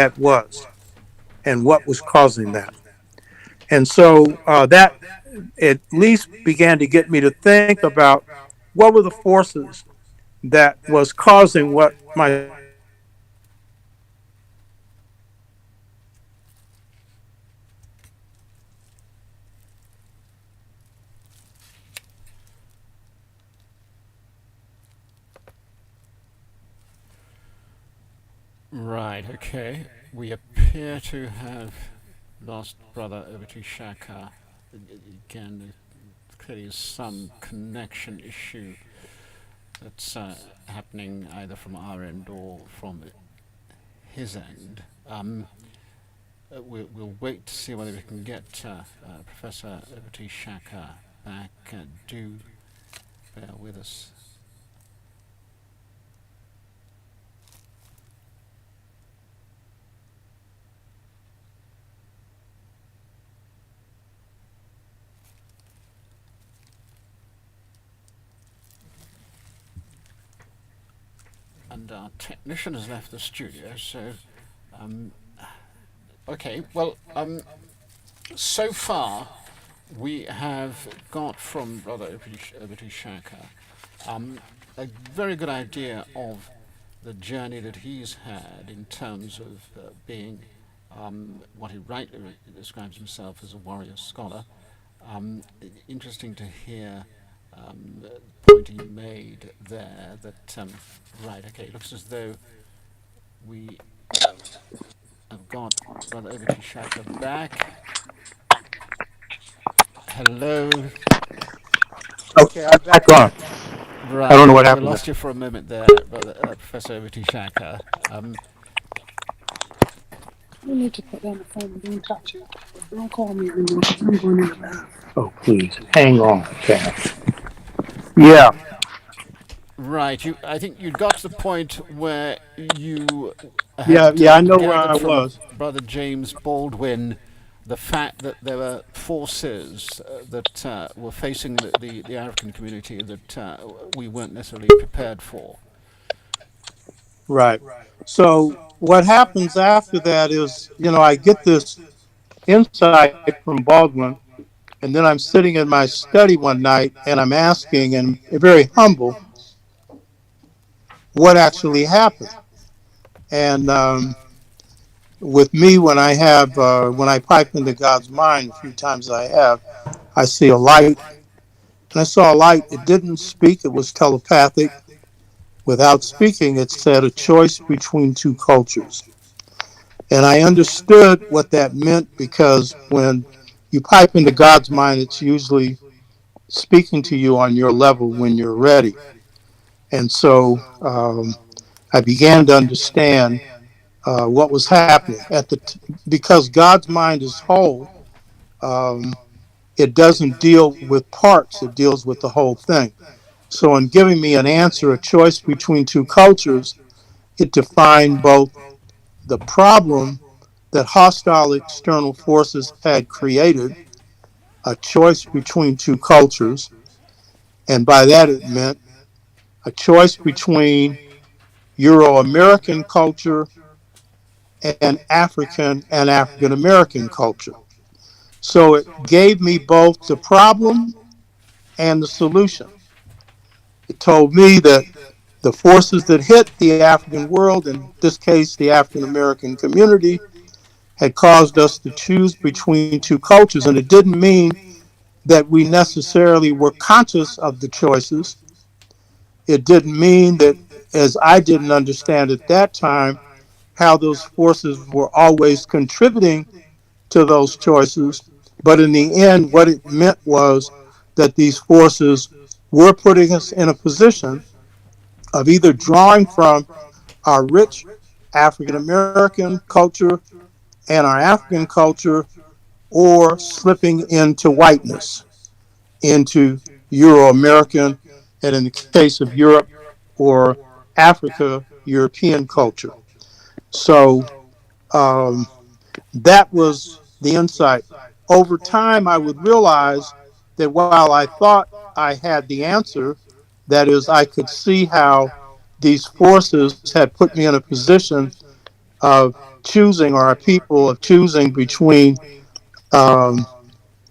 was and what was causing that. And so that at least began to get me to think about what were the forces that was causing what my students were experiencing. Right, okay. We appear to have lost Brother Oba T'shaka. Again, there clearly is some connection issue that's happening either from our end or from his end. We'll wait to see whether we can get Professor Oba T'shaka back. Do bear with us. And our technician has left the studio, so okay. Well, so far we have got from Brother Oba T'shaka a very good idea of the journey that he's had in terms of being what he rightly describes himself as a warrior scholar. Interesting to hear the point he made there that, right, okay, it looks as though we have got Brother Oba T'shaka back. Hello. Okay, I'm back on. I Right, don't know what we happened lost there. you for a moment there, Brother, Professor Oba T'shaka. You need to put down the phone and don't touch it. Don't call me anymore because I'm going in the bath. Oh, please, hang on, Cass. Yeah, Right, I think you got to the point where you yeah, had yeah, I know where gathered I from was. Brother James Baldwin the fact that there were forces that were facing the African community that we weren't necessarily prepared for. Right. So what happens after that is, I get this insight from Baldwin, and then I'm sitting in my study one night and I'm asking, and very humble, what actually happened. And with me, when I pipe into God's mind, a few times I see a light. And I saw a light. It didn't speak, it was telepathic. Without speaking, it said a choice between two cultures. And I understood what that meant because when you pipe into God's mind, it's usually speaking to you on your level when you're ready. And so I began to understand what was happening because God's mind is whole. Um, it doesn't deal with parts; it deals with the whole thing. So, in giving me an answer, a choice between two cultures, it defined both the problem that hostile external forces had created, a choice between two cultures, and by that it meant a choice between Euro American culture and African American culture. So it gave me both the problem and the solution. It told me that the forces that hit the African world, in this case the African American community, had caused us to choose between two cultures. And it didn't mean that we necessarily were conscious of the choices. It didn't mean that, as I didn't understand at that time, how those forces were always contributing to those choices. But in the end, what it meant was that these forces were putting us in a position of either drawing from our rich African American culture and our African culture, or slipping into whiteness, into Euro American, and in the case of Europe or Africa, European culture. So that was the insight. Over time, I would realize that while I thought I had the answer, that is, I could see how these forces had put me in a position of choosing, or our people of choosing between um,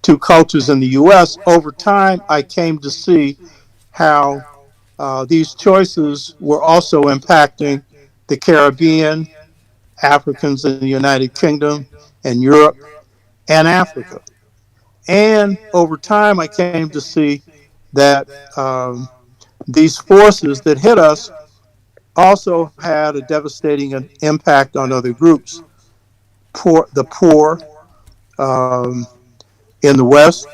two cultures in the U.S., over time I came to see how these choices were also impacting the Caribbean, Africans in the United Kingdom, and Europe, and Africa. And over time, I came to see that these forces that hit us also had a devastating impact on other groups. The poor in the West,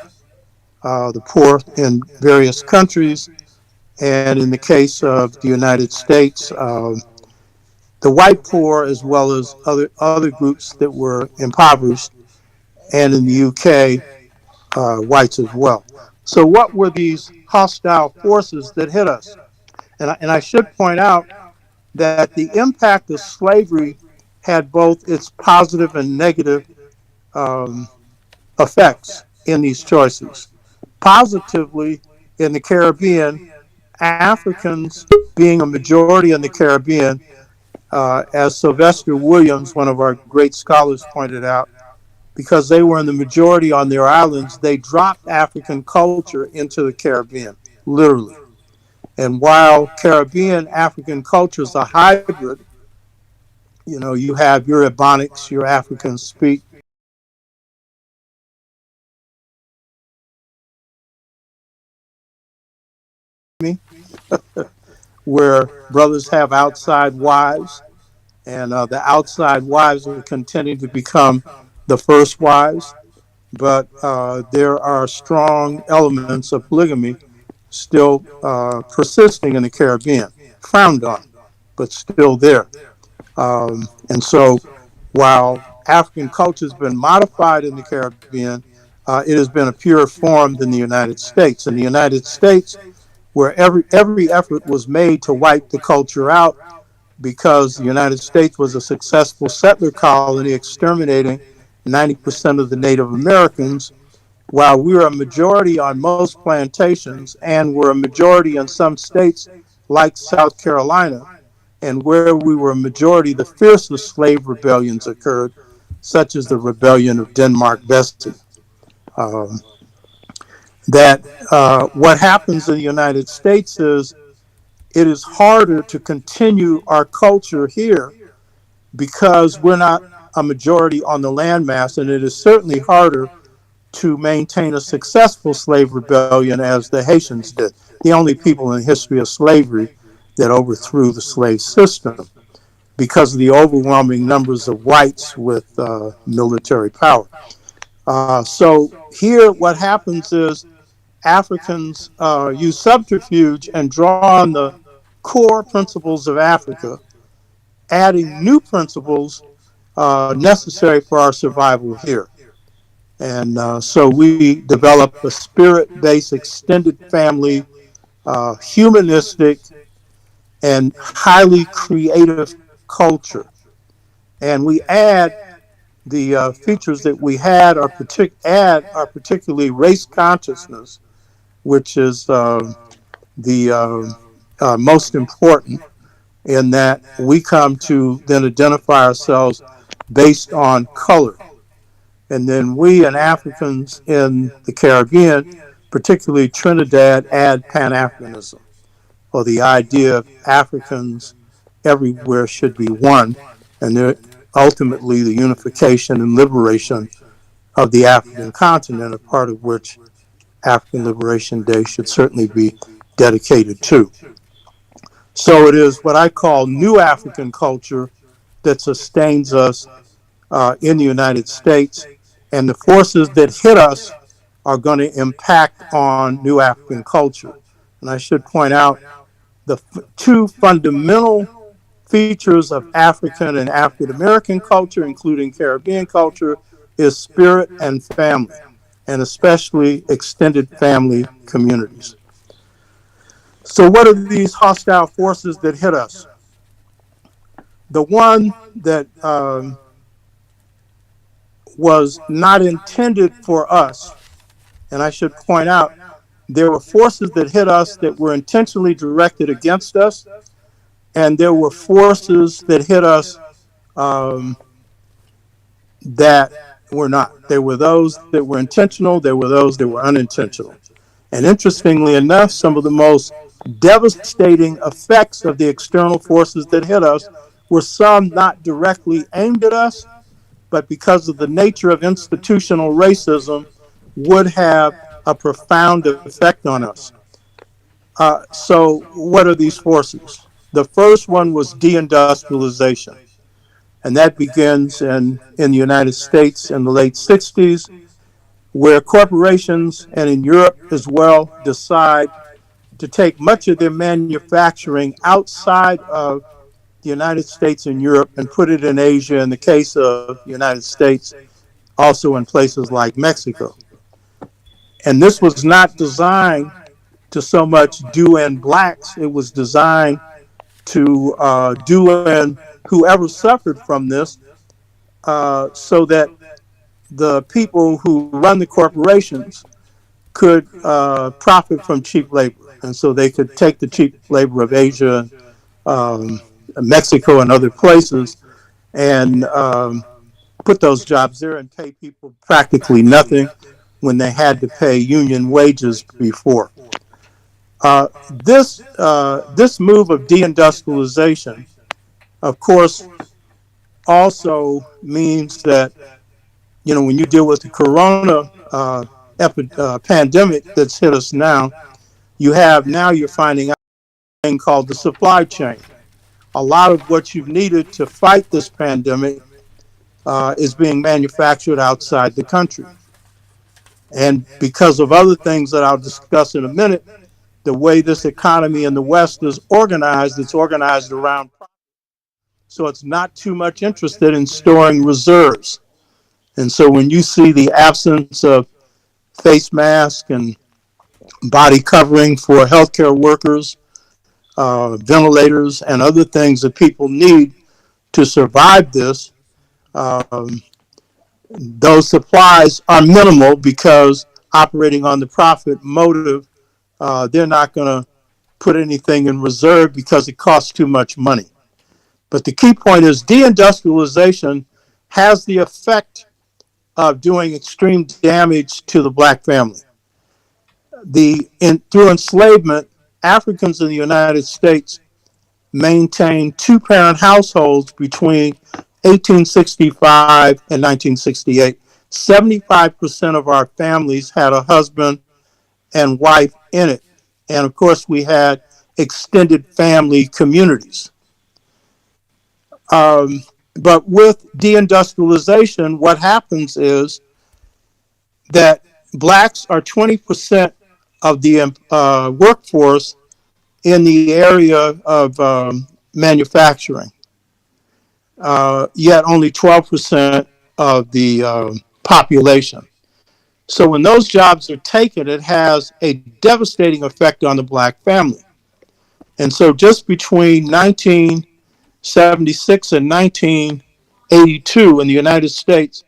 the poor in various countries, and in the case of the United States, the white poor, as well as other groups that were impoverished, and in the UK, whites as well. So, what were these hostile forces that hit us? And I should point out that the impact of slavery had both its positive and negative um, effects in these choices. Positively, in the Caribbean, Africans being a majority in the Caribbean, as Sylvester Williams, one of our great scholars, pointed out, because they were in the majority on their islands, they dropped African culture into the Caribbean, literally. And while Caribbean African culture is a hybrid, you know, you have your Ebonics, your African speak, where brothers have outside wives, and the outside wives are contending to become the first wives. But there are strong elements of polygamy still persisting in the Caribbean, frowned on, but still there. And so while African culture has been modified in the Caribbean, it has been a pure form than the United States. In the United States, where every effort was made to wipe the culture out, because the United States was a successful settler colony exterminating 90% of the Native Americans, while we were a majority on most plantations and were a majority in some states like South Carolina, and where we were a majority, the fiercest slave rebellions occurred, such as the rebellion of Denmark Vesey. Um, that what happens in the United States is it is harder to continue our culture here because we're not a majority on the landmass, and it is certainly harder to maintain a successful slave rebellion as the Haitians did, the only people in the history of slavery that overthrew the slave system because of the overwhelming numbers of whites with military power. So here, what happens is Africans use subterfuge and draw on the core principles of Africa, adding new principles necessary for our survival here. And so we develop a spirit based extended family, humanistic, and highly creative culture. And we add the features that we had are particularly race consciousness, which is the most important, in that we come to then identify ourselves based on color. And then we and Africans in the Caribbean, particularly Trinidad, add Pan Africanism, or the idea of Africans everywhere should be one, and ultimately the unification and liberation of the African continent, a part of which African Liberation Day should certainly be dedicated to. So it is what I call new African culture that sustains us in the United States, and the forces that hit us are going to impact on new African culture. And I should point out the two fundamental features of African and African American culture, including Caribbean culture, is spirit and family, and especially extended family communities. So, what are these hostile forces that hit us? The one that was not intended for us, and I should point out, there were forces that hit us that were intentionally directed against us, and there were forces that hit us um, that were not. There were those that were intentional, there were those that were unintentional. And interestingly enough, some of the most devastating effects of the external forces that hit us were some not directly aimed at us, but because of the nature of institutional racism, would have a profound effect on us. So, what are these forces? The first one was deindustrialization, and that begins in the United States in the late 60s, where corporations and in Europe as well decide to take much of their manufacturing outside of the United States and Europe and put it in Asia. In the case of the United States, also in places like Mexico. And this was not designed to so much do in blacks, it was designed to do in whoever suffered from this, so that the people who run the corporations could profit from cheap labor. And so they could take the cheap labor of Asia, um, Mexico, and other places and put those jobs there and pay people practically nothing when they had to pay union wages before. This move of deindustrialization, of course, also means that when you deal with the corona pandemic that's hit us now, you're finding out a thing called the supply chain. A lot of what you've needed to fight this pandemic is being manufactured outside the country. And because of other things that I'll discuss in a minute, the way this economy in the West is organized, it's organized around. So it's not too much interested in storing reserves. And so when you see the absence of face masks and body covering for healthcare workers, ventilators, and other things that people need to survive this, um, those supplies are minimal because operating on the profit motive, they're not going to put anything in reserve because it costs too much money. But the key point is deindustrialization has the effect of doing extreme damage to the black family. Through enslavement, Africans in the United States maintained two-parent households between 1865 and 1968. 75% of our families had a husband and wife in it. And of course, we had extended family communities. But with deindustrialization, what happens is that blacks are 20% of the workforce in the area of manufacturing, yet only 12% of the population. So when those jobs are taken, it has a devastating effect on the black family. And so just between 1976 and 1982 in the United States,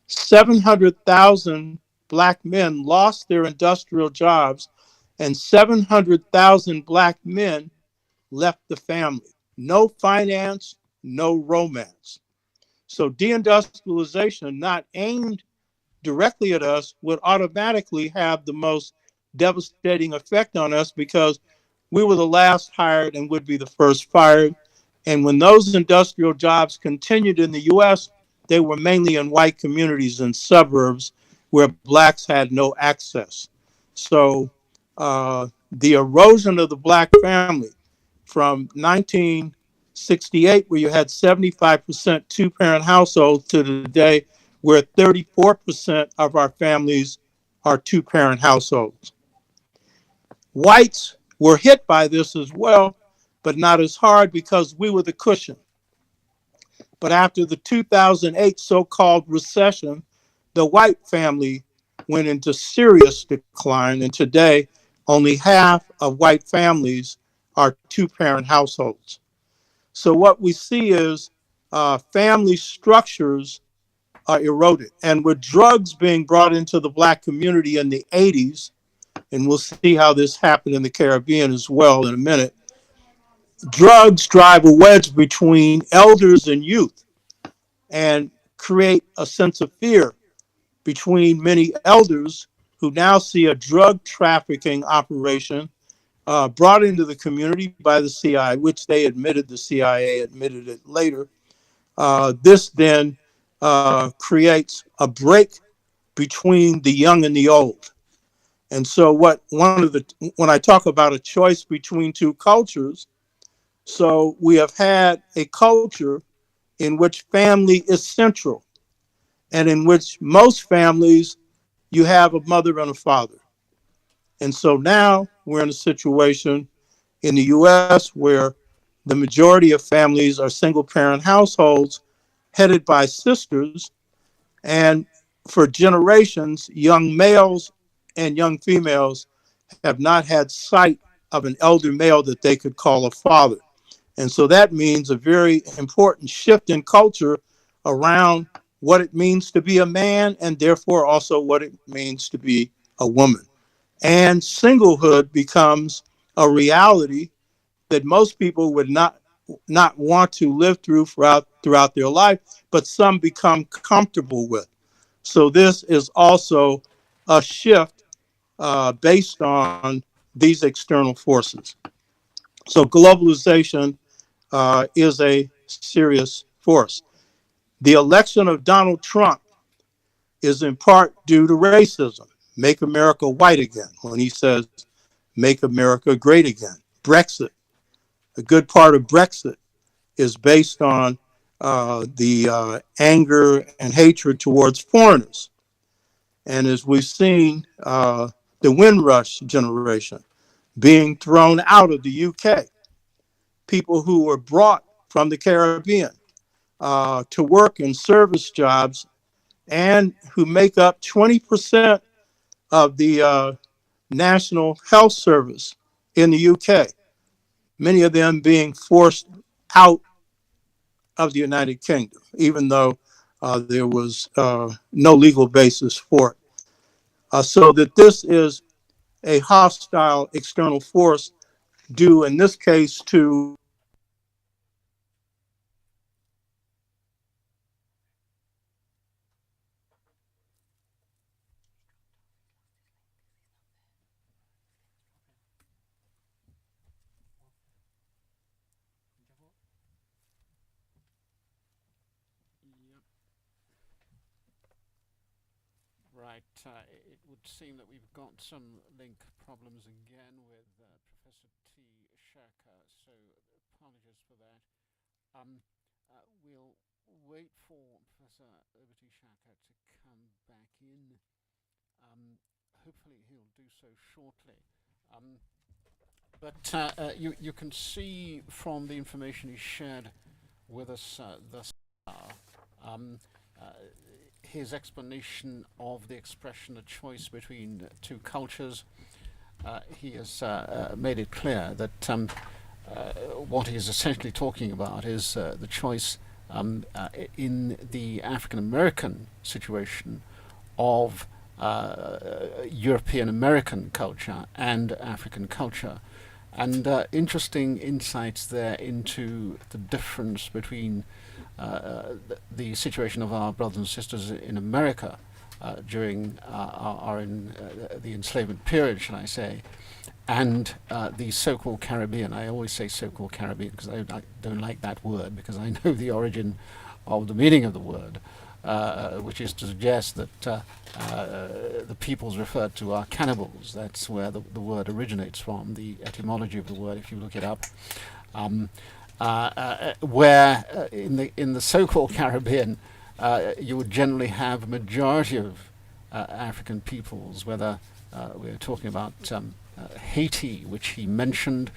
700,000 black men lost their industrial jobs, and 700,000 black men left the family. No finance, no romance. So deindustrialization, not aimed directly at us, would automatically have the most devastating effect on us because we were the last hired and would be the first fired. And when those industrial jobs continued in the US, they were mainly in white communities and suburbs where blacks had no access. So the erosion of the black family from 1968, where you had 75% two-parent households, to today where 34% of our families are two-parent households. Whites were hit by this as well, but not as hard because we were the cushion. But after the 2008 so-called recession, the white family went into serious decline, and today only half of white families are two-parent households. So what we see is family structures are eroded. And with drugs being brought into the black community in the 80s, and we'll see how this happened in the Caribbean as well in a minute, drugs drive a wedge between elders and youth. and create a sense of fear between many elders who now see a drug trafficking operation brought into the community by the CIA, which they admitted, the CIA admitted it later. This then creates a break between the young and the old. And so, when I talk about a choice between two cultures, so we have had a culture in which family is central, and in which most families you have a mother and a father. And so now we're in a situation in the US where the majority of families are single parent households headed by sisters. And for generations, young males and young females have not had sight of an elder male that they could call a father. And so that means a very important shift in culture around what it means to be a man, and therefore also what it means to be a woman. And singlehood becomes a reality that most people would not want to live throughout their life, but some become comfortable with. So this is also a shift based on these external forces. So globalization is a serious force. The election of Donald Trump is in part due to racism. Make America white again, when he says, make America great again. Brexit, a good part of Brexit is based on the anger and hatred towards foreigners. And as we've seen, the Windrush generation being thrown out of the UK, people who were brought from the Caribbean to work in service jobs and who make up 20% of the National Health Service in the UK, many of them being forced out of the United Kingdom, even though there was no legal basis for it. So that this is a hostile external force due, in this case, to Right. It would seem that we've got some link problems again with Professor T'shaka, so apologies for that. We'll wait for Professor Oba T'shaka to come back in. Hopefully he'll do so shortly. Um, but you can see from the information he shared with us thus far, um, uh, his explanation of the expression, a choice between two cultures. He has made it clear that what he's essentially talking about is the choice in the African American situation of European American culture and African culture. And interesting insights there into the difference between the situation of our brothers and sisters in America during the enslavement period, shall I say, and the so-called Caribbean. I always say so-called Caribbean because I don't like that word, because I know the origin of the meaning of the word, which is to suggest that the peoples referred to are cannibals. That's where the word originates from, the etymology of the word, if you look it up. Where in the so-called Caribbean, you would generally have a majority of African peoples, whether we're talking about Haiti, which he mentioned,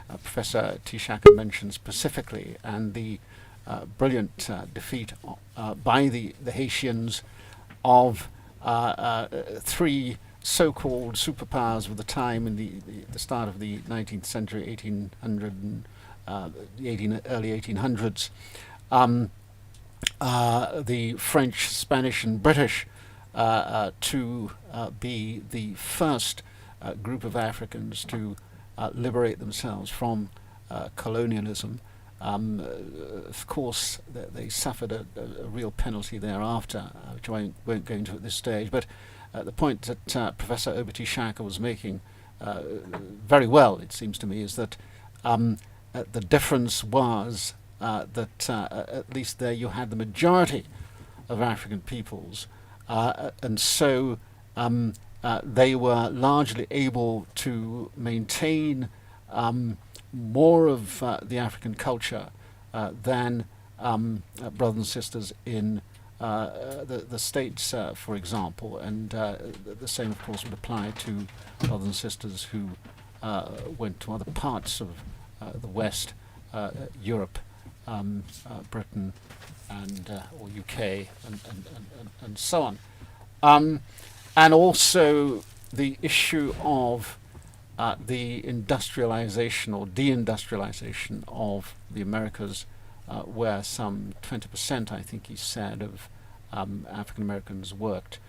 Professor T'shaka mentioned specifically, and the brilliant defeat by the Haitians of three so-called superpowers of the time in the start of the 19th century, 1800 and the early 1800s, the French, Spanish, and British, to be the first group of Africans to liberate themselves from colonialism Of course, they suffered a real penalty thereafter, which I won't go into at this stage. But the point that Professor Oba T'shaka was making very well, it seems to me, is that the difference was that at least there you had the majority of African peoples, and so they were largely able to maintain more of the African culture than brothers and sisters in the States, for example, and the same, of course, would apply to brothers and sisters who went to other parts of the West, Europe, Britain, and or UK, and so on. And also the issue of the industrialization or deindustrialization of the Americas, where some 20%, I think he said, of African Americans worked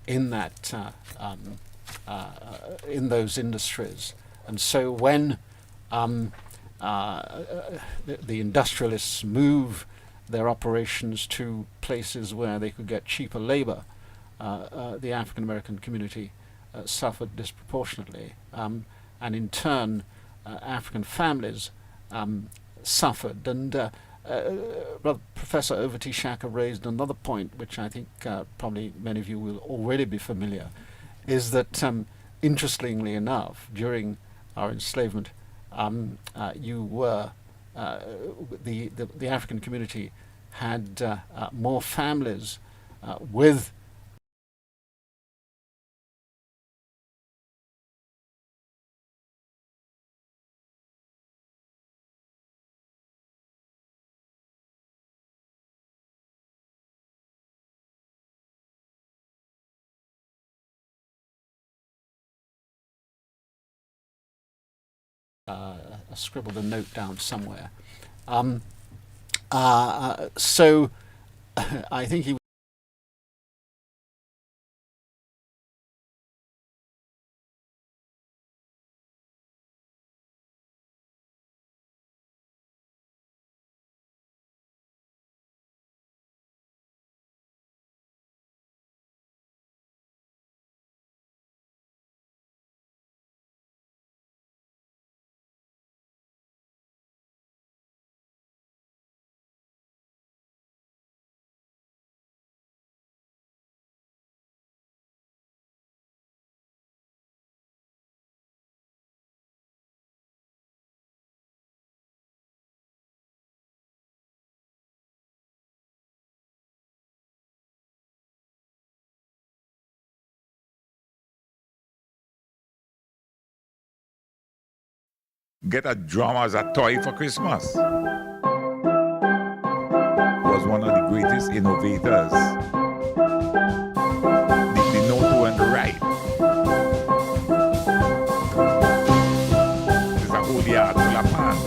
in that in those industries. And so when the industrialists move their operations to places where they could get cheaper labor, the African American community suffered disproportionately, and in turn African families suffered. And Professor Oba T'shaka raised another point, which I think probably many of you will already be familiar, is that interestingly enough, during our enslavement, you were the African community had more families with I scribbled a note down somewhere. So I think he get a drum as a toy for Christmas. Was one of the greatest innovators. The note went right. It's a whole yard full of pans.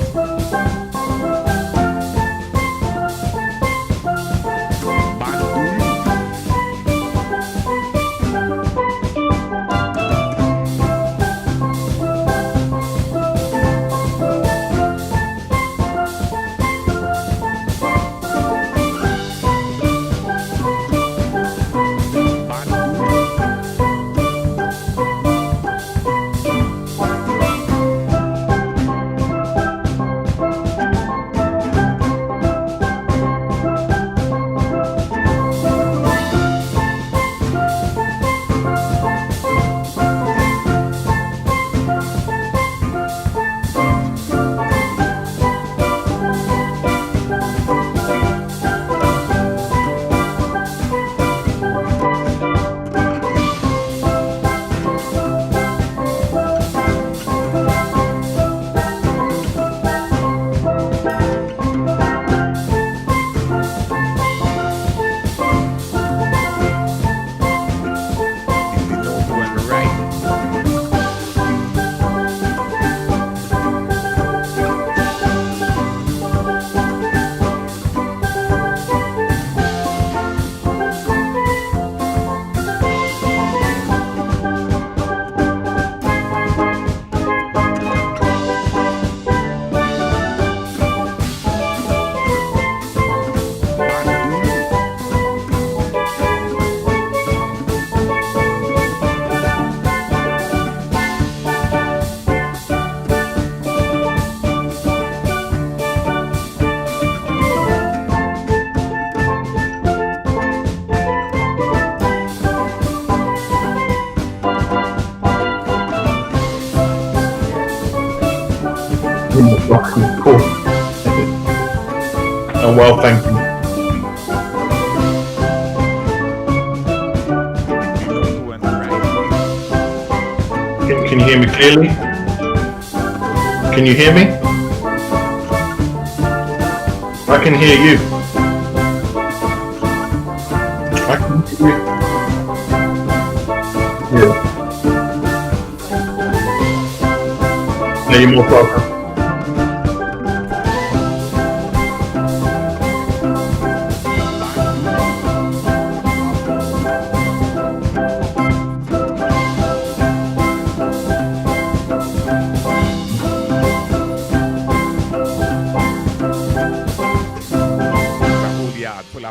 doing well, thank you. Can you hear me clearly? Can you hear me? I can hear you. I can hear you. Yeah. No, you're most welcome.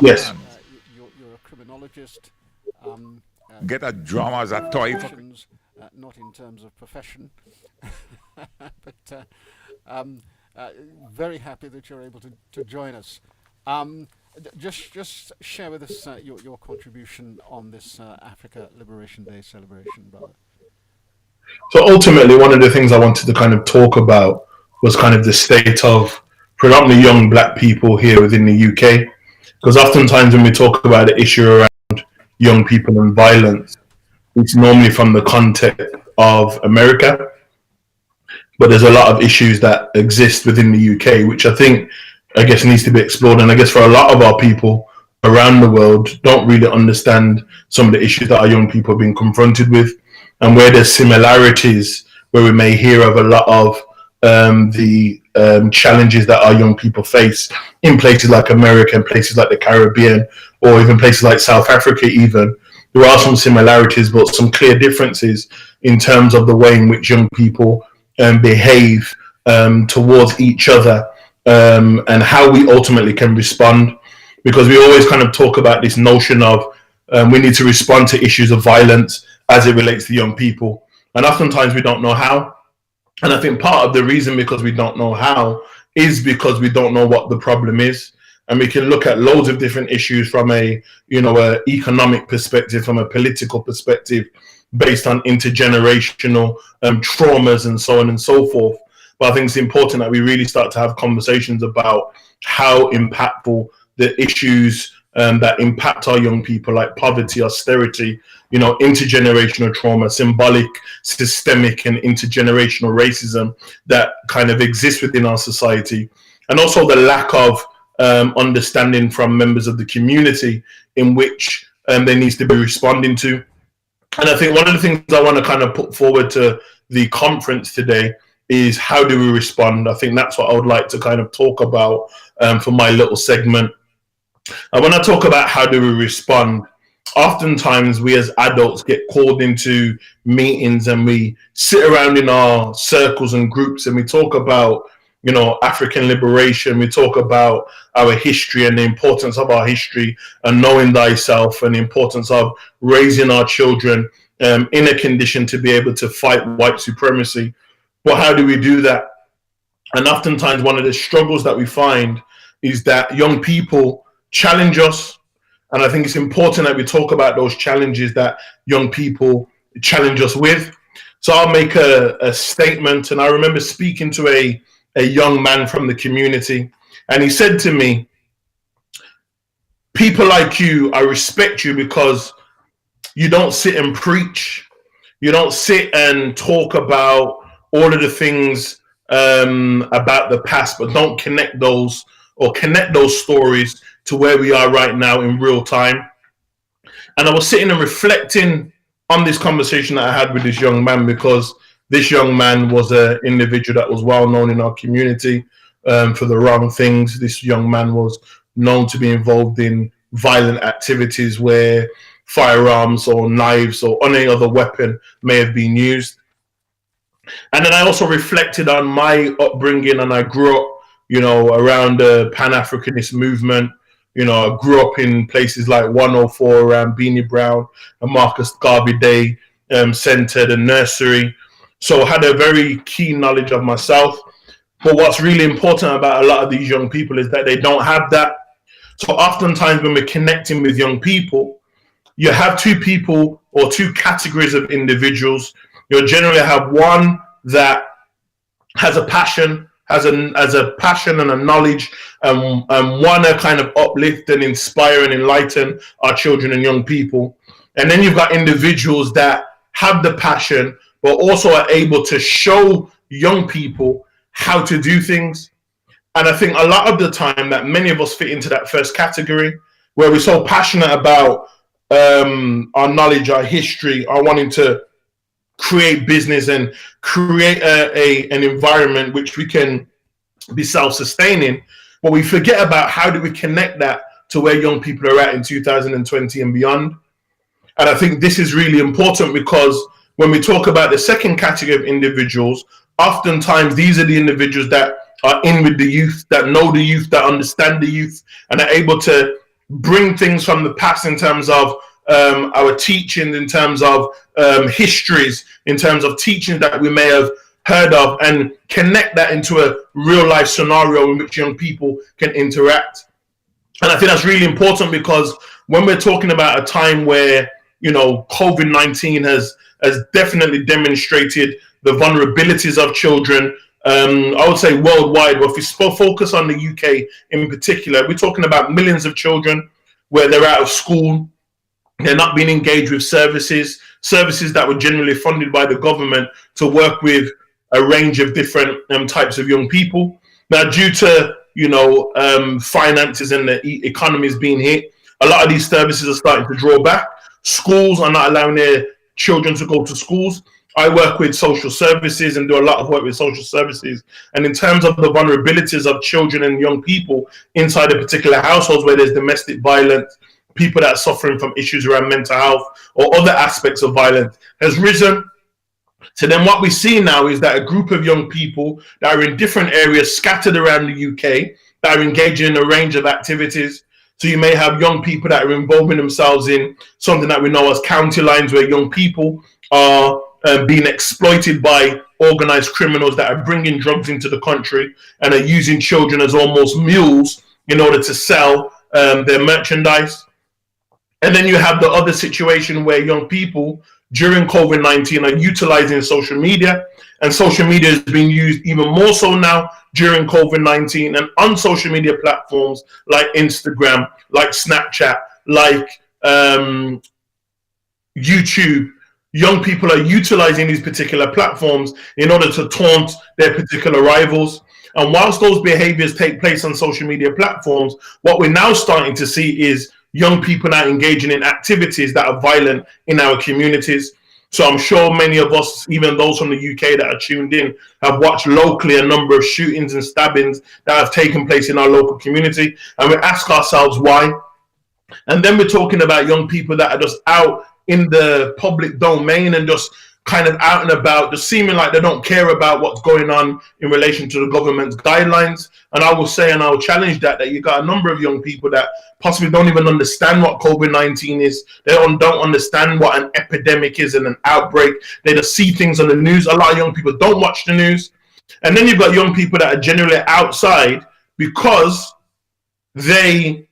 Yes. You're a criminologist. Get a drum as a toy for not in terms of profession, but very happy that you're able to join us. Just share with us your contribution on this Africa Liberation Day celebration, brother. So ultimately, one of the things I wanted to kind of talk about was kind of the state of predominantly young black people here within the UK. Because oftentimes when we talk about the issue around young people and violence, it's normally from the context of America. But there's a lot of issues that exist within the UK, which I guess needs to be explored. And I guess for a lot of our people around the world don't really understand some of the issues that our young people have been confronted with, and where there's similarities, where we may hear of a lot of the challenges that our young people face in places like America and places like the Caribbean, or even places like South Africa even. There are some similarities, but some clear differences in terms of the way in which young people behave towards each other, and how we ultimately can respond. Because we always kind of talk about this notion of we need to respond to issues of violence as it relates to young people. And oftentimes we don't know how. And I think part of the reason because we don't know how is because we don't know what the problem is. And we can look at loads of different issues from a economic perspective, from a political perspective, based on intergenerational traumas and so on and so forth. But I think it's important that we really start to have conversations about how impactful the issues that impact our young people, like poverty, austerity, intergenerational trauma, symbolic, systemic, and intergenerational racism that kind of exists within our society, and also the lack of understanding from members of the community in which there needs to be responding to. And I think one of the things I want to kind of put forward to the conference today is how do we respond? I think that's what I would like to kind of talk about for my little segment. And when I talk about how do we respond, oftentimes we as adults get called into meetings and we sit around in our circles and groups and we talk about, African liberation. We talk about our history and the importance of our history and knowing thyself, and the importance of raising our children in a condition to be able to fight white supremacy. But how do we do that? And oftentimes one of the struggles that we find is that young people challenge us. And I think it's important that we talk about those challenges that young people challenge us with. So I'll make a statement. And I remember speaking to a young man from the community, and he said to me, "People like you, I respect you because you don't sit and preach. You don't sit and talk about all of the things about the past, but don't connect those stories to where we are right now in real time." And I was sitting and reflecting on this conversation that I had with this young man, because this young man was an individual that was well known in our community for the wrong things. This young man was known to be involved in violent activities where firearms or knives or any other weapon may have been used. And then I also reflected on my upbringing, and I grew up, around the Pan-Africanist movement. I grew up in places like 104 around Beanie Brown and Marcus Garvey Day Center, the nursery. So I had a very keen knowledge of myself. But what's really important about a lot of these young people is that they don't have that. So oftentimes when we're connecting with young people, you have two people or two categories of individuals. You'll generally have one that has a passion has a passion and a knowledge, and want to kind of uplift and inspire and enlighten our children and young people. And then you've got individuals that have the passion, but also are able to show young people how to do things. And I think a lot of the time that many of us fit into that first category, where we're so passionate about our knowledge, our history, our wanting to create business and create an environment which we can be self-sustaining, but we forget about how do we connect that to where young people are at in 2020 and beyond. And I think this is really important, because when we talk about the second category of individuals, oftentimes these are the individuals that are in with the youth, that know the youth, that understand the youth, and are able to bring things from the past in terms of our teachings, in terms of histories, in terms of teachings that we may have heard of, and connect that into a real life scenario in which young people can interact. And I think that's really important, because when we're talking about a time where, you know, COVID-19 has definitely demonstrated the vulnerabilities of children, I would say worldwide, but if we focus on the UK in particular, we're talking about millions of children where they're out of school, they're not being engaged with services that were generally funded by the government to work with a range of different types of young people. Now, due to, you know, finances and the economies being hit, a lot of these services are starting to draw back. Schools are not allowing their children to go to schools. I work with social services and do a lot of work with social services. And in terms of the vulnerabilities of children and young people inside a particular households where there's domestic violence, people that are suffering from issues around mental health or other aspects of violence has risen. So then what we see now is that a group of young people that are in different areas scattered around the UK that are engaging in a range of activities. So you may have young people that are involving themselves in something that we know as county lines, where young people are being exploited by organized criminals that are bringing drugs into the country and are using children as almost mules in order to sell their merchandise. And then you have the other situation where young people during COVID-19 are utilizing social media, and social media is being used even more so now during COVID-19, and on social media platforms like Instagram, like Snapchat, like YouTube, young people are utilizing these particular platforms in order to taunt their particular rivals. And whilst those behaviors take place on social media platforms, what we're now starting to see is young people now engaging in activities that are violent in our communities. So I'm sure many of us, even those from the UK that are tuned in, have watched locally a number of shootings and stabbings that have taken place in our local community. And we ask ourselves why. And then we're talking about young people that are just out in the public domain and just kind of out and about, just seeming like they don't care about what's going on in relation to the government's guidelines. And I will say, and I will challenge that you got a number of young people that possibly don't even understand what COVID-19 is. They don't understand what an epidemic is and an outbreak. They just see things on the news. A lot of young people don't watch the news. And then you've got young people that are generally outside because they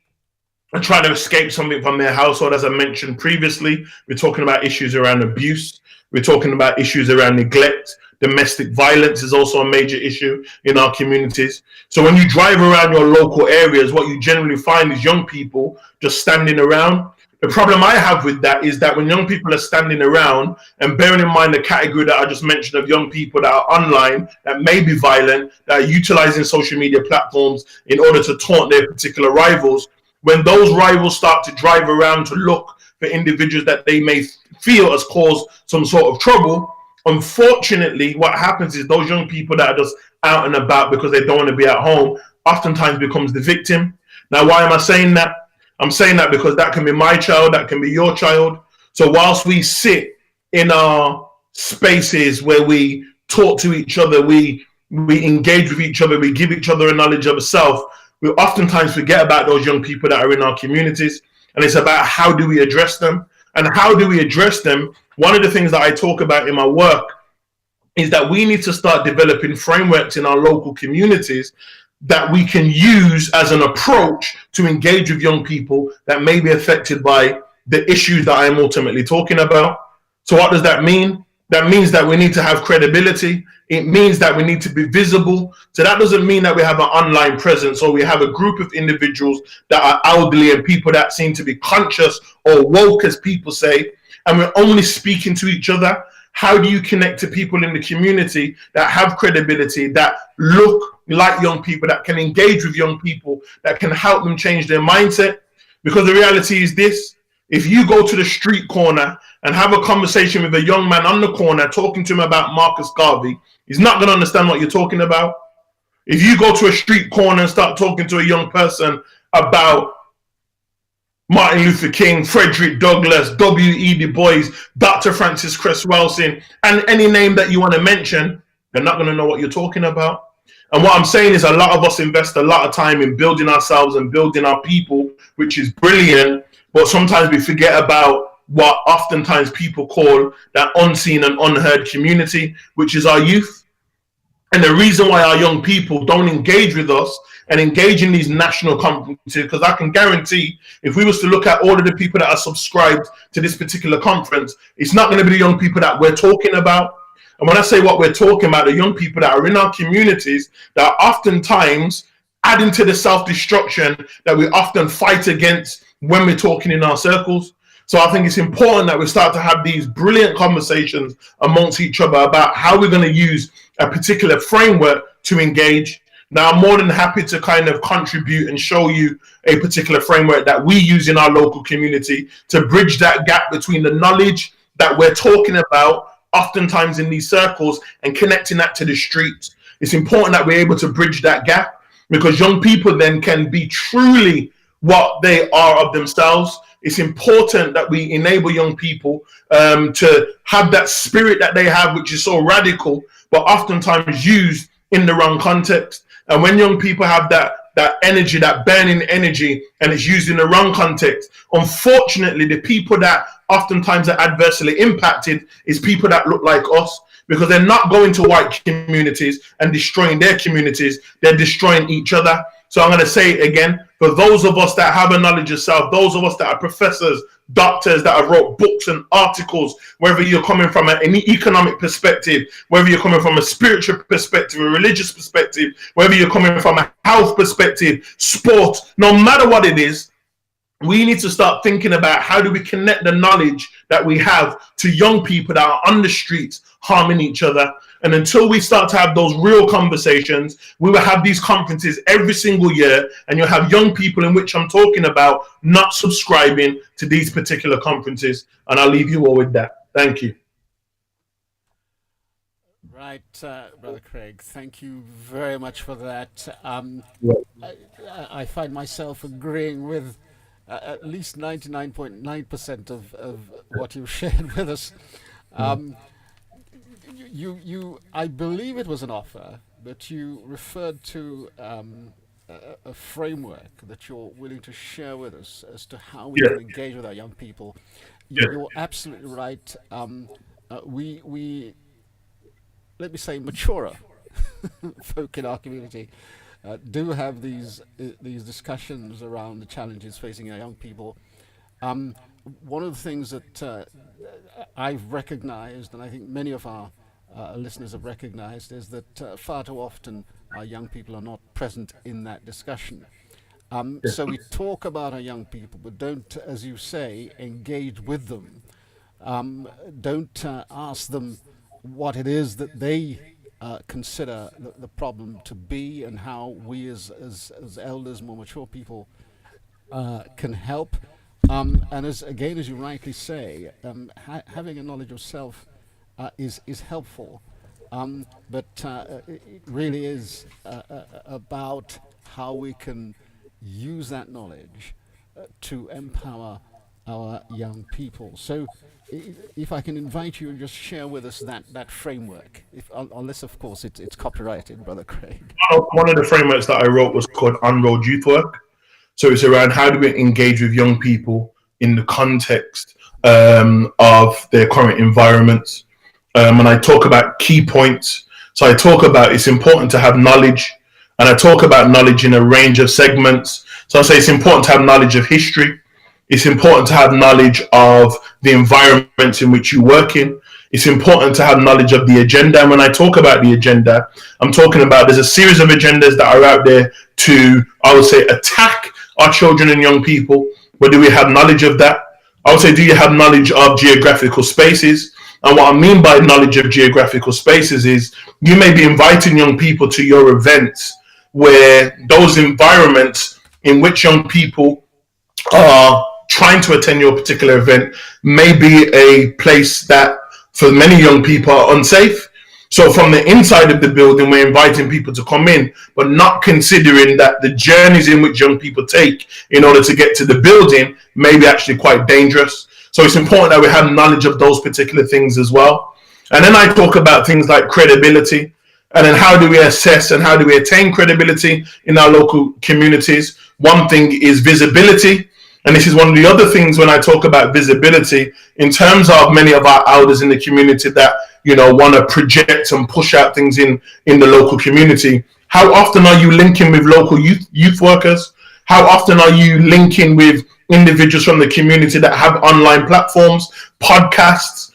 are trying to escape something from their household. As I mentioned previously, we're talking about issues around abuse. We're talking about issues around neglect. Domestic violence is also a major issue in our communities. So when you drive around your local areas, what you generally find is young people just standing around. The problem I have with that is that when young people are standing around, and bearing in mind the category that I just mentioned of young people that are online, that may be violent, that are utilizing social media platforms in order to taunt their particular rivals, when those rivals start to drive around to look for individuals that they may feel has caused some sort of trouble, unfortunately, what happens is those young people that are just out and about because they don't want to be at home oftentimes becomes the victim. Now, why am I saying that? I'm saying that because that can be my child, that can be your child. So whilst we sit in our spaces where we talk to each other, we engage with each other, we give each other a knowledge of self, we oftentimes forget about those young people that are in our communities. And it's about how do we address them? And how do we address them? One of the things that I talk about in my work is that we need to start developing frameworks in our local communities that we can use as an approach to engage with young people that may be affected by the issues that I'm ultimately talking about. So what does that mean? That means that we need to have credibility. It means that we need to be visible. So that doesn't mean that we have an online presence or we have a group of individuals that are elderly and people that seem to be conscious or woke, as people say, and we're only speaking to each other. How do you connect to people in the community that have credibility, that look like young people, that can engage with young people, that can help them change their mindset? Because the reality is this: if you go to the street corner and have a conversation with a young man on the corner, talking to him about Marcus Garvey, he's not going to understand what you're talking about. If you go to a street corner and start talking to a young person about Martin Luther King, Frederick Douglass, W.E. Du Bois, Dr. Francis Cress Welsing, and any name that you want to mention, they're not going to know what you're talking about. And what I'm saying is a lot of us invest a lot of time in building ourselves and building our people, which is brilliant, but sometimes we forget about what oftentimes people call that unseen and unheard community, which is our youth. And the reason why our young people don't engage with us and engage in these national conferences, because I can guarantee if we was to look at all of the people that are subscribed to this particular conference, it's not going to be the young people that we're talking about. And when I say what we're talking about, the young people that are in our communities that are oftentimes adding to the self-destruction that we often fight against when we're talking in our circles. So I think it's important that we start to have these brilliant conversations amongst each other about how we're going to use a particular framework to engage. Now, I'm more than happy to kind of contribute and show you a particular framework that we use in our local community to bridge that gap between the knowledge that we're talking about oftentimes in these circles and connecting that to the streets. It's important that we're able to bridge that gap because young people then can be truly what they are of themselves. It's important that we enable young people to have that spirit that they have, which is so radical, but oftentimes used in the wrong context. And when young people have that energy, that burning energy, and it's used in the wrong context, unfortunately, the people that oftentimes are adversely impacted is people that look like us, because they're not going to white communities and destroying their communities, they're destroying each other. So I'm going to say it again, for those of us that have a knowledge of self, those of us that are professors, doctors that have wrote books and articles, whether you're coming from an economic perspective, whether you're coming from a spiritual perspective, a religious perspective, whether you're coming from a health perspective, sport, no matter what it is, we need to start thinking about how do we connect the knowledge that we have to young people that are on the streets harming each other. And until we start to have those real conversations, we will have these conferences every single year, and you'll have young people in which I'm talking about not subscribing to these particular conferences. And I'll leave you all with that. Thank you. Right, Brother Craig, thank you very much for that. I find myself agreeing with at least 99.9% of what you shared with us. I believe it was an offer, but you referred to a framework that you're willing to share with us as to how we can engage with our young people. You're absolutely right. We let me say maturer folk in our community do have these discussions around the challenges facing our young people. One of the things that I've recognized, and I think many of our listeners have recognized, is that far too often our young people are not present in that discussion. So we talk about our young people, but don't, as you say, engage with them. Don't ask them what it is that they consider the problem to be, and how we as elders, more mature people, can help. And as you rightly say, having a knowledge of self is helpful, but it really is about how we can use that knowledge to empower our young people. So if I can invite you and just share with us that framework, unless of course it's copyrighted, Brother Craig. One of the frameworks that I wrote was called On-Road Youth Work. So it's around how do we engage with young people in the context of their current environments. And I talk about key points. So I talk about it's important to have knowledge, and I talk about knowledge in a range of segments. So I say it's important to have knowledge of history. It's important to have knowledge of the environments in which you work in. it's important to have knowledge of the agenda. And when I talk about the agenda, I'm talking about there's a series of agendas that are out there to, I would say, attack our children and young people. But do we have knowledge of that? I would say, do you have knowledge of geographical spaces? And what I mean by knowledge of geographical spaces is you may be inviting young people to your events where those environments in which young people are trying to attend your particular event may be a place that for many young people are unsafe. So from the inside of the building, we're inviting people to come in, but not considering that the journeys in which young people take in order to get to the building may be actually quite dangerous. So it's important that we have knowledge of those particular things as well. And then I talk about things like credibility, and then how do we assess and how do we attain credibility in our local communities. One thing is visibility. And this is one of the other things when I talk about visibility, in terms of many of our elders in the community that, you know, want to project and push out things in the local community. How often are you linking with local youth workers? How often are you linking with individuals from the community that have online platforms, podcasts,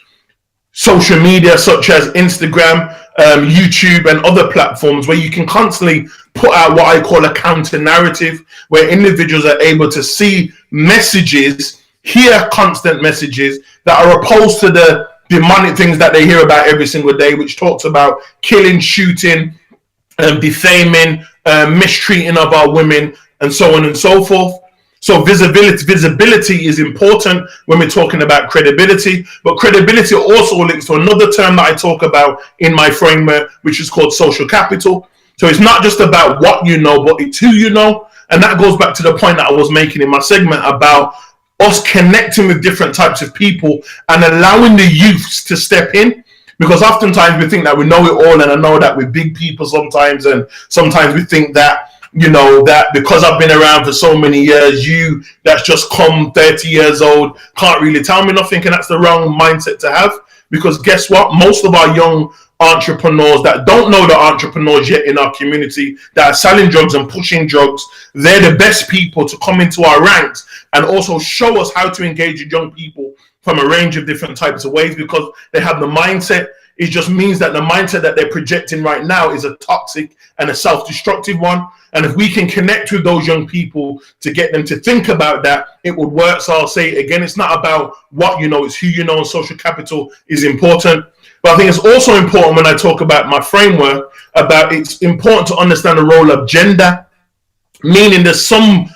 social media such as Instagram, YouTube and other platforms where you can constantly put out what I call a counter narrative, where individuals are able to see messages, hear constant messages that are opposed to the demonic things that they hear about every single day, which talks about killing, shooting, defaming, mistreating of our women, and so on and so forth. So visibility is important when we're talking about credibility, but credibility also links to another term that I talk about in my framework, which is called social capital. So it's not just about what you know, but it's who you know. And that goes back to the point that I was making in my segment about us connecting with different types of people and allowing the youths to step in. Because oftentimes we think that we know it all, and I know that we're big people sometimes, and sometimes we think that, you know, that because I've been around for so many years, you that's just come 30 years old can't really tell me nothing, and that's the wrong mindset to have. Because guess what? Most of our young entrepreneurs that don't know the entrepreneurs yet in our community that are selling drugs and pushing drugs, they're the best people to come into our ranks and also show us how to engage with young people from a range of different types of ways, because they have the mindset. It just means that the mindset that they're projecting right now is a toxic and a self-destructive one. And if we can connect with those young people to get them to think about that, it would work. So I'll say it again, it's not about what you know, it's who you know, and social capital is important. But I think it's also important when I talk about my framework, about it's important to understand the role of gender, meaning there's some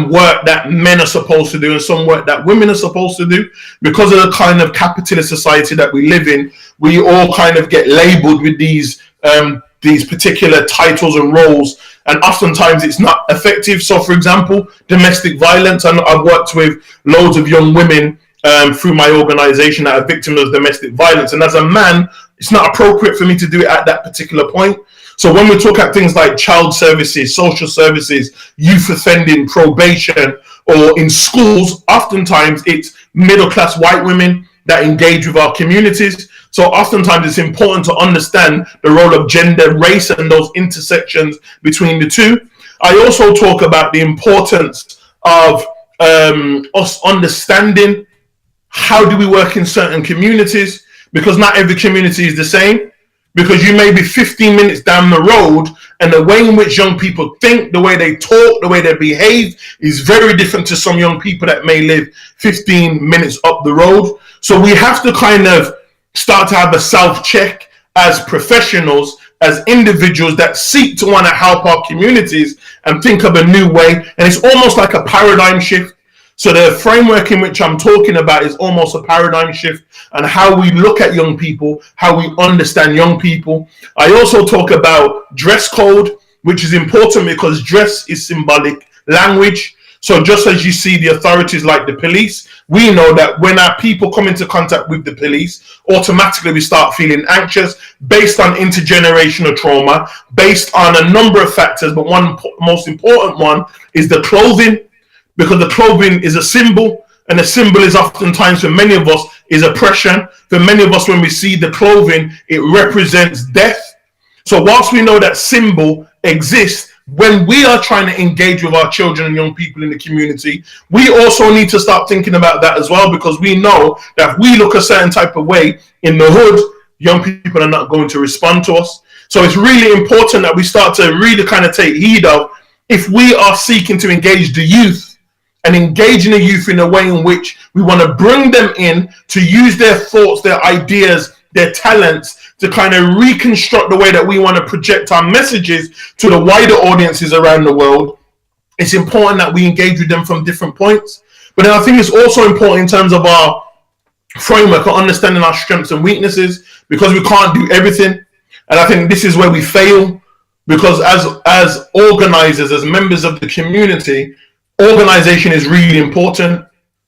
work that men are supposed to do and some work that women are supposed to do. Because of the kind of capitalist society that we live in, we all kind of get labeled with these particular titles and roles, and oftentimes it's not effective. So for example, domestic violence, and I've worked with loads of young women through my organization that are victims of domestic violence, and as a man, it's not appropriate for me to do it at that particular point. So when we talk at things like child services, social services, youth offending, probation, or in schools, oftentimes it's middle-class white women that engage with our communities. So oftentimes it's important to understand the role of gender, race, and those intersections between the two. I also talk about the importance of us understanding how do we work in certain communities, because not every community is the same. Because you may be 15 minutes down the road, and the way in which young people think, the way they talk, the way they behave is very different to some young people that may live 15 minutes up the road. So we have to kind of start to have a self-check as professionals, as individuals that seek to want to help our communities and think of a new way. And it's almost like a paradigm shift. So the framework in which I'm talking about is almost a paradigm shift and how we look at young people, how we understand young people. I also talk about dress code, which is important because dress is symbolic language. So just as you see the authorities like the police, we know that when our people come into contact with the police, automatically we start feeling anxious based on intergenerational trauma, based on a number of factors. But one most important one is the clothing, because the clothing is a symbol, and a symbol is oftentimes, for many of us, is oppression. For many of us, when we see the clothing, it represents death. So whilst we know that symbol exists, when we are trying to engage with our children and young people in the community, we also need to start thinking about that as well, because we know that if we look a certain type of way in the hood, young people are not going to respond to us. So it's really important that we start to really kind of take heed of, if we are seeking to engage the youth and engaging the youth in a way in which we want to bring them in to use their thoughts, their ideas, their talents to kind of reconstruct the way that we want to project our messages to the wider audiences around the world. It's important that we engage with them from different points. But then I think it's also important in terms of our framework of understanding our strengths and weaknesses, because we can't do everything. And I think this is where we fail, because as organizers, as members of the community, organization is really important.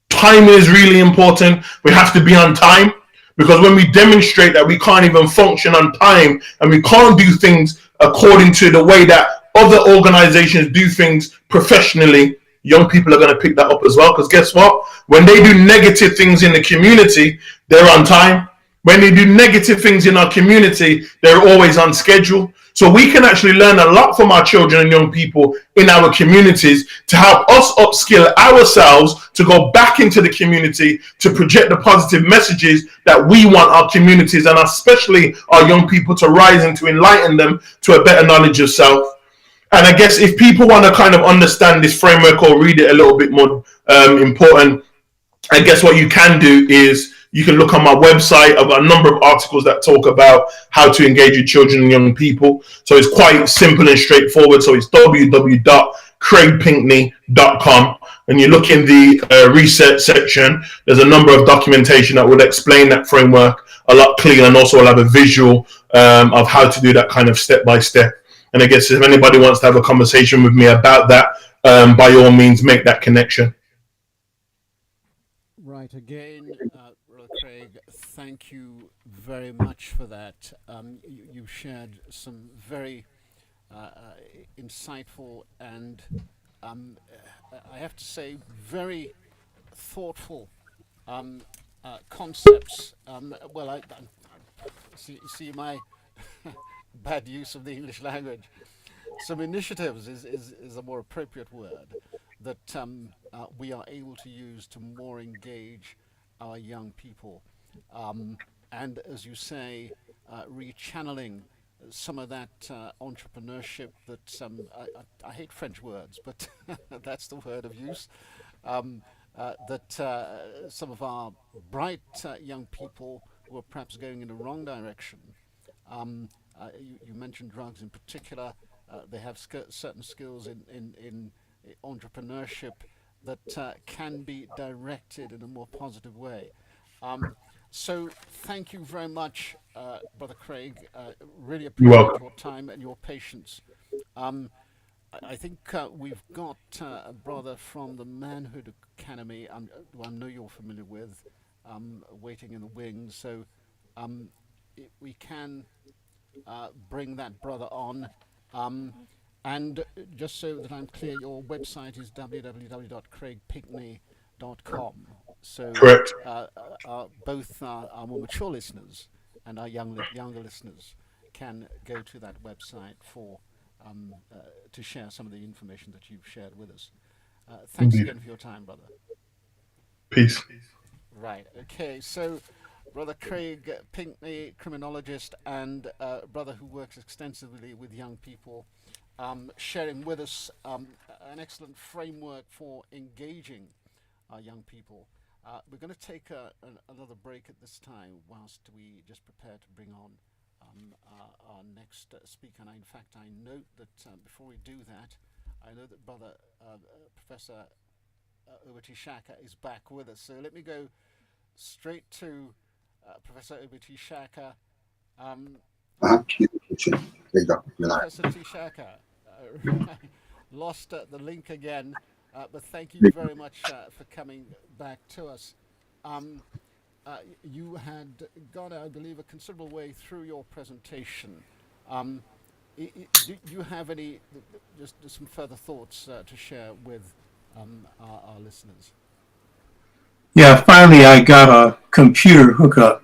Timing is really important. We have to be on time, because when we demonstrate that we can't even function on time and we can't do things according to the way that other organizations do things professionally, young people are going to pick that up as well. Because guess what? When they do negative things in the community, they're on time. When they do negative things in our community, they're always on schedule. So we can actually learn a lot from our children and young people in our communities to help us upskill ourselves to go back into the community to project the positive messages that we want our communities and especially our young people to rise and to enlighten them to a better knowledge of self. And I guess if people want to kind of understand this framework or read it a little bit more important, I guess what you can do is you can look on my website. I've got a number of articles that talk about how to engage with children and young people. So it's quite simple and straightforward. So it's www.craigpinkney.com. And you look in the research section, there's a number of documentation that will explain that framework a lot clearer, and also I'll have a visual of how to do that kind of step by step. And I guess if anybody wants to have a conversation with me about that, by all means, make that connection. Right, again, Brother Craig, thank you very much for that. You shared some very insightful and, I have to say, very thoughtful concepts. Well, I see my bad use of the English language. Some initiatives is a more appropriate word that we are able to use to more engage our young people. And as you say, rechanneling some of that entrepreneurship that I hate French words, but that's the word of use. That some of our bright young people who are perhaps going in the wrong direction. You mentioned drugs in particular. They have certain skills in entrepreneurship that can be directed in a more positive way. So thank you very much, Brother Craig. Really appreciate your time and your patience. I think we've got a brother from the Manhood Academy, who I know you're familiar with, waiting in the wings. So we can bring that brother on. And just so that I'm clear, your website is www.craigpinkney.com. So Correct. Both our more mature listeners and our younger listeners can go to that website for to share some of the information that you've shared with us. Thanks Indeed. again for your time, brother. Peace. Right. Okay. So, Brother Craig Pinkney, criminologist and brother who works extensively with young people, sharing with us an excellent framework for engaging our young people. We're going to take another break at this time whilst we just prepare to bring on our next speaker. And in fact, I note that before we do that, I know that Brother Professor Oba T'shaka is back with us. So let me go straight to Professor Oba T'shaka. Professor T'shaka, lost the link again, but thank you very much for coming back to us. You had gone, I believe, a considerable way through your presentation. Do you have any, just some further thoughts to share with our listeners? Yeah, finally I got a computer hookup.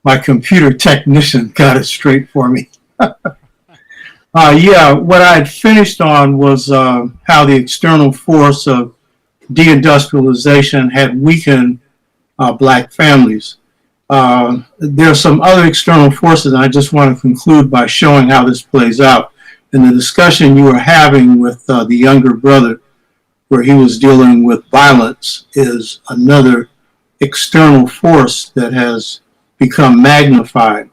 My computer technician got it straight for me. Yeah, what I had finished on was how the external force of deindustrialization had weakened black families. There are some other external forces, and I just want to conclude by showing how this plays out. In the discussion you were having with the younger brother, where he was dealing with violence, is another external force that has become magnified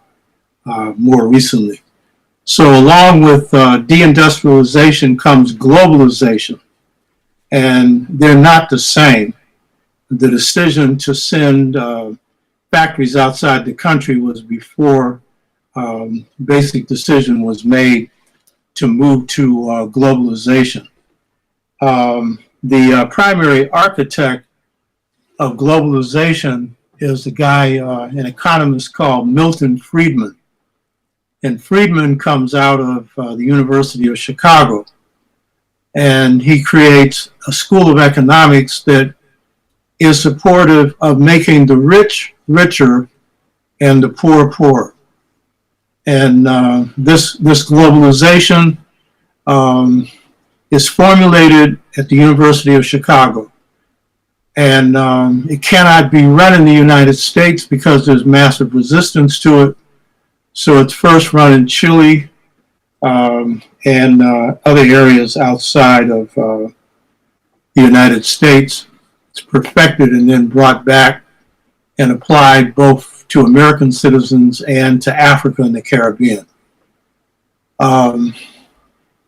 more recently. So, along with deindustrialization comes globalization, and they're not the same. The decision to send factories outside the country was before basic decision was made to move to globalization. The primary architect of globalization is a guy, an economist called Milton Friedman. And Friedman comes out of the University of Chicago. And he creates a school of economics that is supportive of making the rich richer and the poor poorer. And this globalization is formulated at the University of Chicago. And it cannot be run in the United States because there's massive resistance to it. So it's first run in Chile and other areas outside of the United States. It's perfected and then brought back and applied both to American citizens and to Africa and the Caribbean.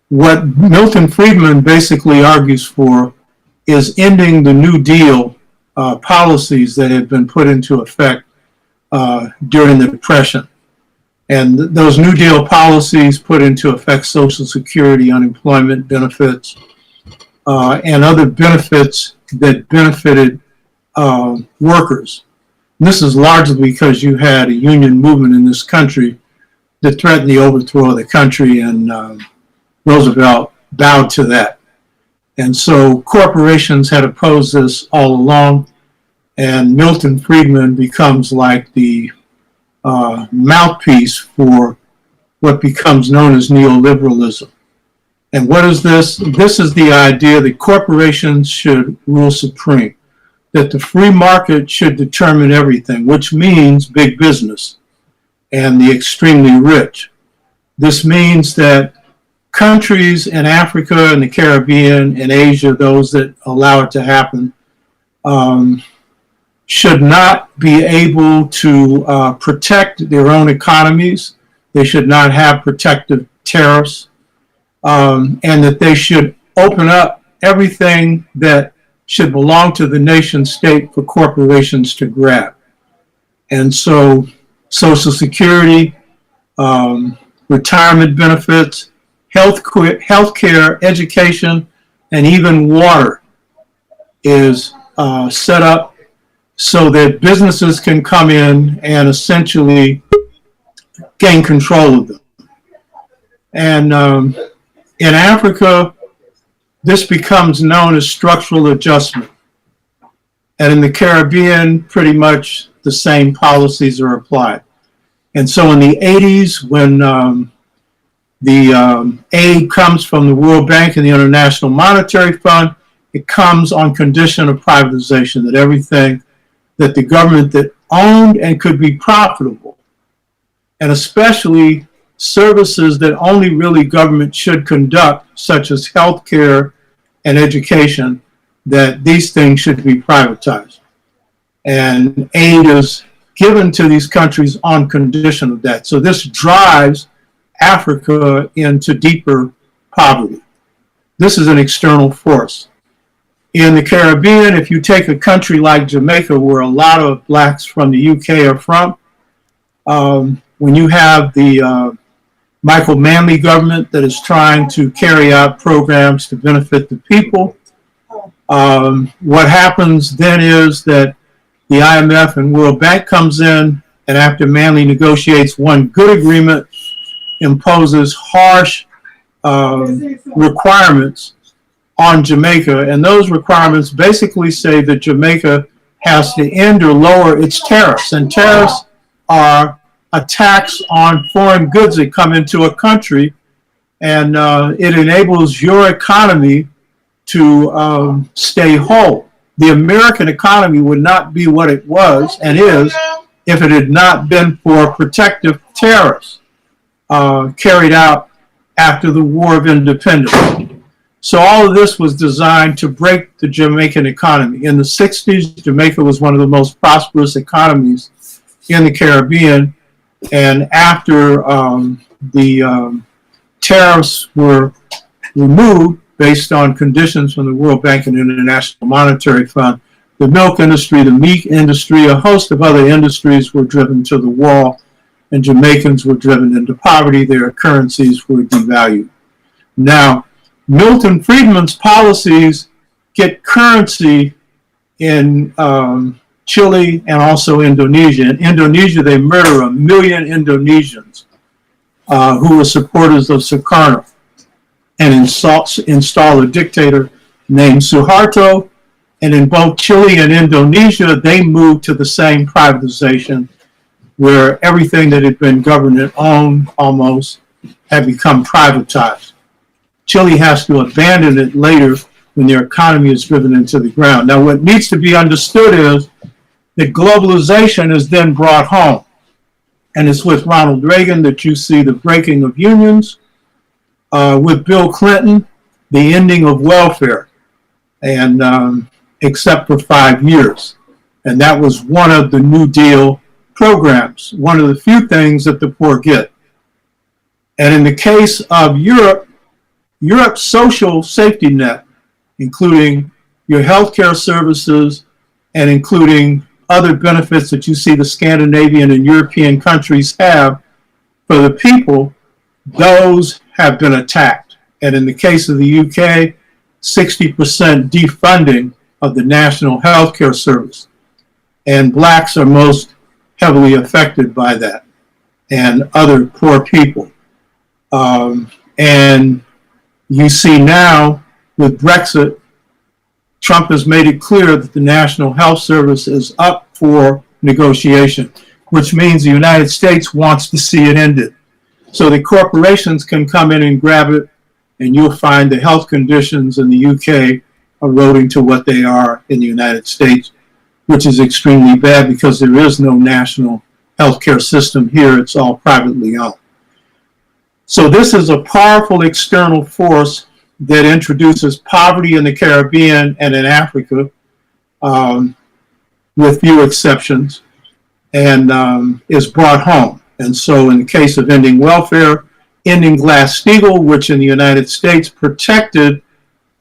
What Milton Friedman basically argues for is ending the New Deal policies that had been put into effect during the Depression. And those New Deal policies put into effect Social Security, unemployment benefits, and other benefits that benefited workers. And this is largely because you had a union movement in this country that threatened the overthrow of the country, and Roosevelt bowed to that. And so corporations had opposed this all along, and Milton Friedman becomes like the mouthpiece for what becomes known as neoliberalism. And what is this? This is the idea that corporations should rule supreme, that the free market should determine everything, which means big business and the extremely rich. This means that countries in Africa and the Caribbean and Asia, those that allow it to happen, should not be able to protect their own economies. They should not have protective tariffs, and that they should open up everything that should belong to the nation state for corporations to grab. And so Social Security, retirement benefits, health care, education, and even water is set up so that businesses can come in and essentially gain control of them. And in Africa, this becomes known as structural adjustment. And in the Caribbean, pretty much the same policies are applied. And so in the 80s, when the aid comes from the World Bank and the International Monetary Fund, it comes on condition of privatization, that everything that the government that owned and could be profitable, and especially services that only really government should conduct, such as healthcare and education, that these things should be privatized. And aid is given to these countries on condition of that. So this drives Africa into deeper poverty. This is an external force. In the Caribbean, if you take a country like Jamaica, where a lot of blacks from the UK are from, when you have the Michael Manley government that is trying to carry out programs to benefit the people, what happens then is that the IMF and World Bank comes in, and after Manley negotiates one good agreement, imposes harsh requirements on Jamaica, and those requirements basically say that Jamaica has to end or lower its tariffs, and tariffs are a tax on foreign goods that come into a country and it enables your economy to stay whole. The American economy would not be what it was and is if it had not been for protective tariffs carried out after the War of Independence. So all of this was designed to break the Jamaican economy. In the 60s, Jamaica was one of the most prosperous economies in the Caribbean. And after the tariffs were removed based on conditions from the World Bank and International Monetary Fund, the milk industry, the meat industry, a host of other industries were driven to the wall, and Jamaicans were driven into poverty. Their currencies were devalued. Now, Milton Friedman's policies get currency in Chile and also Indonesia. In Indonesia, they murder 1 million Indonesians who were supporters of Sukarno and install a dictator named Suharto. And in both Chile and Indonesia, they moved to the same privatization where everything that had been government-owned almost had become privatized. Chile has to abandon it later when their economy is driven into the ground. Now, what needs to be understood is that globalization is then brought home. And it's with Ronald Reagan that you see the breaking of unions, with Bill Clinton, the ending of welfare, and except for 5 years. And that was one of the New Deal programs, one of the few things that the poor get. And in the case of Europe, Europe's social safety net, including your healthcare services and including other benefits that you see the Scandinavian and European countries have for the people, those have been attacked. And in the case of the UK, 60% defunding of the National Healthcare Service. And blacks are most heavily affected by that, and other poor people. And you see now with Brexit, Trump has made it clear that the National Health Service is up for negotiation, which means the United States wants to see it ended. So the corporations can come in and grab it, and you'll find the health conditions in the UK eroding to what they are in the United States, which is extremely bad because there is no national healthcare system here. It's all privately owned. So this is a powerful external force that introduces poverty in the Caribbean and in Africa, with few exceptions, and is brought home. And so in the case of ending welfare, ending Glass-Steagall, which in the United States protected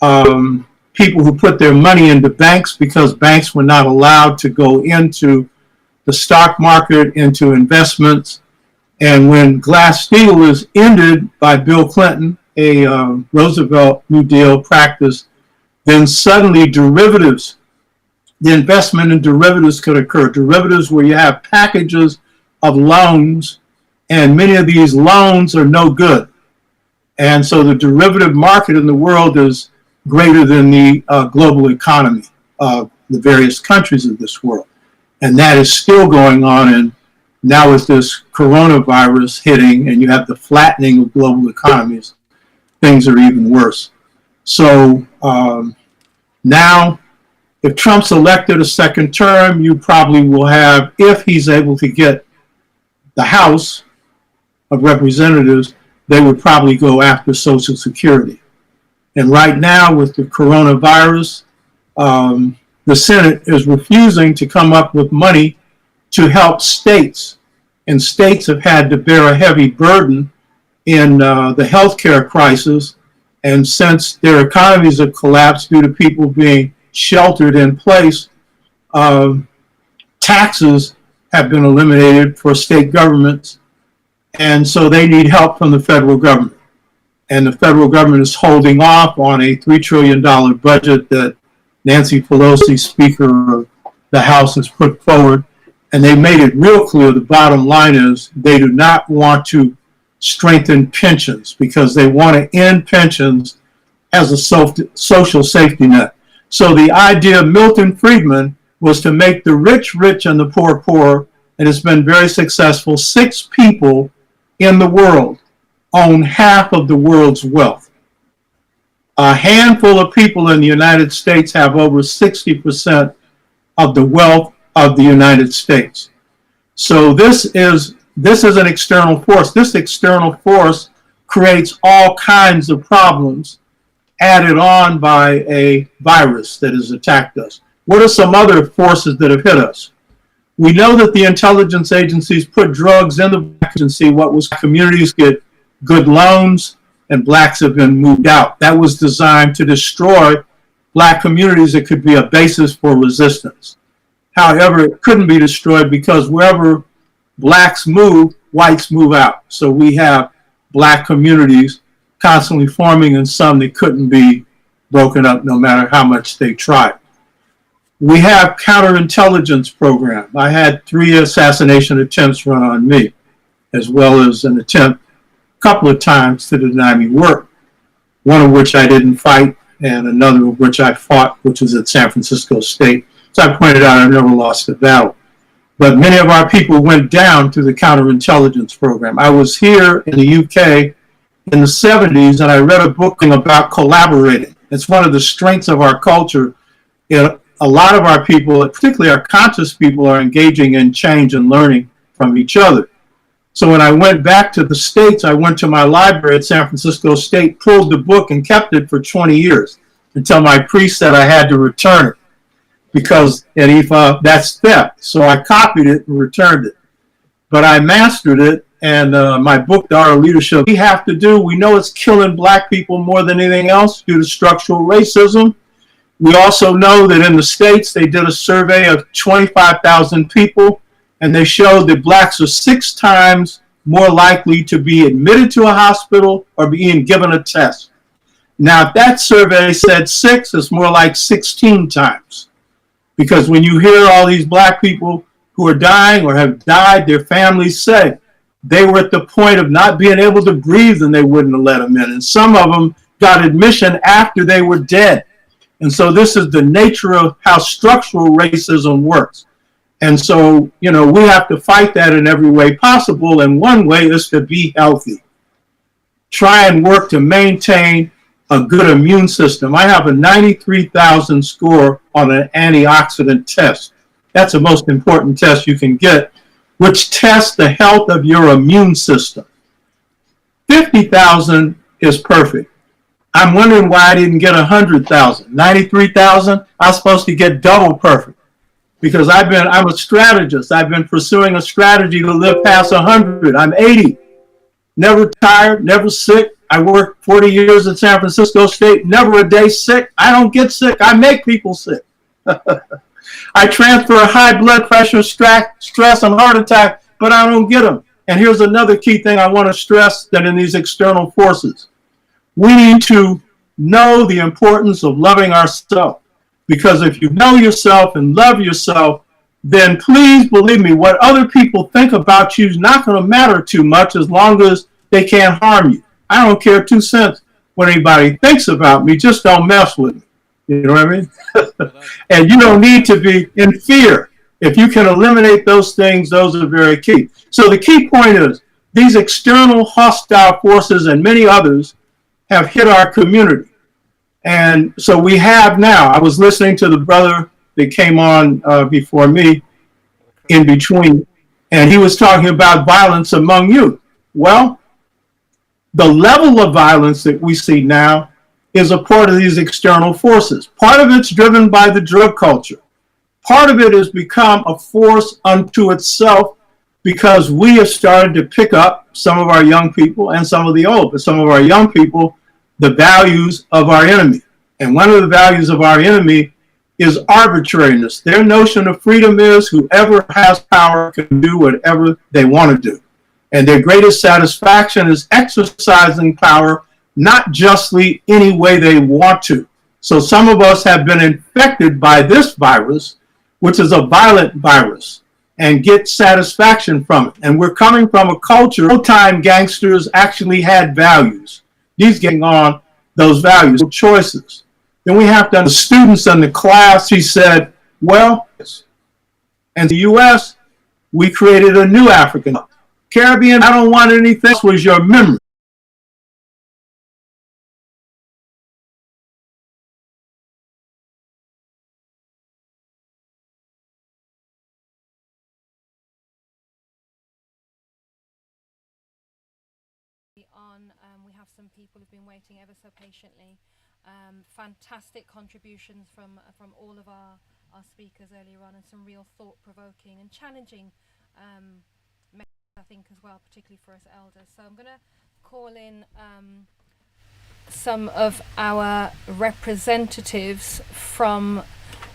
people who put their money into banks because banks were not allowed to go into the stock market, into investments. And when Glass-Steagall is ended by Bill Clinton, a Roosevelt New Deal practice, then suddenly derivatives, the investment in derivatives could occur. Derivatives where you have packages of loans, and many of these loans are no good. And so the derivative market in the world is greater than the global economy of the various countries of this world. And that is still going on. And now with this coronavirus hitting and you have the flattening of global economies, things are even worse. So now, if Trump's elected a second term, you probably will have, if he's able to get the House of Representatives, they would probably go after Social Security. And right now, with the coronavirus, the Senate is refusing to come up with money to help states. And states have had to bear a heavy burden in the healthcare crisis. And since their economies have collapsed due to people being sheltered in place, taxes have been eliminated for state governments. And so they need help from the federal government. And the federal government is holding off on a $3 trillion budget that Nancy Pelosi, Speaker of the House, has put forward. And they made it real clear, the bottom line is they do not want to strengthen pensions because they want to end pensions as a social safety net. So the idea of Milton Friedman was to make the rich rich and the poor poor, and it's been very successful. 6 people in the world own half of the world's wealth. A handful of people in the United States have over 60% of the wealth of the United States. So this is an external force. This external force creates all kinds of problems added on by a virus that has attacked us. What are some other forces that have hit us? We know that the intelligence agencies put drugs in the agency. What was communities get good loans, and blacks have been moved out. That was designed to destroy black communities. It could be a basis for resistance. However, it couldn't be destroyed because wherever blacks move, whites move out. So we have black communities constantly forming, and some that couldn't be broken up no matter how much they tried. We have counterintelligence program. I had 3 assassination attempts run on me, as well as an attempt a couple of times to deny me work, one of which I didn't fight, and another of which I fought, which was at San Francisco State. So I pointed out I've never lost a battle. But many of our people went down through the counterintelligence program. I was here in the UK in the 70s, and I read a book about collaborating. It's one of the strengths of our culture. A lot of our people, particularly our conscious people, are engaging in change and learning from each other. So when I went back to the States, I went to my library at San Francisco State, pulled the book, and kept it for 20 years until my priest said I had to return it because that's theft. So I copied it and returned it. But I mastered it, and my book, The Art of Leadership, we know it's killing black people more than anything else due to structural racism. We also know that in the States, they did a survey of 25,000 people, and they showed that blacks are 6 times more likely to be admitted to a hospital or being given a test. Now, if that survey said 6, it's more like 16 times. Because when you hear all these black people who are dying or have died, their families say they were at the point of not being able to breathe and they wouldn't have let them in. And some of them got admission after they were dead. And so this is the nature of how structural racism works. And so, we have to fight that in every way possible. And one way is to be healthy. Try and work to maintain a good immune system. I have a 93,000 score on an antioxidant test. That's the most important test you can get, which tests the health of your immune system. 50,000 is perfect. I'm wondering why I didn't get 100,000. 93,000, I was supposed to get double perfect because I'm a strategist. I've been pursuing a strategy to live past 100. I'm 80, never tired, never sick. I worked 40 years at San Francisco State, never a day sick. I don't get sick. I make people sick. I transfer high blood pressure, stress, and heart attack, but I don't get them. And here's another key thing I want to stress that in these external forces. We need to know the importance of loving ourselves. Because if you know yourself and love yourself, then please believe me, what other people think about you is not going to matter too much as long as they can't harm you. I don't care 2 cents what anybody thinks about me, just don't mess with me. You know what I mean? And you don't need to be in fear. If you can eliminate those things, those are very key. So the key point is these external hostile forces and many others have hit our community. And so we have now, I was listening to the brother that came on before me in between, and he was talking about violence among youth. Well, the level of violence that we see now is a part of these external forces. Part of it's driven by the drug culture. Part of it has become a force unto itself because we have started to pick up, some of our young people and some of the old, but some of our young people, the values of our enemy. And one of the values of our enemy is arbitrariness. Their notion of freedom is whoever has power can do whatever they want to do. And their greatest satisfaction is exercising power, not justly any way they want to. So some of us have been infected by this virus, which is a violent virus, and get satisfaction from it. And we're coming from a culture, old-time gangsters actually had values. These getting on those values, choices. Then we have to, the students in the class, he said, well, in the U.S., we created a new African. Caribbean, I don't want anything else was your memory. on. We have some people who've been waiting ever so patiently. Fantastic contributions from all of our speakers earlier on, and some real thought-provoking and challenging messages, I think, as well, particularly for us elders. So I'm going to call in some of our representatives from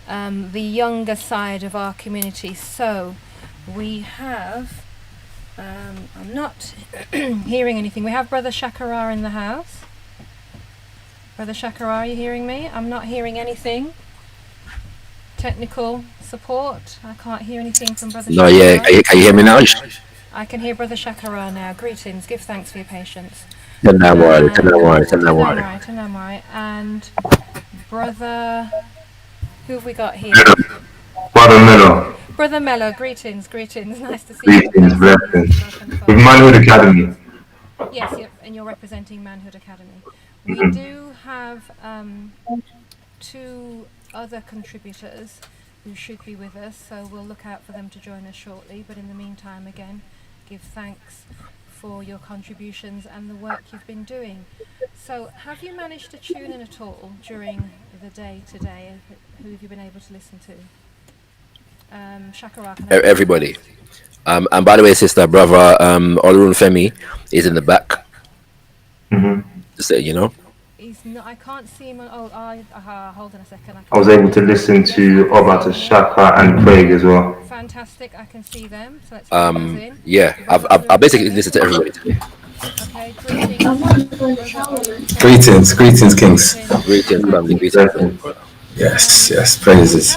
the younger side of our community. So we have, I'm not hearing anything. We have Brother Shakara in the house. Brother Shakara, are you hearing me? I'm not hearing anything. Technical support. I can't hear anything from Brother Shakara. No, yeah, can you hear me now? I can hear Brother Shakara now. Greetings. Give thanks for your patience. Tanamari. And Brother, who have we got here? Brother Mello. Brother Mello, greetings. Nice to see you. Greetings, blessings. With Manhood Academy. Yes, and you're representing Manhood Academy. We do have 2 other contributors who should be with us, so we'll look out for them to join us shortly. But in the meantime, again, give thanks for your contributions and the work you've been doing. So, have you managed to tune in at all during the day today? Who have you been able to listen to? Shakara, Everybody. And by the way, sister, brother, Olorun Femi is in the back. Just so you know. He's not. I can't see him. Hold on a second. I was able to listen to Oba T'shaka and Craig as well. Fantastic. I can see them. So let's bring those in. Yeah, I've basically listened to everybody today. Okay, Greetings, Kings. Greetings, family. Greetings. Yes, praises.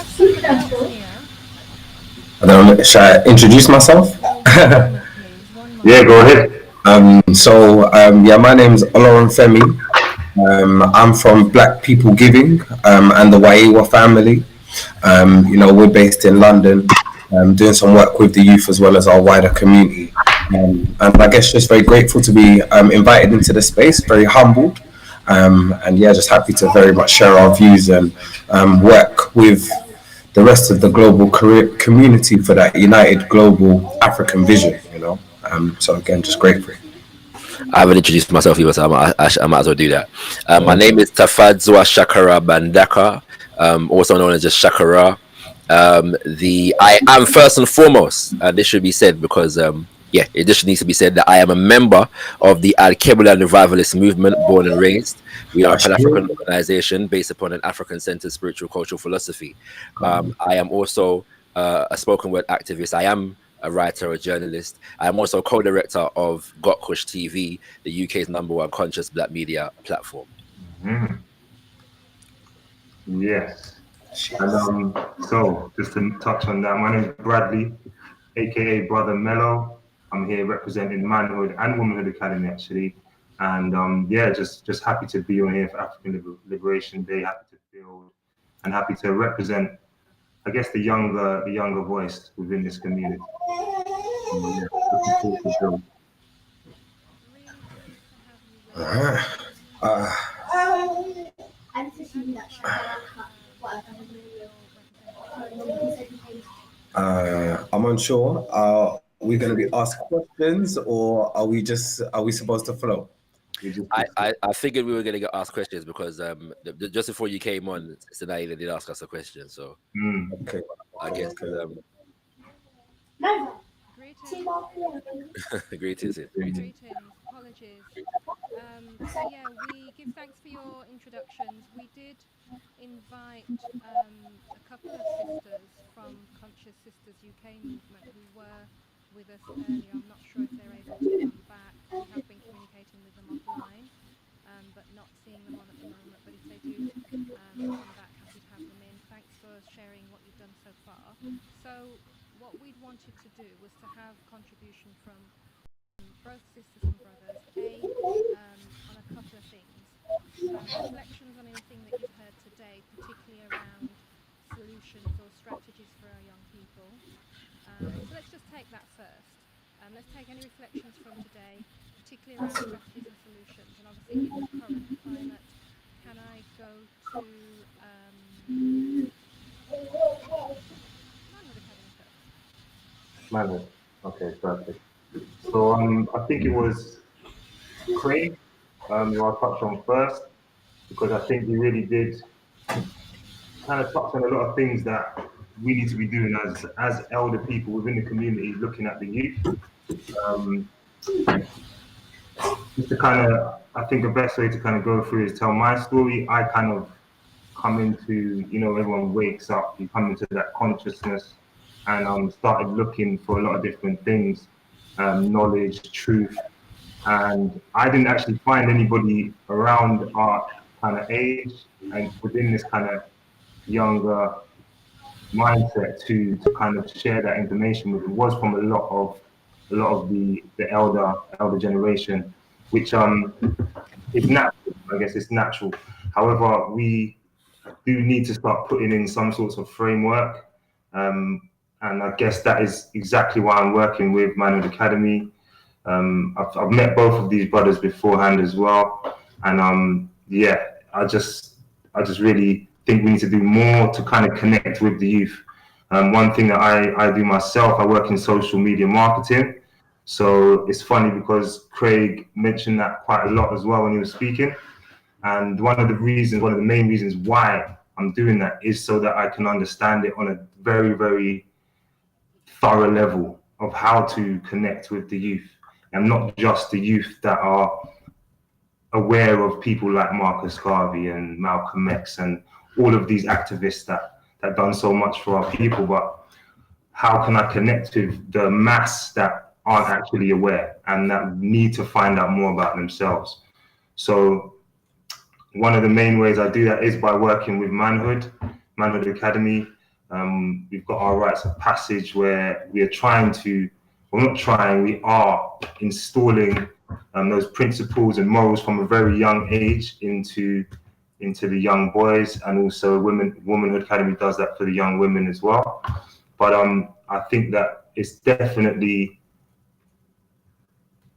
I don't know, should I introduce myself? Yeah, go ahead. My name's Olorun Femi. I'm from Black People Giving and the Waiwa family. We're based in London, doing some work with the youth as well as our wider community. And I guess just very grateful to be invited into the space, very humbled. Just happy to very much share our views and work with the rest of the global community for that united global African vision, So again, just grateful. I haven't introduced myself either, so I might as well do that. My name is Tafadzwa Shakara Bandaka, also known as just Shakara. I am first and foremost, and this should be said because it just needs to be said that I am a member of the Al-Qibla Revivalist movement, born and raised. We are a Pan-African organization based upon an African-centered spiritual cultural philosophy. I am also a spoken word activist. I am a writer, a journalist. I am also co-director of Got Kush TV, the UK's #1 conscious black media platform. Yes. And so just to touch on that, my name is Bradley, aka Brother Mello. I'm here representing Manhood and Womanhood Academy actually. And just happy to be on here for African Liberation Day, happy to build and happy to represent, I guess, the younger voice within this community. Looking forward to build. I'm unsure. Are we going to be asked questions, or are we supposed to flow? I figured we were going to get asked questions because just before you came on, Sinaida did ask us a question. So okay, I guess. Greetings. Apologies. We give thanks for your introductions. We did invite a couple of sisters from Conscious Sisters UK movement who were with us earlier. I'm not sure if they're able to come back. We have been communicating with them offline, but not seeing them on at the moment. But if they do come back, happy to have them in. Thanks for sharing what you've done so far. So what we'd wanted to do was to have contribution from both sisters and brothers, on a couple of things. Reflections on anything that you've heard today, particularly around solutions or strategies for our young people. So let's just take that first. Let's take any reflections from today, particularly around strategies and solutions. And obviously in the current climate, can I go to Manhood Academy first? Manhood. Okay, perfect. So I think it was Craig, who I'll touch on first, because I think he really did kind of touch on a lot of things that we need to be doing as elder people within the community, looking at the youth. Um, just to kind of, I think the best way to kind of go through is tell my story. I kind of come into, everyone wakes up, you come into that consciousness, and started looking for a lot of different things, knowledge, truth, and I didn't actually find anybody around our kind of age and within this kind of younger mindset to kind of share that information with. It was from a lot of the elder generation, which is natural. I guess it's natural. However, we do need to start putting in some sorts of framework. And I guess that is exactly why I'm working with Manhood Academy. I've met both of these brothers beforehand as well, and yeah, I just really think we need to do more to kind of connect with the youth. One thing that I do myself, I work in social media marketing. So it's funny because Craig mentioned that quite a lot as well when he was speaking. And one of the main reasons why I'm doing that is so that I can understand it on a very, very thorough level of how to connect with the youth, and not just the youth that are aware of people like Marcus Garvey and Malcolm X and all of these activists that done so much for our people, but how can I connect with the mass that aren't actually aware and that need to find out more about themselves? So one of the main ways I do that is by working with Manhood Academy. We've got our rites of passage where we are we are installing those principles and morals from a very young age into the young boys, and also Womanhood Academy does that for the young women as well. But I think that it's definitely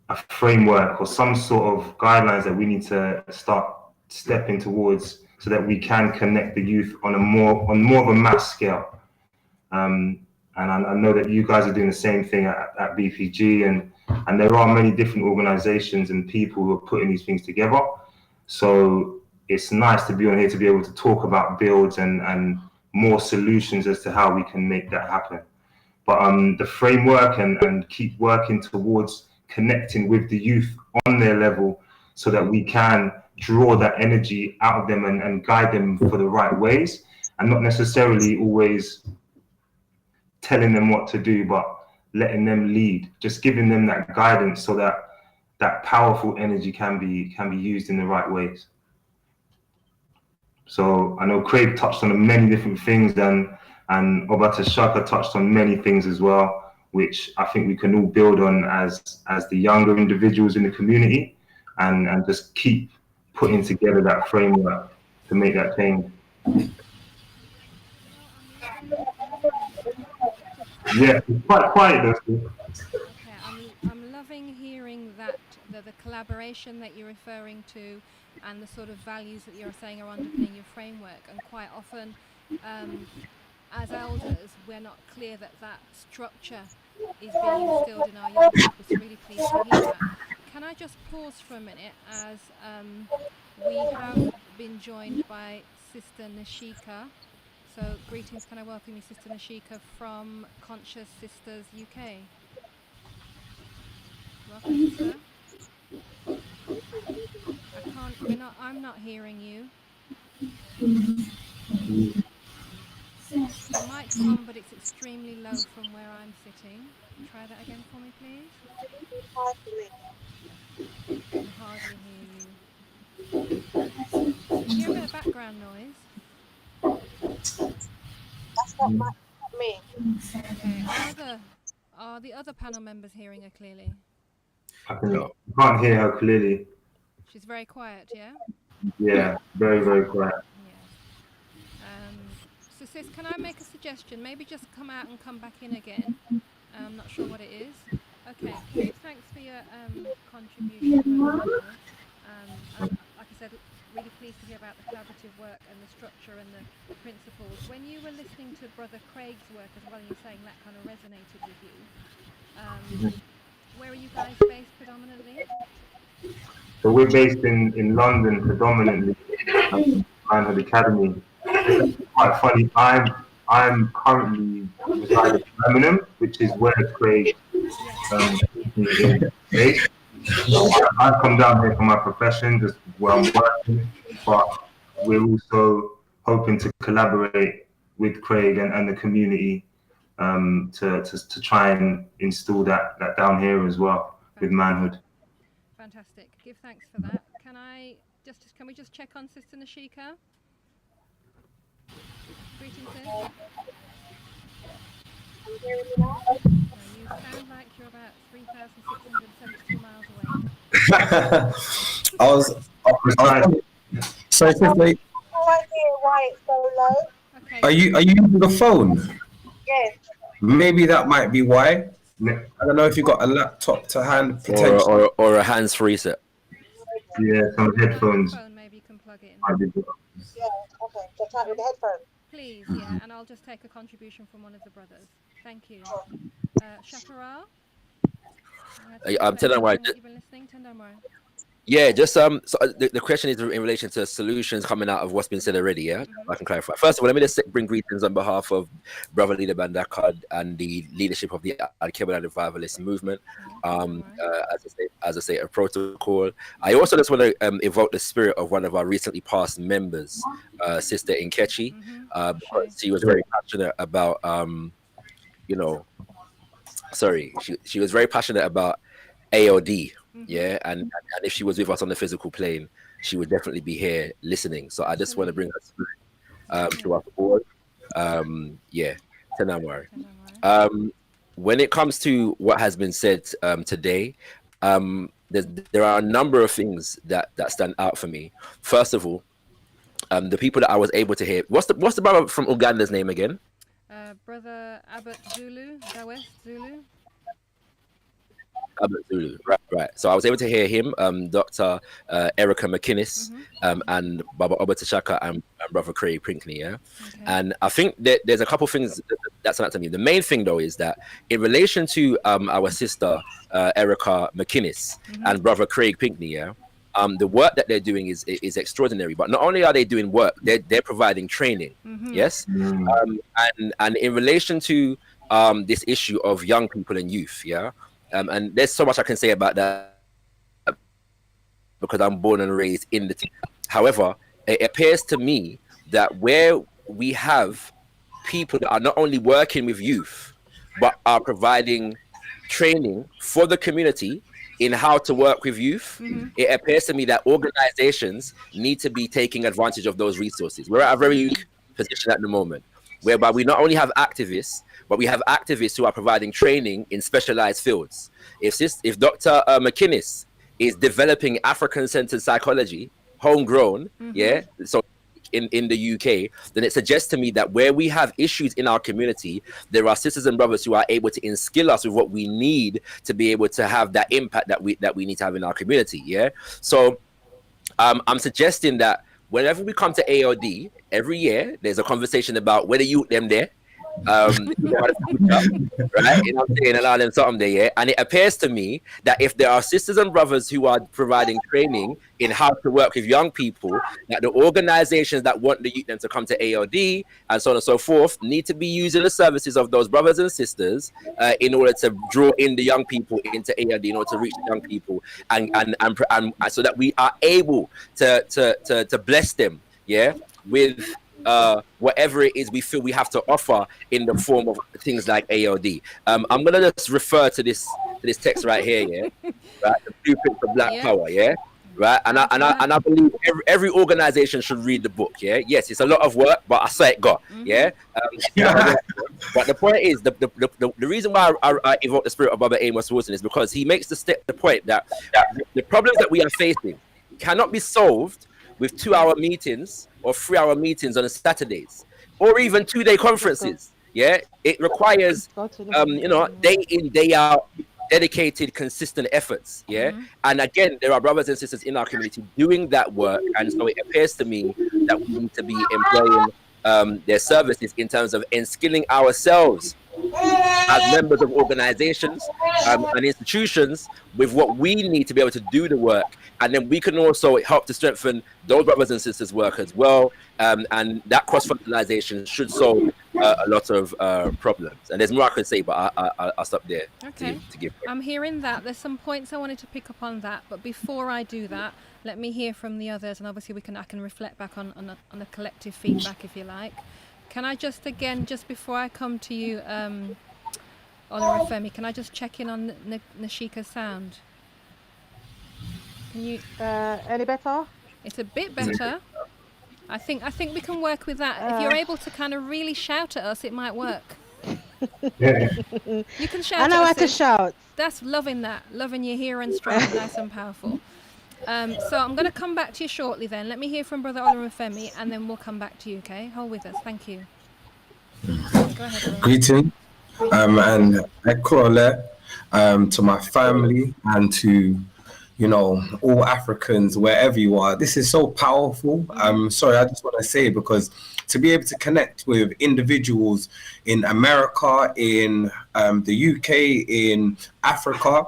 a framework or some sort of guidelines that we need to start stepping towards, so that we can connect the youth on more of a mass scale. And I know that you guys are doing the same thing at BPG, and there are many different organizations and people who are putting these things together. So it's nice to be on here to be able to talk about builds and more solutions as to how we can make that happen. But the framework and keep working towards connecting with the youth on their level, so that we can draw that energy out of them and guide them for the right ways, and not necessarily always telling them what to do, but letting them lead, just giving them that guidance, so that that powerful energy can be used in the right ways. So I know Craig touched on many different things, and Oba T'shaka touched on many things as well, which I think we can all build on as the younger individuals in the community, and just keep putting together that framework to make that change. Well, I'm loving Yeah, it's quite quiet though. Okay, I'm loving hearing that the collaboration that you're referring to, and the sort of values that you're saying are underpinning your framework. And quite often, as elders, we're not clear that that structure is being instilled in our young people. So really pleased to hear that. Can I just pause for a minute, as we have been joined by Sister Nashika. So greetings, can I welcome you, Sister Nashika, from Conscious Sisters UK. Welcome, sister. I'm not hearing you. Your mic's on, but it's extremely low from where I'm sitting. Try that again for me, please. I can hardly hear you. I can hear a bit of background noise. Okay, are the other panel members hearing her clearly? I can't hear her clearly. She's very quiet, yeah? Yeah, very, very quiet. Yes. So sis, can I make a suggestion? Maybe just come out and come back in again. I'm not sure what it is. Okay, thanks for your contribution, Brother Michael. And like I said, really pleased to hear about the collaborative work and the structure and the principles. When you were listening to Brother Craig's work as well, and you're saying that kind of resonated with you, where are you guys based predominantly? So we're based in London predominantly, Manhood Academy. It's actually quite funny. I'm currently residing in Birmingham, which is where Craig Yes. is based. So I've come down here for my profession, just where I'm working, but we're also hoping to collaborate with Craig and the community to try and install that down here as well with manhood. Fantastic. Give thanks for that. Can we just check on Sister Nashika? Greetings, sis. Now you sound like you're about 3,672 miles away. I was so sister, No idea why it's so low. Okay. are you using a phone? Yes. Maybe that might be why. I don't know if you got a laptop to hand potentially. or a hands-free set. Yeah, some headphones. Phone, maybe you can plug it in. Yeah, okay. Just type with the headphones. Please, yeah, and I'll just take a contribution from one of the brothers. Thank you. Shakara? Tell them why. You've been listening? Tendamwar. Yeah, just so the question is in relation to solutions coming out of what's been said already. Yeah, I can clarify. First of all, let me just bring greetings on behalf of Brother Leader Bandakad and the leadership of the Al-Kibla Revivalist movement. As I say, a protocol. I also just want to evoke the spirit of one of our recently passed members, Sister Nkechi, because she was very passionate about, she was very passionate about AOD. Yeah, and if she was with us on the physical plane, she would definitely be here listening. So I just want to bring her spirit to our board. Tenamwari. When it comes to what has been said today, there are a number of things that stand out for me. First of all, the people that I was able to hear. What's the brother from Uganda's name again? Brother Abbott Zulu, Dawes Zulu. Zulu. Right. So I was able to hear him, Dr. Erica McInnes, and Baba Oba T'shaka and Brother Craig Pinkney. Yeah, and I think that there's a couple things that stand out to me. The main thing, though, is that in relation to our sister Erica McInnes and Brother Craig Pinkney, yeah, the work that they're doing is extraordinary. But not only are they doing work, they're providing training. Yes, and in relation to this issue of young people and youth, yeah. And there's so much I can say about that because I'm born and raised in the team. However, it appears to me that where we have people that are not only working with youth, but are providing training for the community in how to work with youth, it appears to me that organizations need to be taking advantage of those resources. We're at a very unique position at the moment, whereby we not only have activists, but we have activists who are providing training in specialized fields. If Dr. McInnes is developing African-centered psychology, homegrown, so in the UK, then it suggests to me that where we have issues in our community, there are sisters and brothers who are able to instill us with what we need to be able to have that impact that we need to have in our community. Yeah. So I'm suggesting that whenever we come to AOD every year, there's a conversation about whether you them there. Right, you know what I'm saying, allow them something there, yeah. And it appears to me that if there are sisters and brothers who are providing training in how to work with young people, that the organizations that want the youth them to come to AOD and so on and so forth need to be using the services of those brothers and sisters in order to draw in the young people into AOD, in order to reach the young people and so that we are able to bless them, yeah, with whatever it is we feel we have to offer in the form of things like AOD. I'm gonna just refer to this text right here, yeah, right, the blueprint for Black Power, yeah, right, and I believe every organization should read the book, yeah. Yes, it's a lot of work, but I say it got, yeah. But the point is, the reason why I evoke the spirit of Baba Amos Wilson is because he makes the point that the problems that we are facing cannot be solved with 2-hour meetings or 3-hour meetings on Saturdays, or even 2-day conferences. Yeah, it requires day in, day out, dedicated, consistent efforts. Yeah, and again, there are brothers and sisters in our community doing that work, and so it appears to me that we need to be employing their services in terms of instilling ourselves as members of organizations and institutions with what we need to be able to do the work. And then we can also help to strengthen those brothers and sisters' work as well. And that cross-fertilization should solve a lot of problems. And there's more I can say, but I'll stop there Okay. to give. I'm hearing that. There's some points I wanted to pick up on that, but before I do that, let me hear from the others, and obviously I can reflect back on a collective feedback, if you like. Can I just again, just before I come to you, Olorunfemi, can I just check in on Nashika's sound? Can you? Any better? It's a bit better. I think we can work with that. If you're able to kind of really shout at us, it might work. Yeah. You can shout. I know at how us. to shout. That's loving your hearing strong, nice and powerful. So I'm going to come back to you shortly then. Let me hear from Brother Olorunfemi, and then we'll come back to you, okay? Hold with us. Thank you. Go ahead, Olorunfemi. Greeting, and to my family and to, you know, all Africans, wherever you are. This is so powerful. Sorry, I just want to say, because to be able to connect with individuals in America, in the UK, in Africa,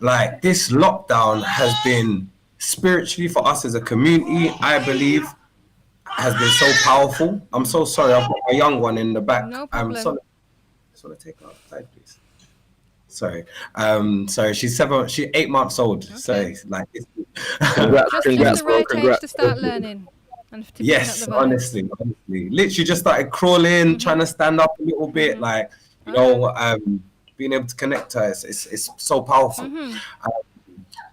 like this lockdown has been spiritually for us as a community, I believe, has been so powerful. I'm so sorry, I've got a young one in the back. No problem. Just want to take her outside, please. Sorry. Sorry, she's 8 months old. Okay. Sorry, like it's Just the right age to start learning. And to yes, honestly, literally just started crawling, trying to stand up a little bit, like, you know, being able to connect to her, it's so powerful.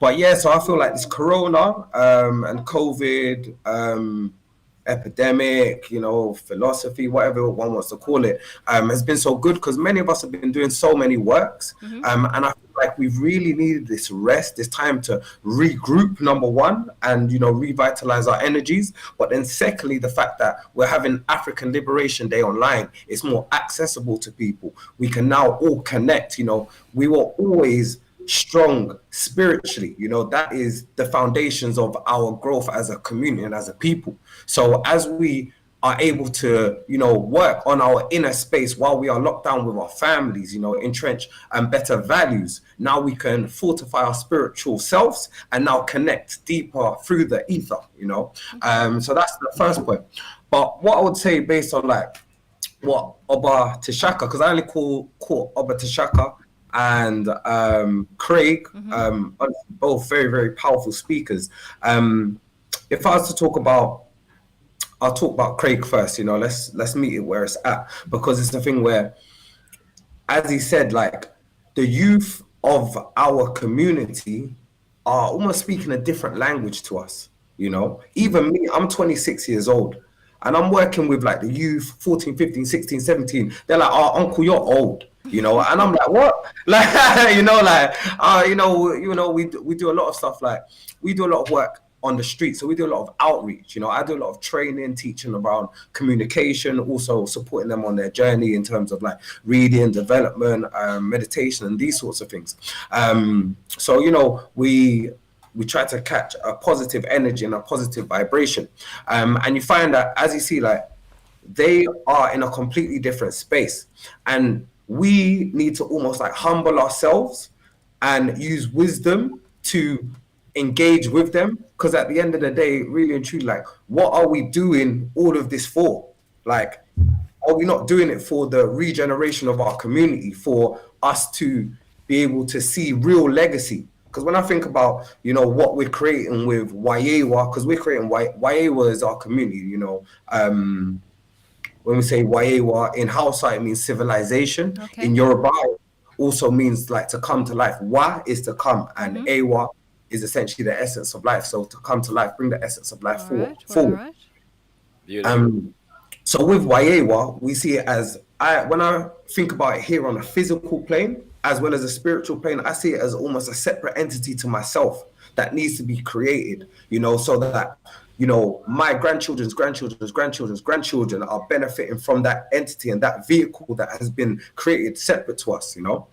But yeah, so I feel like this corona and COVID epidemic, you know, philosophy, whatever one wants to call it, has been so good because many of us have been doing so many works. And I feel like we've really needed this rest, this time to regroup, number one, and, you know, revitalize our energies. But then secondly, the fact that we're having African Liberation Day online, it's more accessible to people. We can now all connect, you know, we were always strong spiritually, you know, that is the foundations of our growth as a community and as a people. So as we are able to, you know, work on our inner space while we are locked down with our families, you know, entrench and better values, now we can fortify our spiritual selves and now connect deeper through the ether, you know. So that's the first point. But what I would say, based on like what Oba T'shaka, because I only call Oba T'shaka and Craig, both very, very powerful speakers. If I was to talk about, I'll talk about Craig first, you know, let's meet it where it's at, because it's the thing where, as he said, like the youth of our community are almost speaking a different language to us, you know. Even me, I'm 26 years old and I'm working with like the youth, 14, 15, 16, 17. They're like, oh, uncle, you're old. You know, and I'm like, what? Like, you know, like, we do a lot of stuff. Like, we do a lot of work on the street, so we do a lot of outreach. You know, I do a lot of training, teaching around communication, also supporting them on their journey in terms of like reading, development, meditation, and these sorts of things. So you know, we try to catch a positive energy and a positive vibration, and you find that as you see, like, they are in a completely different space, and we need to almost like humble ourselves and use wisdom to engage with them, because at the end of the day, really and truly, like, what are we doing all of this for? Like, are we not doing it for the regeneration of our community, for us to be able to see real legacy? Because when I think about, you know, what we're creating with Wayewa, because we're creating Wayewa as our community, you know, when we say Wayewa in Hausa, it means civilization. Okay. In Yoruba, it also means like to come to life. Wa is to come, and Ewa is essentially the essence of life. So to come to life, bring the essence of life forward. So with Wayewa, we see it as, when I think about it here on a physical plane, as well as a spiritual plane, I see it as almost a separate entity to myself that needs to be created, you know, so that, you know, my grandchildren's grandchildren are benefiting from that entity and that vehicle that has been created separate to us, you know.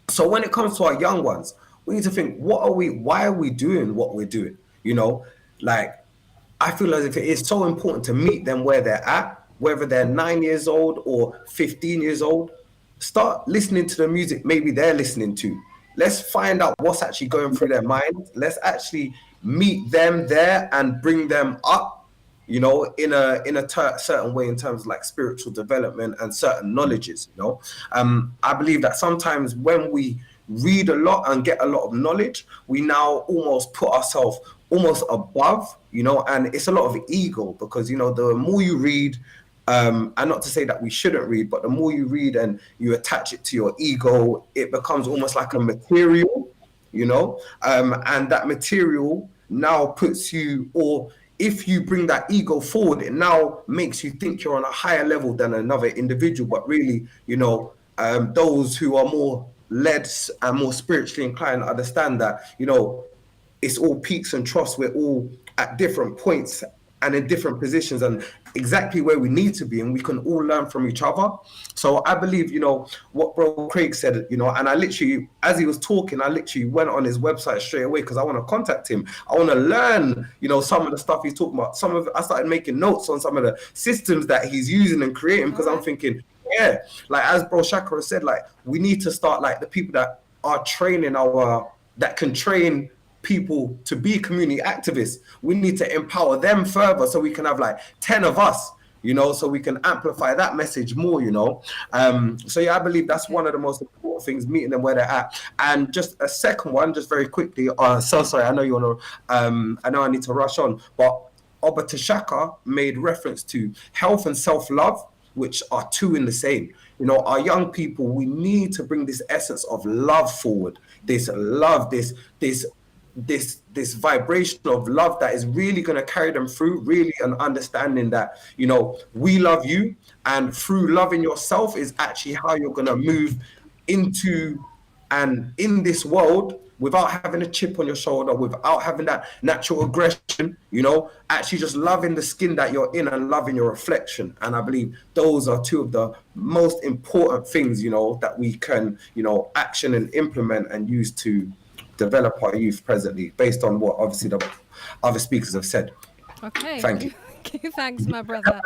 So when it comes to our young ones, we need to think, why are we doing what we're doing? You know, like, I feel as if it is so important to meet them where they're at, whether they're 9 years old or 15 years old. Start listening to the music maybe they're listening to. Let's find out what's actually going through their mind. Let's actually meet them there and bring them up, you know, in a certain way in terms of like spiritual development and certain knowledges. You know, I believe that sometimes when we read a lot and get a lot of knowledge, we now almost put ourselves almost above, you know, and it's a lot of ego because, you know, the more you read, and not to say that we shouldn't read, but the more you read and you attach it to your ego, it becomes almost like a material, you know, and that material now puts you, or if you bring that ego forward, it now makes you think you're on a higher level than another individual. But really, you know, those who are more led and more spiritually inclined understand that, you know, it's all peaks and troughs. We're all at different points and in different positions and exactly where we need to be, and we can all learn from each other. So I believe, you know, what bro Craig said, you know, and I literally, as he was talking, I literally went on his website straight away because I want to contact him. I want to learn, you know, some of the stuff he's talking about. Some of I started making notes on some of the systems that he's using and creating because I'm thinking, yeah, like as bro Shaka said, like we need to start like the people that are training that can train people to be community activists. We need to empower them further so we can have like 10 of us, you know, so we can amplify that message more, you know. So yeah, I believe that's one of the most important things, meeting them where they're at. And just a second one, just very quickly, so sorry, I know you want to, I know I need to rush on, but Oba T'shaka made reference to health and self-love, which are two in the same. You know, our young people, we need to bring this essence of love forward, this love, this vibration of love that is really going to carry them through, really an understanding that, you know, we love you, and through loving yourself is actually how you're going to move into and in this world without having a chip on your shoulder, without having that natural aggression, you know, actually just loving the skin that you're in and loving your reflection. And I believe those are two of the most important things, you know, that we can, you know, action and implement and use to develop our youth presently, based on what obviously the other speakers have said. Okay. Thank you. Thanks, my brother.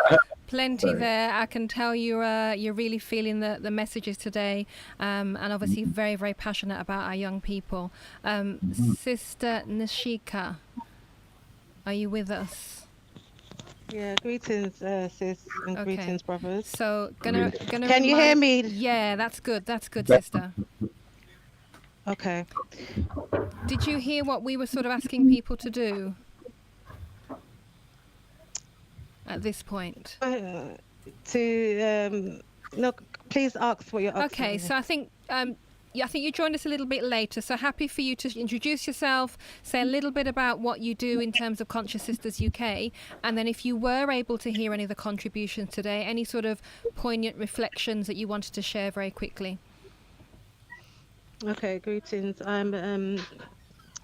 Plenty there. I can tell you're really feeling the messages today, and obviously very, very passionate about our young people. Sister Nishika, are you with us? Yeah, greetings, sis, and greetings, brothers. So, gonna Can you hear me? Yeah, that's good. That's good, sister. Okay. Did you hear what we were sort of asking people to do at this point? No, please ask what you're asking. Okay, so I think you joined us a little bit later. So happy for you to introduce yourself, say a little bit about what you do in terms of Conscious Sisters UK, and then if you were able to hear any of the contributions today, any sort of poignant reflections that you wanted to share very quickly. Okay, greetings. I'm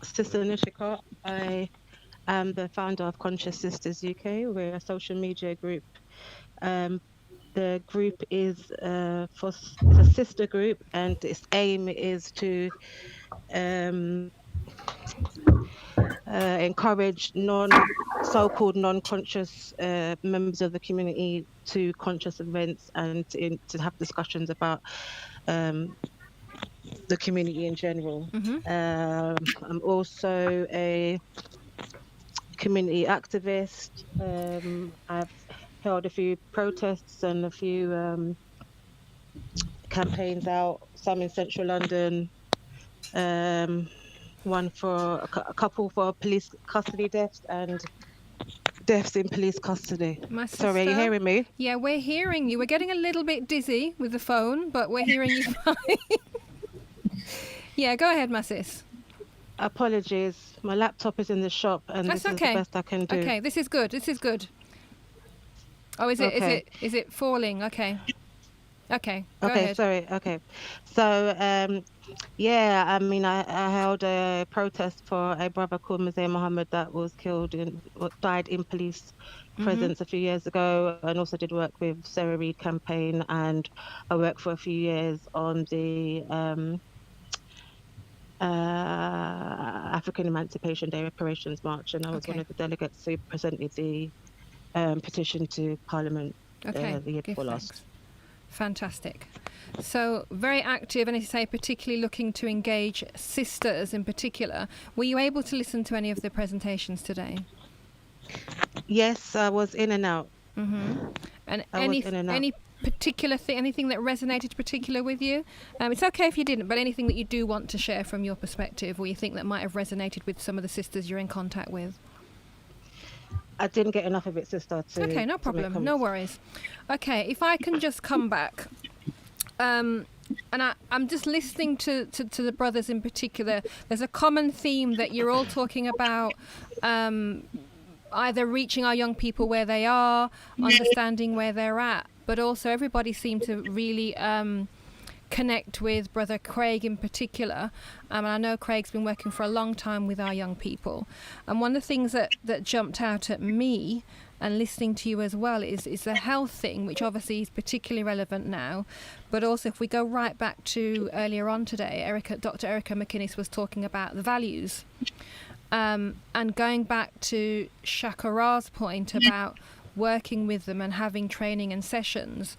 Sister Nishika. I am the founder of Conscious Sisters UK. We're a social media group. The group is it's a sister group, and its aim is to encourage so-called non-conscious members of the community to conscious events and to have discussions about the community in general. I'm also a community activist. I've held a few protests and a few campaigns out, some in central London, one for a couple for police custody deaths and deaths in police custody. My sister, sorry, are you hearing me? Yeah, we're hearing you. We're getting a little bit dizzy with the phone, but we're hearing you fine. Yeah, go ahead, my sis. Apologies, my laptop is in the shop and That's this is the best I can do. Okay, this is good. This is good. Oh, is it falling? Okay. Okay. Go ahead. Sorry. Okay. So, yeah, I mean, I held a protest for a brother called Mzee Mohammed that was died in police presence a few years ago, and also did work with Sarah Reid campaign, and I worked for a few years on the African Emancipation Day Reparations March, and I was one of the delegates who presented the petition to Parliament. Okay, the year give before thanks. last. Fantastic. So very active, and as you say, particularly looking to engage sisters in particular. Were you able to listen to any of the presentations today? Yes, I was in and out. And I was in and out. any particular thing, anything that resonated particular with you? It's okay if you didn't, but anything that you do want to share from your perspective, or you think that might have resonated with some of the sisters you're in contact with? I didn't get enough of it, sister, Okay, no to make problem, no comments. worries. Okay, if I can just come back, and I'm just listening to the brothers in particular. There's a common theme that you're all talking about, either reaching our young people where they are, understanding where they're at, but also everybody seemed to really connect with Brother Craig in particular. And I know Craig's been working for a long time with our young people. And one of the things that jumped out at me, and listening to you as well, is the health thing, which obviously is particularly relevant now. But also, if we go right back to earlier on today, Dr. Erica McInnes was talking about the values. And going back to Shakara's point about working with them and having training and sessions,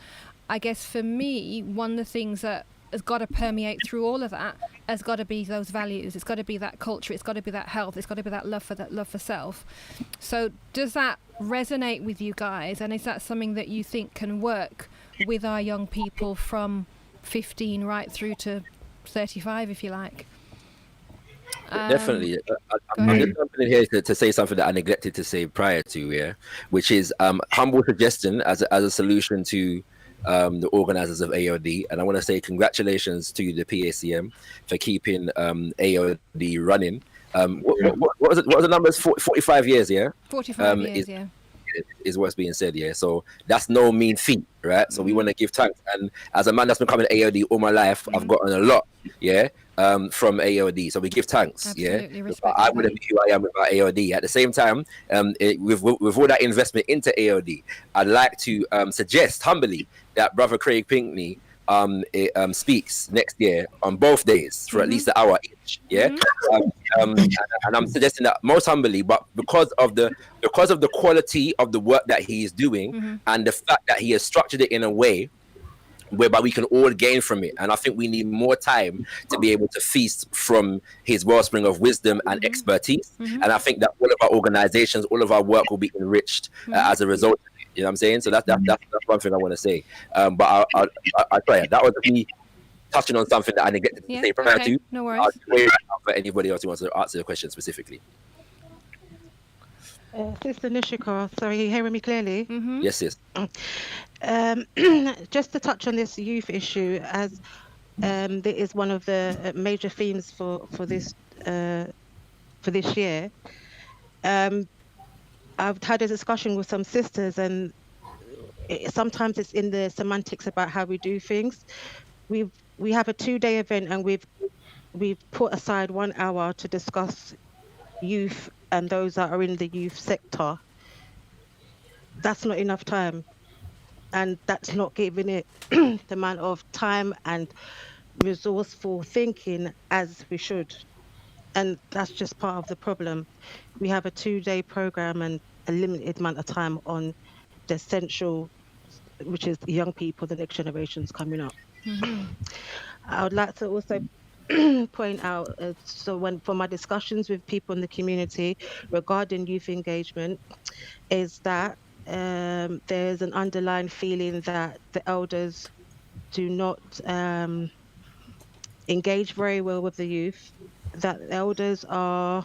I guess for me, one of the things that has got to permeate through all of that has got to be those values. It's got to be that culture. It's got to be that health. It's got to be that love for self. So does that resonate with you guys? And is that something that you think can work with our young people from 15 right through to 35, if you like? Definitely. I'm just jumping in here to say something that I neglected to say prior to, which is humble suggestion as a solution to the organizers of AOD. And I want to say congratulations to the PACM for keeping AOD running. What was it? What was the numbers? 45 years, 45 years, is what's being said, so that's no mean feat, right? So we want to give thanks, and as a man that's been coming to AOD all my life, I've gotten a lot, from AOD, so we give thanks. Absolutely, respect I wouldn't be who I am without AOD. At the same time, with all that investment into AOD, I'd like to suggest humbly that Brother Craig Pinkney speaks next year on both days for at least an hour each. And I'm suggesting that most humbly, but because of the quality of the work that he is doing and the fact that he has structured it in a way whereby we can all gain from it. And I think we need more time to be able to feast from his wellspring of wisdom and expertise. And I think that all of our organizations, all of our work will be enriched as a result of it. You know what I'm saying? So that's one thing I want to say. But I try. That was me touching on something that I neglected to say prior to. No worries. I'll wait right now for anybody else who wants to answer the question specifically. Sister Nishika, sorry, are you hearing me clearly? Yes, yes. Just to touch on this youth issue, as it is one of the major themes for this year. I've had a discussion with some sisters, and sometimes it's in the semantics about how we do things. We have a 2-day event, and we've put aside 1 hour to discuss youth and those that are in the youth sector. That's not enough time, and that's not giving it the amount of time and resourceful thinking as we should. And that's just part of the problem. We have a 2-day program and a limited amount of time on the essential, which is young people, the next generations coming up. I would like to also point out, for my discussions with people in the community regarding youth engagement, is that there's an underlying feeling that the elders do not engage very well with the youth, that elders are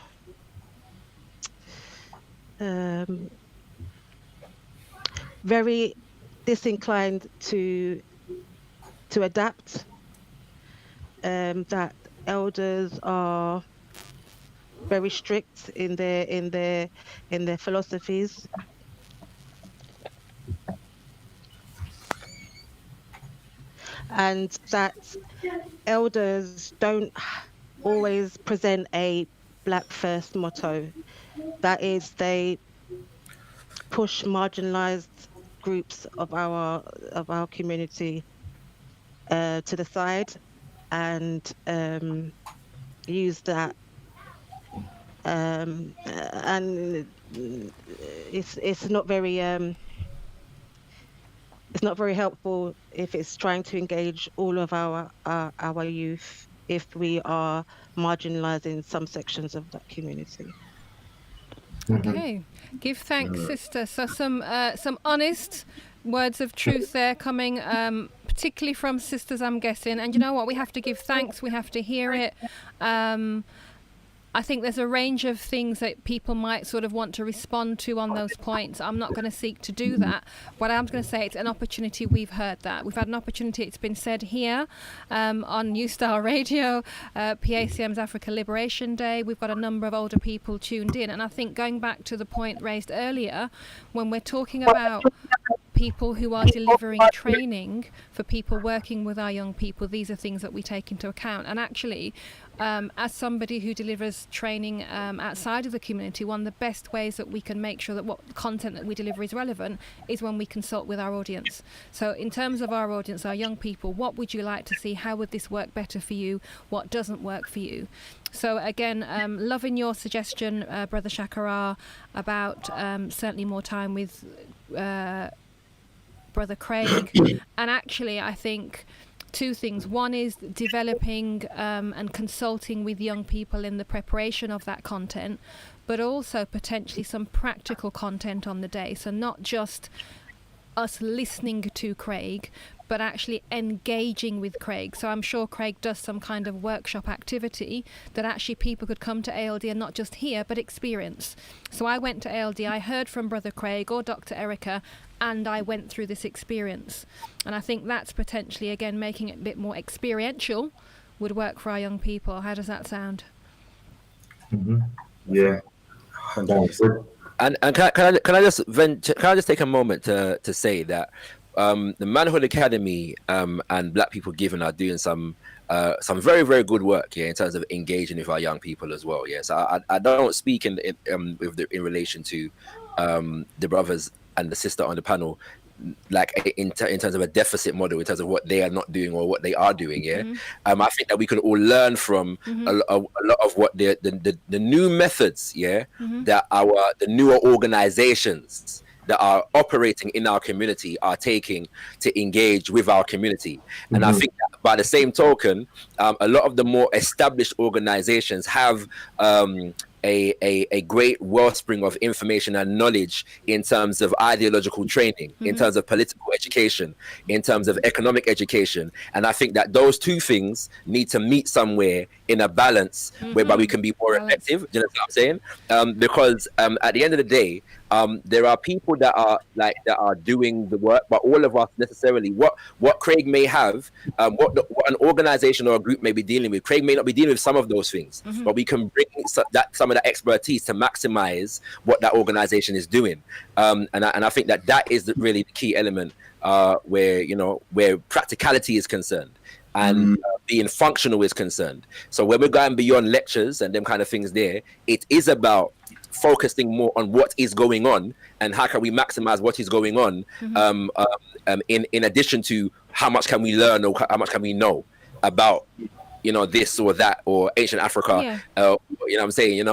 very disinclined to adapt, that elders are very strict in their philosophies, and that elders don't always present a Black first motto. That is, they push marginalized groups of our community to the side, and use that, and it's not very it's not very helpful if it's trying to engage all of our youth if we are marginalizing some sections of that community. Okay, give thanks, sister. So some honest words of truth there coming, particularly from sisters, I'm guessing. And you know what? We have to give thanks. We have to hear it. I think there's a range of things that people might sort of want to respond to on those points. I'm not going to seek to do that. What I'm going to say, it's an opportunity. We've heard that. We've had an opportunity. It's been said here on New Star Radio, PACM's Africa Liberation Day. We've got a number of older people tuned in. And I think going back to the point raised earlier, when we're talking about people who are delivering training for people working with our young people, these are things that we take into account. And actually, as somebody who delivers training outside of the community, one of the best ways that we can make sure that what content that we deliver is relevant is when we consult with our audience. So in terms of our audience, our young people, what would you like to see? How would this work better for you? What doesn't work for you? So again, loving your suggestion, Brother Shakara, about certainly more time with Brother Craig. And actually, I think two things. One is developing and consulting with young people in the preparation of that content, but also potentially some practical content on the day. So not just us listening to Craig, but actually engaging with Craig. So I'm sure Craig does some kind of workshop activity that actually people could come to ALD and not just hear, but experience. So I went to ALD, I heard from Brother Craig or Dr. Erica, and I went through this experience. And I think that's potentially, again, making it a bit more experiential would work for our young people. How does that sound? Yeah. And can I just take a moment to say that the Manhood Academy and Black People Giving are doing some very, very good work here in terms of engaging with our young people as well. Yes, I don't speak in relation to the brothers and the sister on the panel, like in terms of a deficit model, in terms of what they are not doing or what they are doing. Yeah, I think that we can all learn from a lot of what the new methods. Yeah, that the newer organizations that are operating in our community are taking to engage with our community. And I think that by the same token, a lot of the more established organizations have a great wellspring of information and knowledge in terms of ideological training, in terms of political education, in terms of economic education. And I think that those two things need to meet somewhere in a balance whereby we can be more effective. Do you know what I'm saying? Because at the end of the day, there are people that are doing the work, but all of us necessarily, what Craig may have, what an organization or a group may be dealing with, Craig may not be dealing with some of those things, but we can bring some of that expertise to maximize what that organization is doing. And I think that is really the key element where practicality is concerned and being functional is concerned. So when we're going beyond lectures and them kind of things there, it is about focusing more on what is going on and how can we maximize what is going on in addition to how much can we learn or how much can we know about this or that or ancient Africa. You know what I'm saying?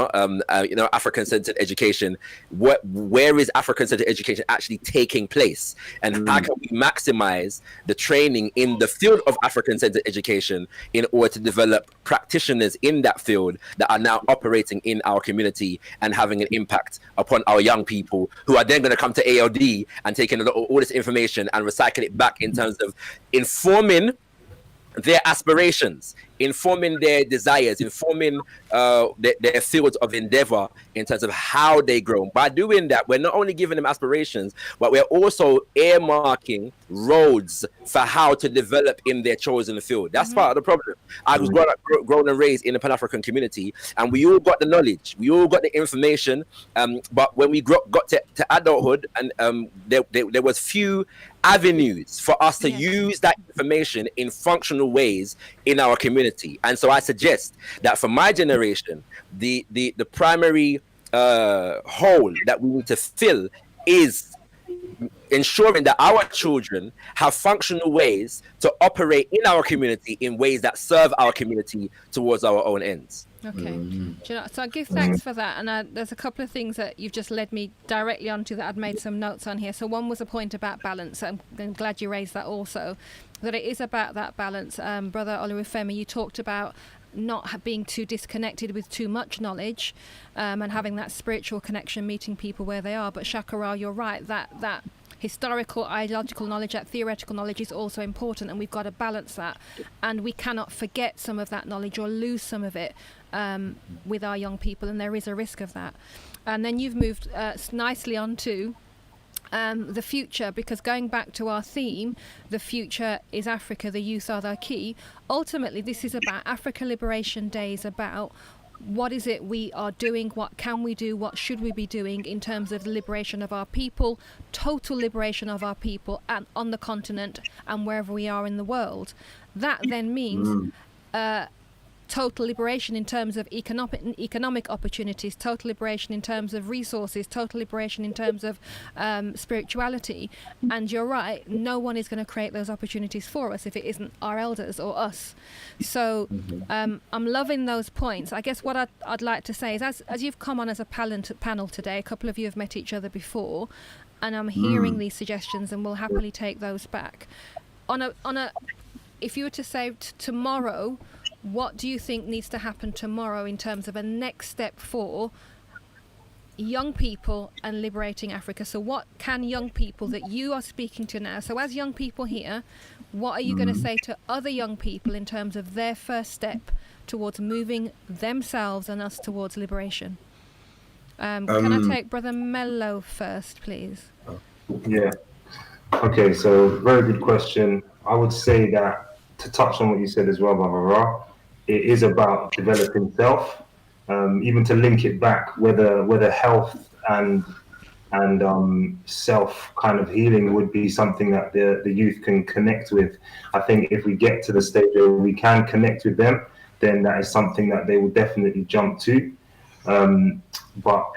African-centered education. Where is African-centered education actually taking place, and how can we maximize the training in the field of African-centered education in order to develop practitioners in that field that are now operating in our community and having an impact upon our young people, who are then going to come to ALD and taking all this information and recycle it back in terms of informing their aspirations, informing their desires, informing their fields of endeavor in terms of how they grow. By doing that, we're not only giving them aspirations, but we're also earmarking roads for how to develop in their chosen field. That's part of the problem. I was grown and raised in the Pan-African community, and we all got the knowledge, we all got the information, but when we got to adulthood, and there was few avenues for us to use that information in functional ways in our community. And so I suggest that for my generation, the primary hole that we need to fill is ensuring that our children have functional ways to operate in our community in ways that serve our community towards our own ends. Okay. Do you know, so I give thanks for that. And there's a couple of things that you've just led me directly onto that I'd made some notes on here. So one was a point about balance. I'm glad you raised that also, that it is about that balance. Brother Olurifemi, you talked about not being too disconnected with too much knowledge, and having that spiritual connection, meeting people where they are. But Shakara, you're right, that historical, ideological knowledge, that theoretical knowledge is also important, and we've got to balance that. And we cannot forget some of that knowledge or lose some of it with our young people, and there is a risk of that. And then you've moved nicely on to the future, because going back to our theme, the future is Africa, the youth are the key. Ultimately, this is about Africa Liberation Day, is about what is it we are doing, what can we do, what should we be doing in terms of the liberation of our people, total liberation of our people and on the continent and wherever we are in the world. That then means total liberation in terms of economic opportunities, total liberation in terms of resources, total liberation in terms of spirituality. And you're right, no one is going to create those opportunities for us if it isn't our elders or us. So I'm loving those points. I guess what I'd like to say is, as you've come on as a panel today, a couple of you have met each other before, and I'm hearing these suggestions, and we'll happily take those back. If you were to say tomorrow, what do you think needs to happen tomorrow in terms of a next step for young people and liberating Africa? So what can young people that you are speaking to now, so as young people here, what are you going to say to other young people in terms of their first step towards moving themselves and us towards liberation? Can I take Brother Mello first, please? Yeah. Okay, so very good question. I would say that, to touch on what you said as well, Brother Ra, it is about developing self, even to link it back, whether health and self kind of healing would be something that the youth can connect with. I think if we get to the stage where we can connect with them, then that is something that they will definitely jump to. But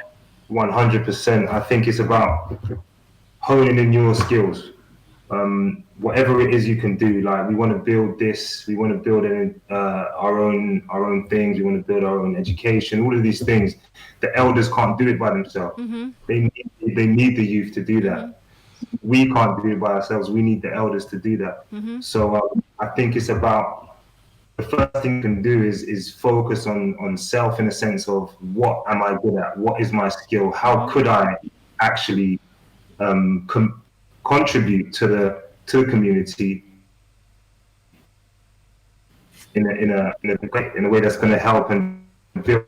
100%, I think it's about honing in your skills. Whatever it is you can do, like we want to build this, we want to build our own things, we want to build our own education, all of these things. The elders can't do it by themselves. They need the youth to do that. We can't do it by ourselves. We need the elders to do that. So I think it's about, the first thing you can do is focus on self, in a sense of, what am I good at? What is my skill? How could I actually contribute to the community in a way that's going to help and build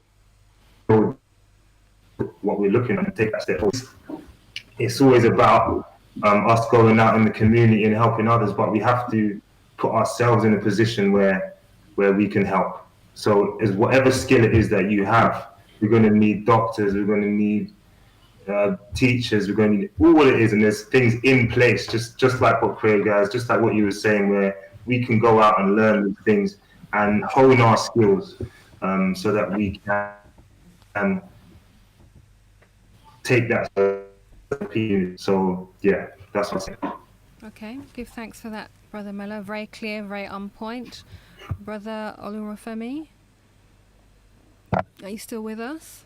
what we're looking at and take that step forward. It's always about us going out in the community and helping others, but we have to put ourselves in a position where we can help. So as whatever skill it is that you have, we're going to need doctors, we're going to need teachers, we're going to need all it is, and there's things in place, just like what Craig guys, just like what you were saying, where we can go out and learn these things and hone our skills, so that we can take that. So yeah, that's what I'm saying. Okay, give thanks for that, Brother Mello. Very clear, very on point. Brother Olurofemi, are you still with us?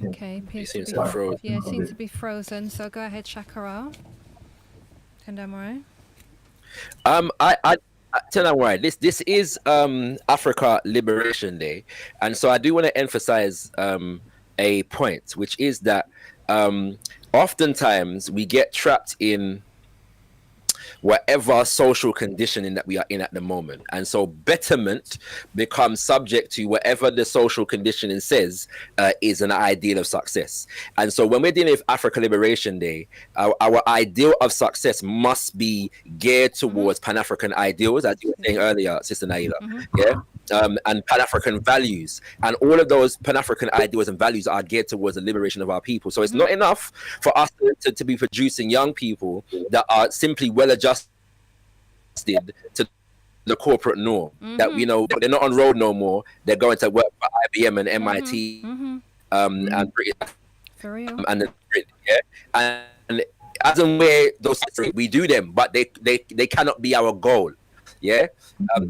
Okay, appears to be frozen. Yeah, it seems to be frozen. So go ahead, Shakara. Tendamore. I tell them why. This is Africa Liberation Day, and so I do want to emphasize a point, which is that oftentimes we get trapped in whatever social conditioning that we are in at the moment, and so betterment becomes subject to whatever the social conditioning says is an ideal of success. And so when we're dealing with Africa Liberation Day, our ideal of success must be geared towards Pan-African ideals, as you were saying earlier, Sister Naila. Yeah. And Pan-African values, and all of those Pan-African ideals and values are geared towards the liberation of our people. So it's not enough for us to be producing young people that are simply well adjusted to the corporate norm, that we know they're not on road no more, they're going to work for IBM and MIT and British For real. and the yeah, and as and where those we do them, but they cannot be our goal, yeah.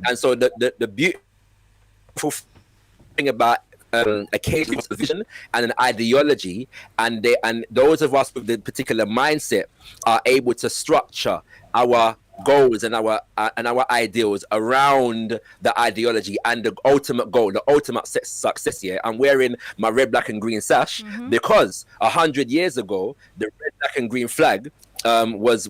And so the beautiful thing about occasional vision and an ideology, and those of us with the particular mindset are able to structure our goals and our ideals around the ideology and the ultimate goal, the ultimate success. Yeah, I'm wearing my red, black, and green sash because 100 years ago, the red, black, and green flag was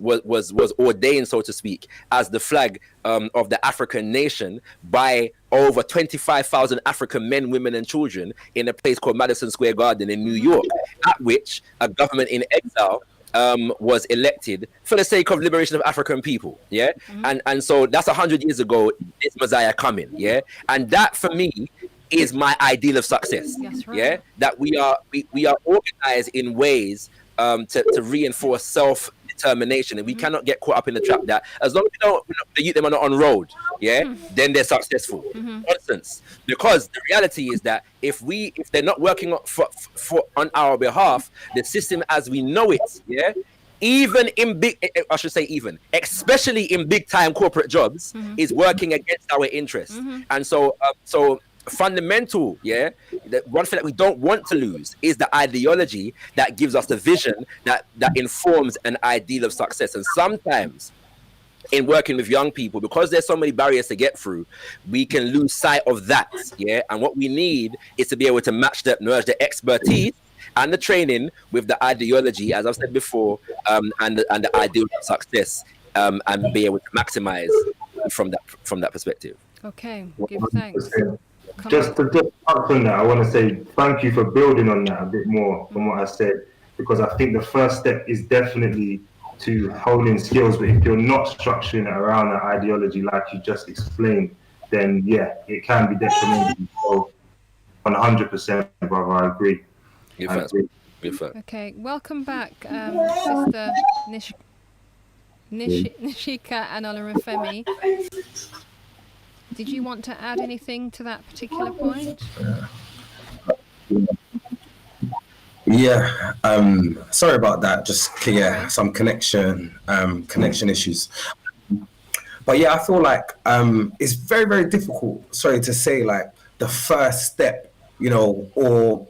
ordained, so to speak, as the flag of the African nation by over 25,000 African men, women, and children in a place called Madison Square Garden in New York, at which a government in exile was elected for the sake of liberation of African people. Yeah, and so that's 100 years ago. This Messiah coming. Yeah, and that for me is my ideal of success. Right. Yeah, that we are organized in ways to reinforce self-determination, and we cannot get caught up in the trap that as long as the youth them are not on road, yeah, then they're successful. Nonsense. Because the reality is that if they're not working on our behalf, the system as we know it, yeah, even in especially in big time corporate jobs, is working against our interests. And so fundamental, yeah, the one thing that we don't want to lose is the ideology that gives us the vision that informs an ideal of success. And sometimes in working with young people, because there's so many barriers to get through, we can lose sight of that, yeah. And what we need is to be able to merge the expertise and the training with the ideology, as I've said before, and the ideal of success, and be able to maximize from that perspective. Okay, give thanks. Just to touch on that, I want to say thank you for building on that a bit more from what I said, because I think the first step is definitely to honing skills. But if you're not structuring it around that ideology, like you just explained, then yeah, it can be detrimental. So 100%, brother, I agree. Okay, welcome back, Sister Nishika and Olorunfemi. Did you want to add anything to that particular point? Yeah, sorry about that. Just some connection issues. But yeah, I feel like it's very, very difficult. Sorry to say, like the first step, or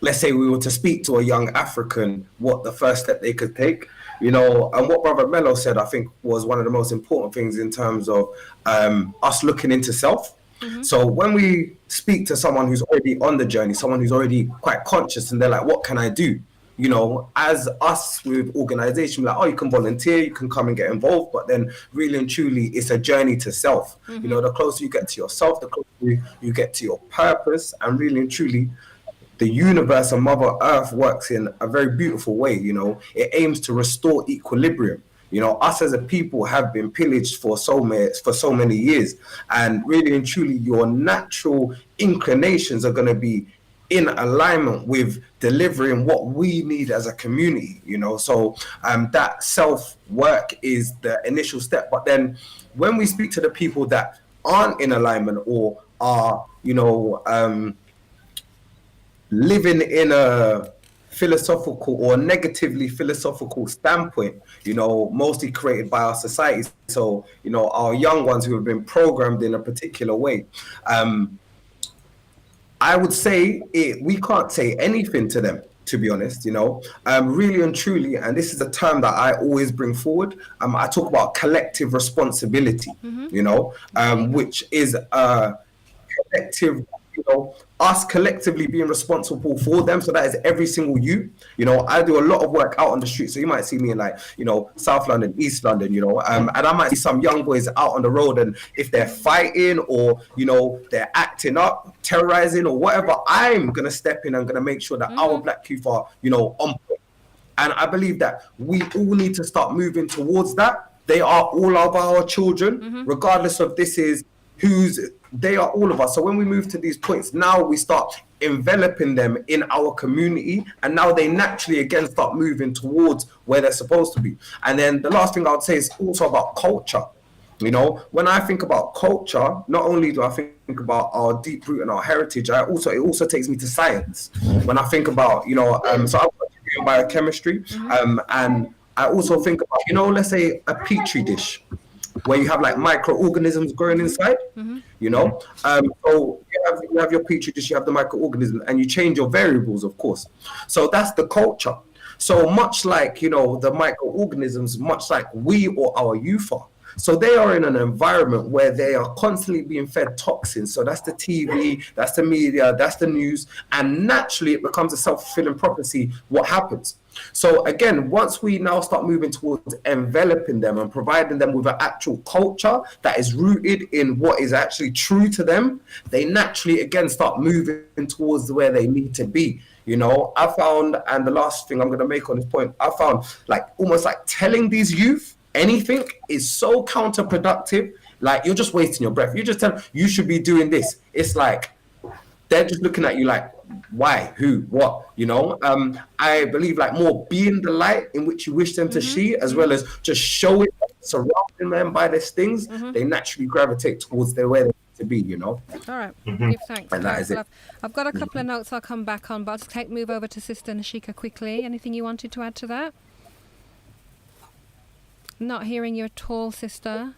let's say we were to speak to a young African, what the first step they could take. And what Brother Mello said, I think, was one of the most important things in terms of us looking into self. So when we speak to someone who's already on the journey, someone who's already quite conscious, and they're like, what can I do? As us with organization, like, oh, you can volunteer, you can come and get involved, but then really and truly, it's a journey to self. The closer you get to yourself, the closer you get to your purpose, and really and truly, the universe and Mother Earth works in a very beautiful way. It aims to restore equilibrium. Us as a people have been pillaged for so many years, and really and truly, your natural inclinations are going to be in alignment with delivering what we need as a community. So that self work is the initial step. But then, when we speak to the people that aren't in alignment or are, living in a philosophical or negatively philosophical standpoint, mostly created by our society. So, our young ones who have been programmed in a particular way. I would say we can't say anything to them, to be honest, really and truly. And this is a term that I always bring forward. I talk about collective responsibility, which is a collective, us collectively being responsible for them. So that is every single youth. I do a lot of work out on the street. So you might see me in South London, East London, and I might see some young boys out on the road, and if they're fighting or, they're acting up, terrorizing or whatever, I'm going to step in and going to make sure that our black youth are, on point. And I believe that we all need to start moving towards that. They are all of our children, regardless of they are all of us. So when we move to these points, now we start enveloping them in our community, and now they naturally again start moving towards where they're supposed to be. And then the last thing I would say is also about culture. When I think about culture, not only do I think about our deep root and our heritage, it also takes me to science. When I think about, so I've got in biochemistry, and I also think about, you know, let's say a petri dish where you have like microorganisms growing inside. You know, so you have your petri dish, you have the microorganisms, and you change your variables, of course. So that's the culture. So much like, you know, the microorganisms, much like we or our youth are. So they are in an environment where they are constantly being fed toxins. So that's the TV, that's the media, that's the news, and naturally it becomes a self-fulfilling prophecy. What happens? So again, once we now start moving towards enveloping them and providing them with an actual culture that is rooted in what is actually true to them, they naturally again start moving towards where they need to be. You know, I found, and the last thing I'm going to make on this point, I found like almost like telling these youth anything is so counterproductive. Like, you're just wasting your breath. You just tell them you should be doing this. It's like they're just looking at you like, why, who, what, you know? I believe like more being the light in which you wish them to see, as well as just showing, surrounding them by these things, they naturally gravitate towards where they need to be, you know? All right, give thanks. And that is it. I've got a couple of notes I'll come back on, but I'll just move over to Sister N'shika quickly. Anything you wanted to add to that? Not hearing you at all, sister.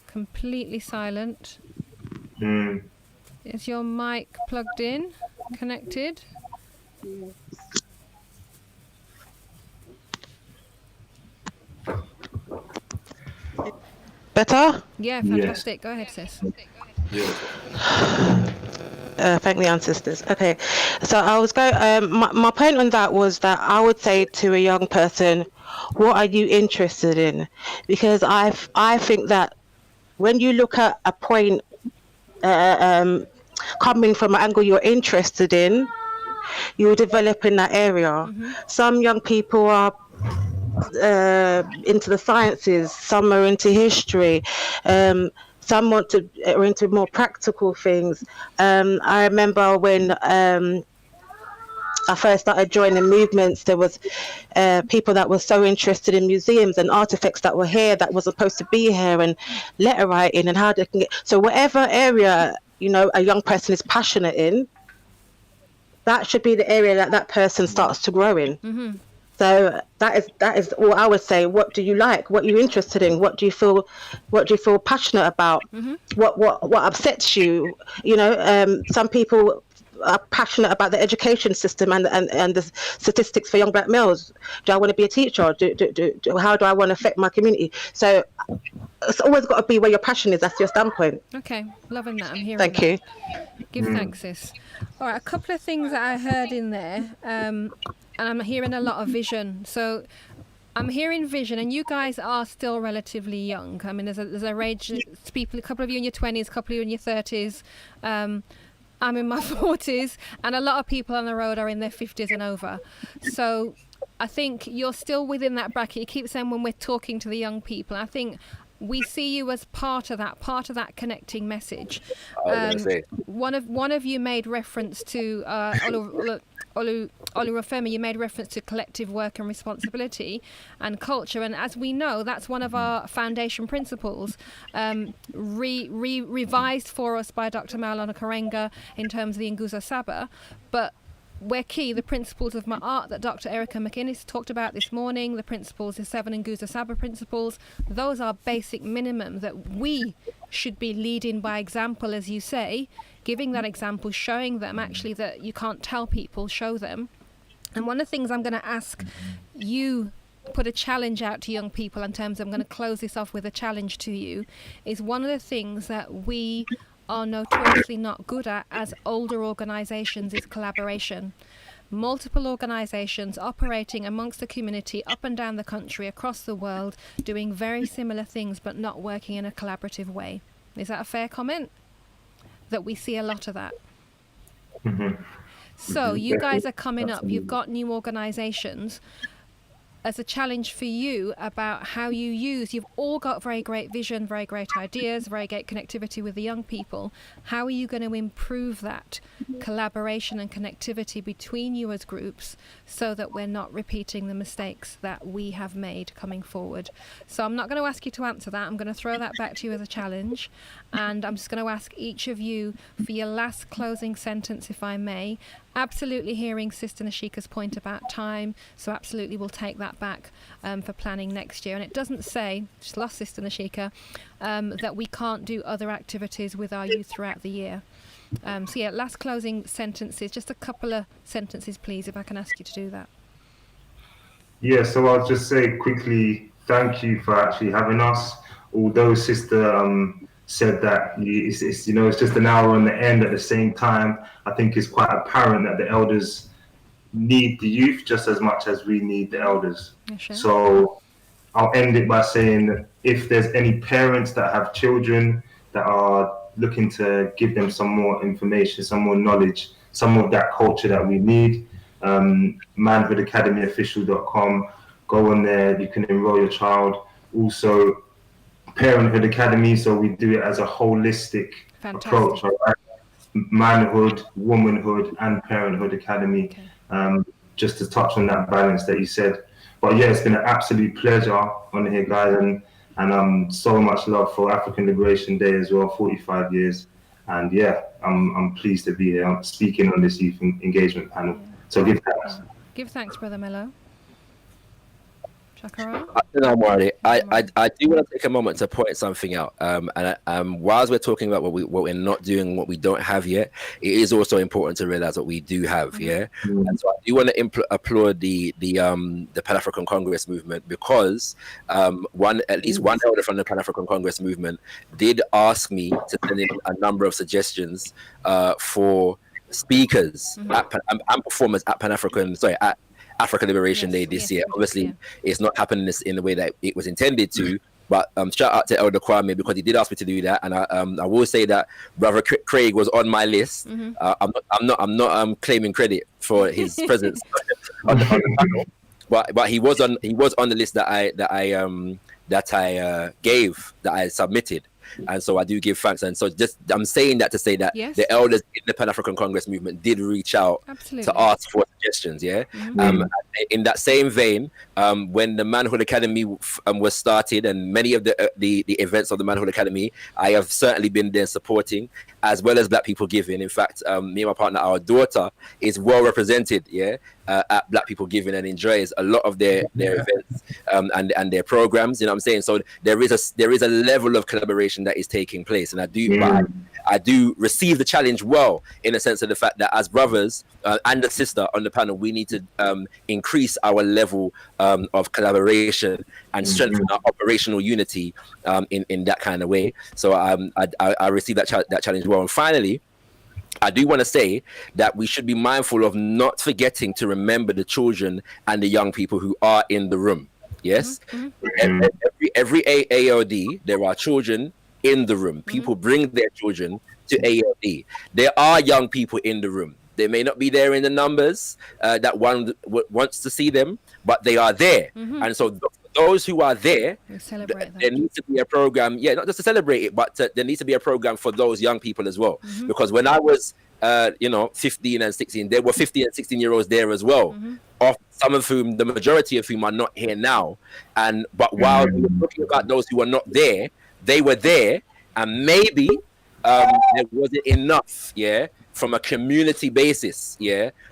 Completely silent. Is your mic plugged in? Connected? Better? Yeah, fantastic. Go ahead, sis. Thank the ancestors. Okay, so I was going. My point on that was that I would say to a young person, "What are you interested in?" Because I think that when you look at a point coming from an angle you're interested in, you develop in that area. Some young people are into the sciences, some are into history, some are into more practical things. I remember when I first started joining movements, there was people that were so interested in museums and artifacts that were here that was supposed to be here, and letter writing and how they can get. So whatever area, you know, a young person is passionate in, that should be the area that that person starts to grow in. So that is all I would say. What do you like? What are you interested in? What do you feel passionate about? What upsets you? You know, some people are passionate about the education system and the statistics for young black males. Do I want to be a teacher? How do I want to affect my community? So it's always got to be where your passion is. That's your standpoint. Okay, loving that. I'm hearing Thank that. you. Give thanks, sis. All right, a couple of things that I heard in there, and I'm hearing a lot of vision. So I'm hearing vision, and you guys are still relatively young. I mean, there's a range. People, a couple of you in your 20s, a couple of you in your 30s. I'm in my 40s, and a lot of people on the road are in their 50s and over. So I think you're still within that bracket. You keep saying when we're talking to the young people, I think we see you as part of that connecting message. One of you made reference to Olurofemi, you made reference to collective work and responsibility and culture, and as we know, that's one of our foundation principles, revised for us by Dr. Maulana Karenga in terms of the Nguzo Saba, but we're key, the principles of Ma'at that Dr. Erica McInnes talked about this morning, the principles, the 7 Nguzo Saba principles, those are basic minimum that we should be leading by example, as you say, giving that example, showing them actually that you can't tell people, show them. And one of the things I'm going to ask you, put a challenge out to young people in terms of, I'm going to close this off with a challenge to you, is one of the things that we are notoriously not good at as older organisations is collaboration. Multiple organisations operating amongst the community up and down the country, across the world, doing very similar things but not working in a collaborative way. Is that a fair comment? That we see a lot of that. So you guys are coming up, you've got new organisations. As a challenge for you about how you use, you've all got very great vision, very great ideas, very great connectivity with the young people. How are you going to improve that collaboration and connectivity between you as groups so that we're not repeating the mistakes that we have made coming forward? So I'm not going to ask you to answer that. I'm going to throw that back to you as a challenge, and I'm just going to ask each of you for your last closing sentence, if I may, absolutely hearing Sister Nashika's point about time, so absolutely we'll take that back for planning next year. And it doesn't say, just lost Sister Nashika, that we can't do other activities with our youth throughout the year. So yeah, last closing sentences, just a couple of sentences please, if I can ask you to do that. Yeah, so I'll just say quickly, thank you for actually having us. Although Sister said that it's it's just an hour on the end, at the same time, I think it's quite apparent that the elders need the youth just as much as we need the elders. Sure. So I'll end it by saying that if there's any parents that have children that are looking to give them some more information, some more knowledge, some of that culture that we need, manhoodacademyofficial.com, go on there, you can enroll your child. Also Parenthood Academy, so we do it as a holistic approach, right? Manhood, womanhood, and Parenthood Academy. Just to touch on that balance that you said. But yeah, it's been an absolute pleasure on here, guys, and so much love for African Liberation Day as well, 45 years. And yeah, I'm pleased to be here. I'm speaking on this youth engagement panel. So give thanks. Give thanks, Brother Mello. Chakara? I do want to take a moment to point something out. And whilst we're talking about what we're not doing, what we don't have yet, it is also important to realize what we do have. Yeah, and so I do want to applaud the Pan African Congress movement, because at least one elder from the Pan African Congress movement did ask me to send in a number of suggestions for speakers and performers at African Liberation Day this year. Obviously, it's not happening in the way that it was intended to. But shout out to Elder Kwame, because he did ask me to do that, and I will say that Brother Craig was on my list. I'm not claiming credit for his presence on the panel, but he was on the list that I submitted. And so I do give thanks. And so I'm saying that to say that the elders in the Pan-African Congress movement did reach out to ask for suggestions. In that same vein, when the Manhood Academy was started, and many of the events of the Manhood Academy, I have certainly been there supporting, as well as Black People Giving. In fact, me and my partner, our daughter, is well represented at Black People Giving, and enjoys a lot of their events and their programs. You know what I'm saying? So there is a level of collaboration that is taking place, and I do receive the challenge well, in a sense of the fact that as brothers and a sister on the panel, we need to increase our level of collaboration and strengthen our operational unity in that kind of way. So I received that challenge well. And finally, I do want to say that we should be mindful of not forgetting to remember the children and the young people who are in the room. Yes, every AOD, there are children in the room. People bring their children to AOD. There are young people in the room. They may not be there in the numbers that one wants to see them, but they are there. And so those who are there, there needs to be a program, not just to celebrate it, but there needs to be a program for those young people as well. Because when I was 15 and 16, there were 15 and 16-year-olds there as well, of some of whom, the majority of whom, are not here now. But while we were talking about those who are not there, they were there, and maybe there wasn't enough, from a community basis,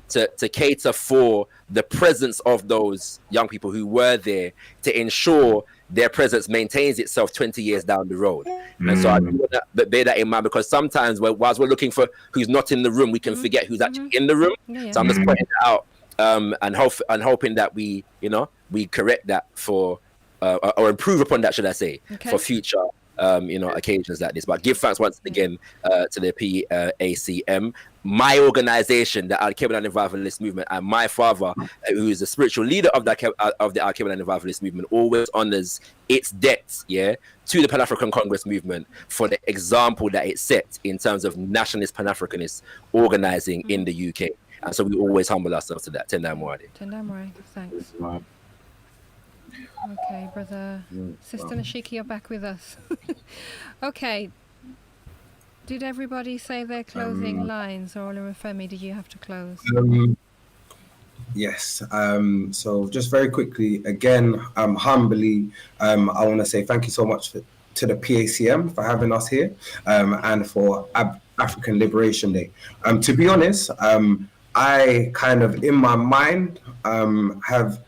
to cater for the presence of those young people who were there, to ensure their presence maintains itself 20 years down the road. And so I do want to bear that in mind, because sometimes whilst we're looking for who's not in the room, we can forget who's actually in the room. So I'm just pointing that out, and hoping that we correct that for or improve upon that, should I say, for future occasions like this. But give thanks once again to the PACM, my organization, the Al-Qaeda Revivalist Movement, and my father, who is the spiritual leader of the Al-Qaeda Revivalist Movement, always honors its debts, to the Pan-African Congress Movement for the example that it set in terms of nationalist Pan-Africanist organizing in the UK. And so we always humble ourselves to that. Tendai Mwadi. Tendai Mwadi, thanks. Okay, brother. Sister Nashika, you're back with us. Okay. Did everybody say their closing lines, or Olufemi, did you have to close? Yes. So just very quickly, again, humbly, I want to say thank you so much to the PACM for having us here, and for African Liberation Day. To be honest, I kind of, in my mind, have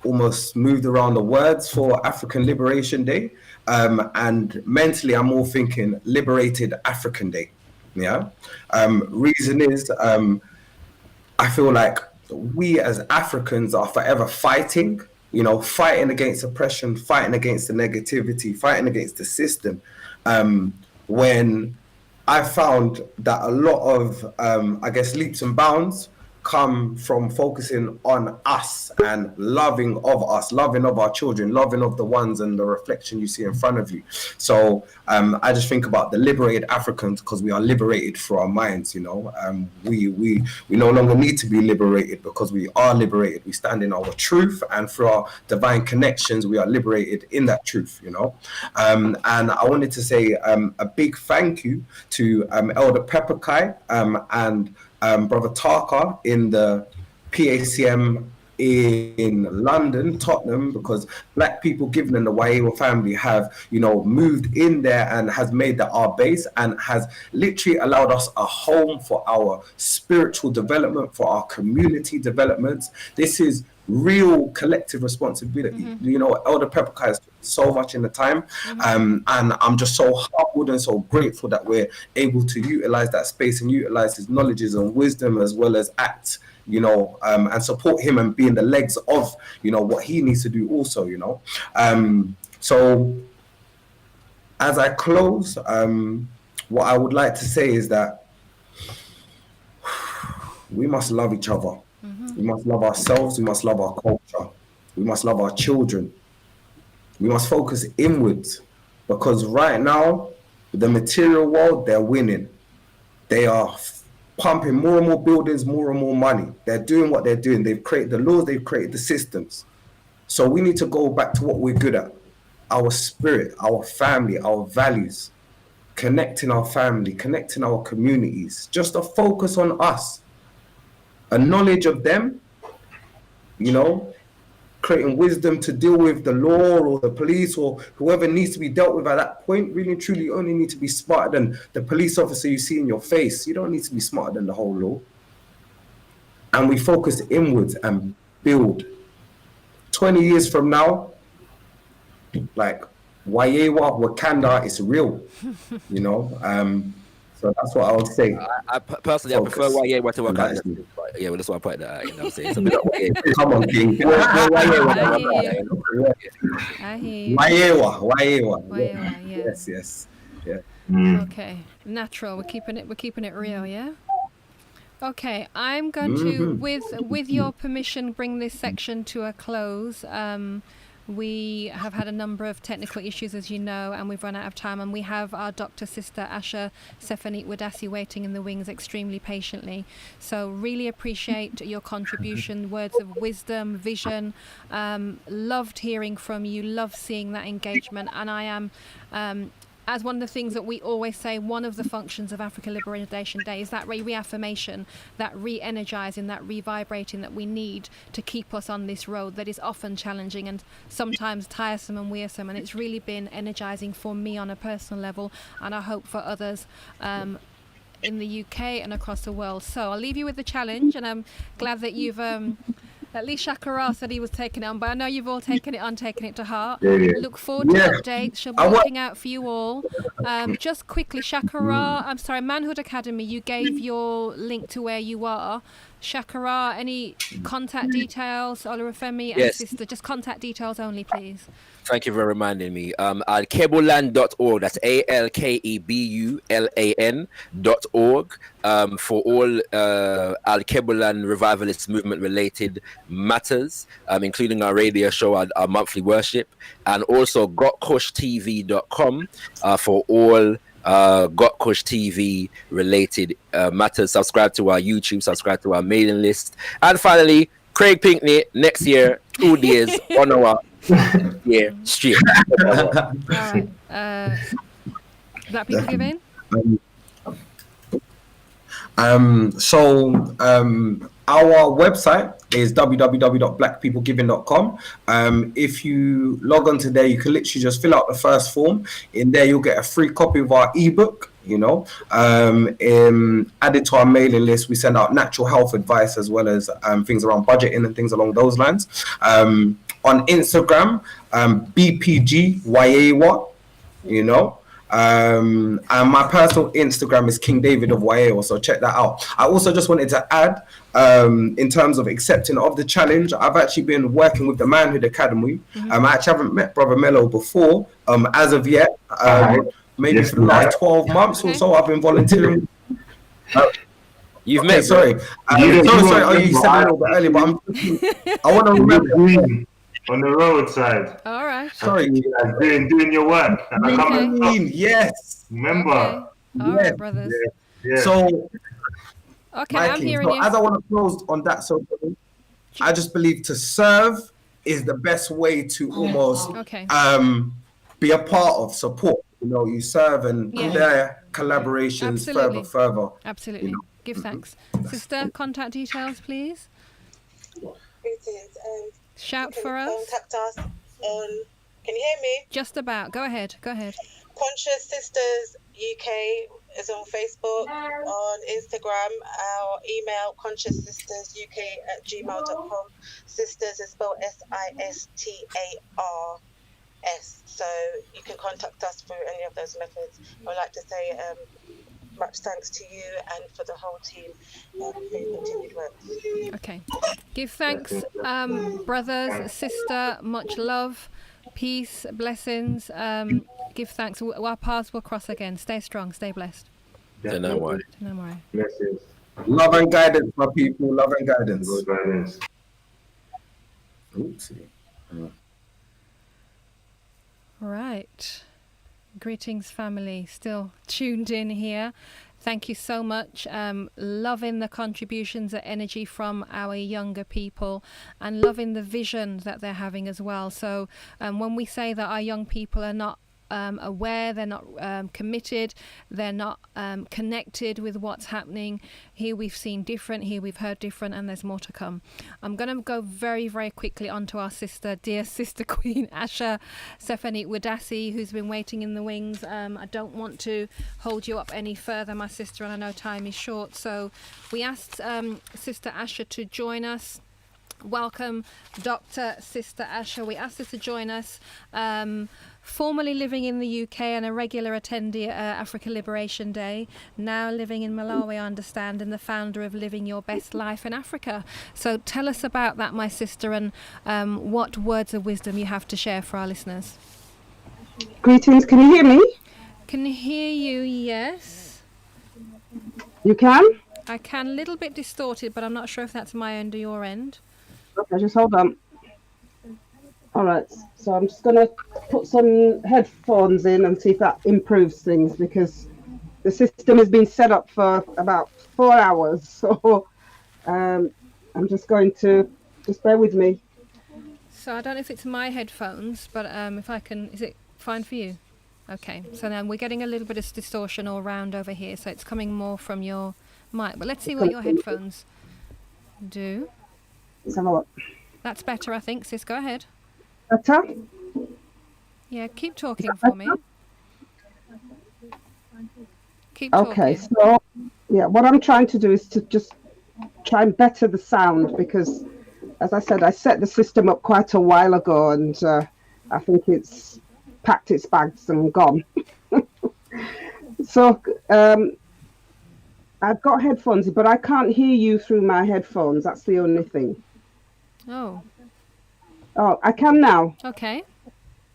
almost moved around the words for African Liberation Day. And mentally, I'm all thinking Liberated African Day. Yeah. Reason is, I feel like we as Africans are forever fighting, fighting against oppression, fighting against the negativity, fighting against the system. When I found that a lot of, I guess, leaps and bounds come from focusing on us and loving of us, loving of our children, loving of the ones and the reflection you see in front of you. So I just think about the liberated Africans because we are liberated through our minds. We no longer need to be liberated because we are liberated. We stand in our truth, and through our divine connections, we are liberated in that truth. And I wanted to say a big thank you to Elder Pepperkai and Brother Taka in the PACM in London, Tottenham, because Black people given in the Wayewa family have, moved in there and has made that our base and has literally allowed us a home for our spiritual development, for our community development. This is real collective responsibility. Elder Pepperkai has so much in the time, and I'm just so humbled and so grateful that we're able to utilize that space and utilize his knowledges and wisdom, as well as act, and support him and be in the legs of, what he needs to do also. So as I close, what I would like to say is that we must love each other. We must love ourselves. We must love our culture. We must love our children. We must focus inwards, because right now, the material world, they're winning. They are pumping more and more buildings, more and more money. They're doing what they're doing. They've created the laws, they've created the systems. So we need to go back to what we're good at. Our spirit, our family, our values, connecting our family, connecting our communities, just a focus on us, a knowledge of them, creating wisdom to deal with the law or the police or whoever needs to be dealt with at that point. Really and truly, you only need to be smarter than the police officer you see in your face. You don't need to be smarter than the whole law. And we focus inwards and build. 20 years from now, like Wayewa, Wakanda is real, So that's what I would say. I personally, focus. I prefer Wayewa to Wakanda. Yeah, well, that's why I put that. I'm saying. So come on, King. I hear you. Wayewa. Yes. Yeah. Okay, natural. We're keeping it real. Yeah. Okay, I'm going to, with your permission, bring this section to a close. We have had a number of technical issues, as you know, and we've run out of time. And we have our Dr. Sister Asha Stephanie Wadasi waiting in the wings extremely patiently. So really appreciate your contribution, words of wisdom, vision. Loved hearing from you, loved seeing that engagement. And I am... as one of the things that we always say, one of the functions of Africa Liberation Day is that reaffirmation, that re-energizing, that revibrating that we need to keep us on this road that is often challenging and sometimes tiresome and wearisome. And it's really been energizing for me on a personal level, and I hope for others in the UK and across the world. So I'll leave you with the challenge, and I'm glad that you've... at least Shakara said he was taking it on, but I know you've all taken it to heart. Yeah. Look forward to updates. She'll be looking out for you all. Just quickly, Shakara, I'm sorry, Manhood Academy, you gave your link to where you are. Shakara, any contact details? Olurafemi and sister, just contact details only, please. Thank you for reminding me. Alkebulan.org, that's ALKEBULAN.org, for all Alkebulan revivalist movement related matters, including our radio show, our monthly worship, and also gotkushtv.com for all Gotkush TV related matters. Subscribe to our YouTube, subscribe to our mailing list, and finally, Craig Pinkney next year, 2 days on our straight. All right. Black people giving? Our website, is www.blackpeoplegiving.com. If you log on to there, you can literally just fill out the first form. In there, you'll get a free copy of our ebook. Added to our mailing list, we send out natural health advice as well as things around budgeting and things along those lines. On Instagram, BPGYAWA, and my personal Instagram is King David of Wayo, so check that out. I also just wanted to add, in terms of accepting of the challenge, I've actually been working with the Manhood Academy. I actually haven't met Brother Mello before, as of yet. Maybe for the last 12 months or so, I've been volunteering. You've met, sorry. Sorry, you said a little bit earlier, but I want to remember. On the roadside. All right. Sorry. Doing your work. And I come yes. Remember. Okay. All right, brothers. Yeah. So, okay, Mikey, I'm hearing so you. as I want to close on that, so I just believe to serve is the best way to almost be a part of support. You serve and their collaborations further. Absolutely. Give thanks. Sister, contact details, please. Greetings. Shout for us. Contact us on. Can you hear me? Just about. Go ahead. Conscious Sisters UK is on Facebook, on Instagram. Our email conscioussistersuk@gmail.com. Sisters is spelled SISTARS. So you can contact us through any of those methods. I would like to say much thanks to you and for the whole team for your continued work. Okay. Give thanks, brothers, sister, much love, peace, blessings. Give thanks. Our paths will cross again. Stay strong, stay blessed. Blessings. Love and guidance, my people. Love and guidance. Oopsie. Right. Greetings, family. Still tuned in here. Thank you so much. Loving the contributions and energy from our younger people and loving the vision that they're having as well. So when we say that our young people are not aware, they're not committed, they're not connected with what's happening. Here we've seen different, here we've heard different, and there's more to come. I'm going to go very, very quickly onto our sister, dear sister Queen Asha Stephanie Wadasi, who's been waiting in the wings. I don't want to hold you up any further, my sister, and I know time is short. So we asked Sister Asha to join us. Welcome, Dr. Sister Asha. We asked her to join us. Formerly living in the UK and a regular attendee at Africa Liberation Day, now living in Malawi, I understand, and the founder of Living Your Best Life in Africa. So tell us about that, my sister, and what words of wisdom you have to share for our listeners. Greetings, can you hear me? Can hear you, yes. You can? I can, a little bit distorted, but I'm not sure if that's my end or your end. Okay, just hold on. All right, so I'm just going to put some headphones in and see if that improves things, because the system has been set up for about 4 hours. So I'm just going to, just bear with me. So I don't know if it's my headphones, but if I can, is it fine for you? Okay, so now we're getting a little bit of distortion all around over here, so it's coming more from your mic. But let's see what your headphones do. Let's have a look. That's better, I think, sis. Go ahead. Better? Yeah, keep talking for me. Keep talking. Okay, so yeah, what I'm trying to do is to just try and better the sound, because, as I said, I set the system up quite a while ago, and I think it's packed its bags and gone. So I've got headphones, but I can't hear you through my headphones. That's the only thing. Oh, I can now. okay.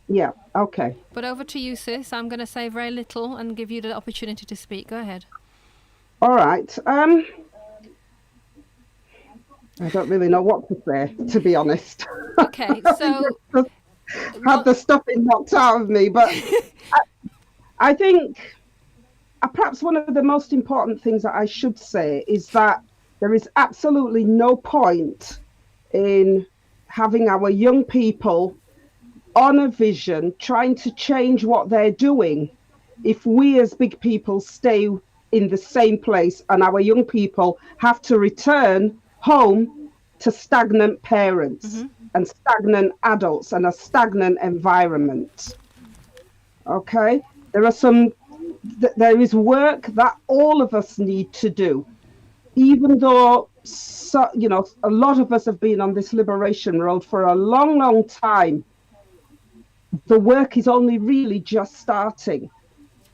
Yeah, okay. But over to you, sis. I'm going to say very little and give you the opportunity to speak. Go ahead. All right. I don't really know what to say, to be honest. Okay, so have the stuffing knocked out of me, but I think perhaps one of the most important things that I should say is that there is absolutely no point in having our young people on a vision trying to change what they're doing if we as big people stay in the same place and our young people have to return home to stagnant parents and stagnant adults and a stagnant environment. Okay, there is work that all of us need to do, even though a lot of us have been on this liberation road for a long time. The work is only really just starting.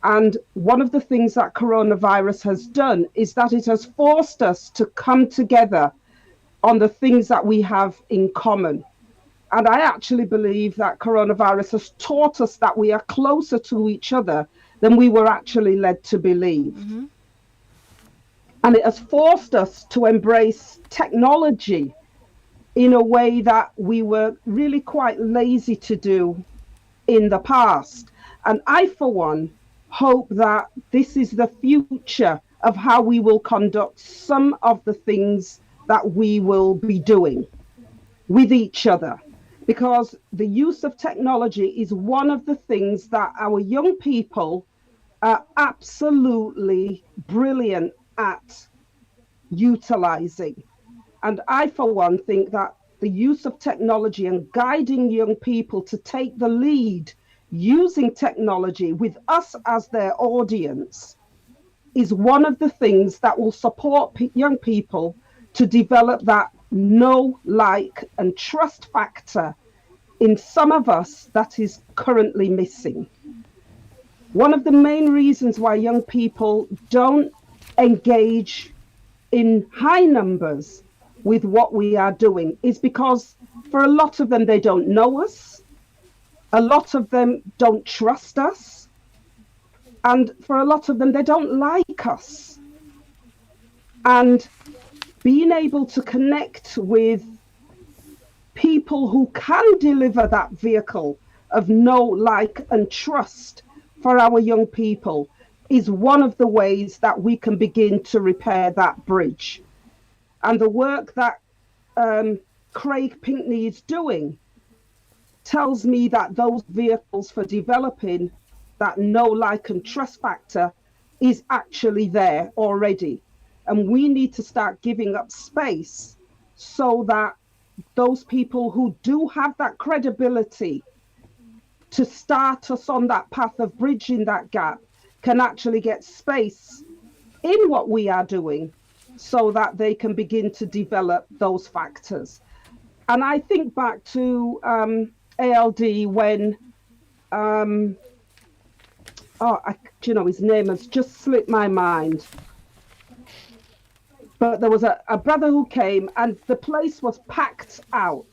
And one of the things that coronavirus has done is that it has forced us to come together on the things that we have in common. And I actually believe that coronavirus has taught us that we are closer to each other than we were actually led to believe. And it has forced us to embrace technology in a way that we were really quite lazy to do in the past. And I, for one, hope that this is the future of how we will conduct some of the things that we will be doing with each other, because the use of technology is one of the things that our young people are absolutely brilliant at utilizing. And I, for one, think that the use of technology and guiding young people to take the lead using technology with us as their audience is one of the things that will support young people to develop that know, like, and trust factor in some of us that is currently missing. One of the main reasons why young people don't engage in high numbers with what we are doing is because for a lot of them, they don't know us. A lot of them don't trust us. And for a lot of them, they don't like us. And being able to connect with people who can deliver that vehicle of know, like, and trust for our young people is one of the ways that we can begin to repair that bridge. And the work that Craig Pinkney is doing tells me that those vehicles for developing that know, like, and trust factor is actually there already. And we need to start giving up space so that those people who do have that credibility to start us on that path of bridging that gap can actually get space in what we are doing so that they can begin to develop those factors. And I think back to ALD when, his name has just slipped my mind. But there was a brother who came and the place was packed out.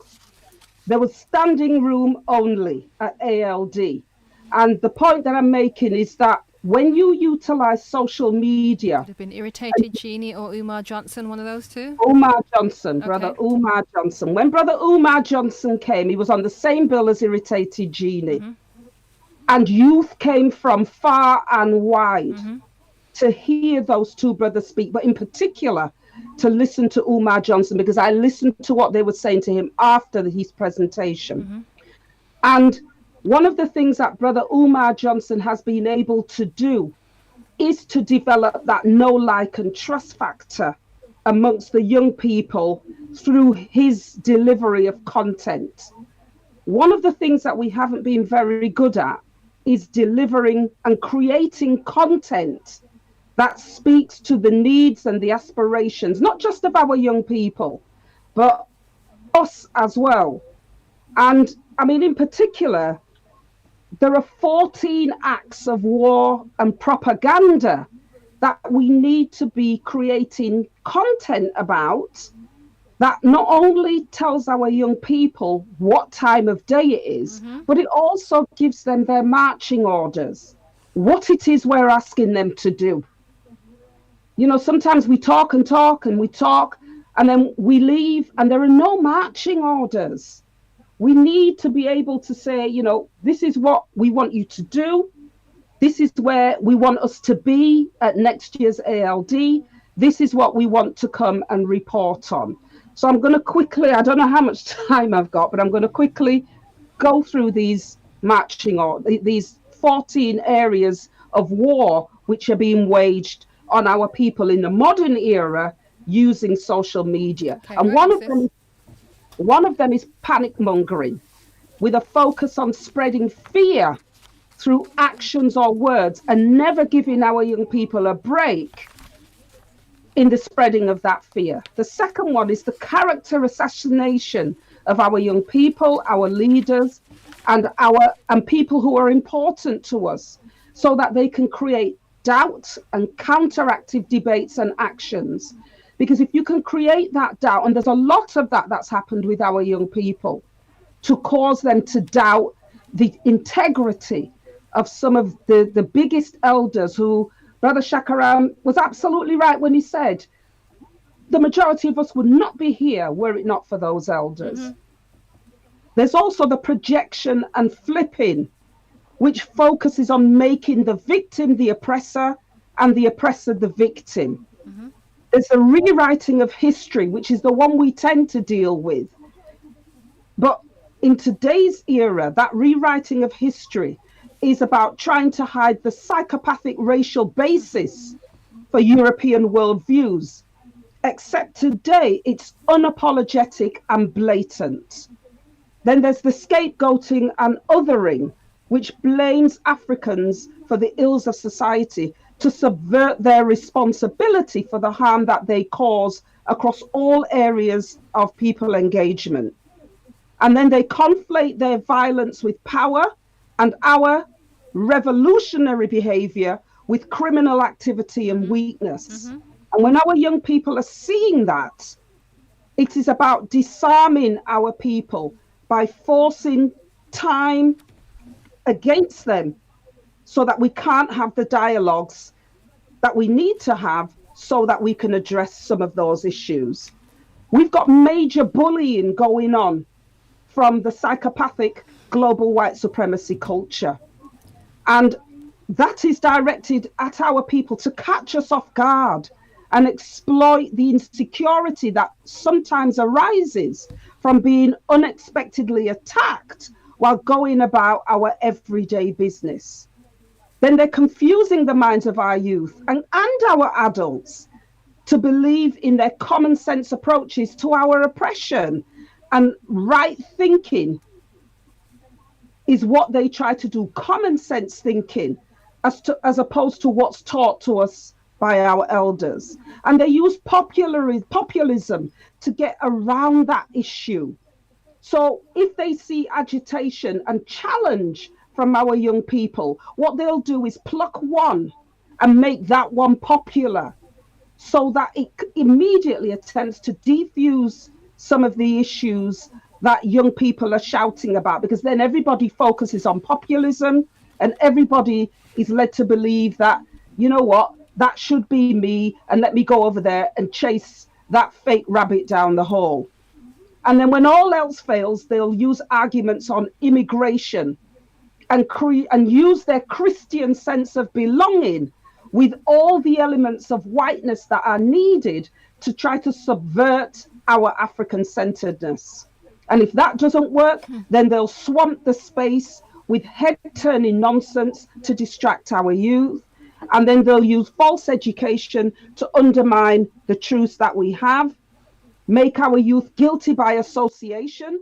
There was standing room only at ALD. And the point that I'm making is that when you utilize social media... Would have been Irritated Genie or Umar Johnson, one of those two? Umar Johnson, Brother Umar Johnson. When Brother Umar Johnson came, he was on the same bill as Irritated Genie. And youth came from far and wide to hear those two brothers speak, but in particular, to listen to Umar Johnson, because I listened to what they were saying to him after his presentation. And one of the things that Brother Umar Johnson has been able to do is to develop that know, like, and trust factor amongst the young people through his delivery of content. One of the things that we haven't been very good at is delivering and creating content that speaks to the needs and the aspirations, not just of our young people, but us as well. And I mean, in particular, there are 14 acts of war and propaganda that we need to be creating content about that not only tells our young people what time of day it is, but it also gives them their marching orders, what it is we're asking them to do. You know, sometimes we talk and talk and we talk and then we leave and there are no marching orders. We need to be able to say, you know, this is what we want you to do. This is where we want us to be at next year's ALD. This is what we want to come and report on. So I'm going to quickly, I don't know how much time I've got, but I'm going to quickly go through these marching or these 14 areas of war which are being waged on our people in the modern era using social media. Okay, And one of them is One of them is panic mongering, with a focus on spreading fear through actions or words and never giving our young people a break in the spreading of that fear. The second one is the character assassination of our young people, our leaders, and people who are important to us, so that they can create doubt and counteractive debates and actions. Because if you can create that doubt, and there's a lot of that that's happened with our young people, to cause them to doubt the integrity of some of the biggest elders who, Brother Shakaram was absolutely right when he said, the majority of us would not be here were it not for those elders. Mm-hmm. There's also the projection and flipping, which focuses on making the victim the oppressor and the oppressor the victim. Mm-hmm. There's a rewriting of history, which is the one we tend to deal with. But in today's era, that rewriting of history is about trying to hide the psychopathic racial basis for European worldviews. Except today, it's unapologetic and blatant. Then there's the scapegoating and othering, which blames Africans for the ills of society to subvert their responsibility for the harm that they cause across all areas of people engagement. And then they conflate their violence with power and our revolutionary behavior with criminal activity and weakness. Mm-hmm. And when our young people are seeing that, it is about disarming our people by forcing time against them so that we can't have the dialogues that we need to have so that we can address some of those issues. We've got major bullying going on from the psychopathic global white supremacy culture. And that is directed at our people to catch us off guard and exploit the insecurity that sometimes arises from being unexpectedly attacked while going about our everyday business. Then they're confusing the minds of our youth and our adults to believe in their common sense approaches to our oppression. And right thinking is what they try to do, common sense thinking, as opposed to what's taught to us by our elders. And they use populism to get around that issue. So if they see agitation and challenge from our young people, what they'll do is pluck one and make that one popular, so that it immediately attempts to defuse some of the issues that young people are shouting about, because then everybody focuses on populism and everybody is led to believe that, you know what, that should be me, and let me go over there and chase that fake rabbit down the hole. And then when all else fails, they'll use arguments on immigration and use their Christian sense of belonging with all the elements of whiteness that are needed to try to subvert our African-centeredness. And if that doesn't work, then they'll swamp the space with head-turning nonsense to distract our youth. And then they'll use false education to undermine the truths that we have, make our youth guilty by association,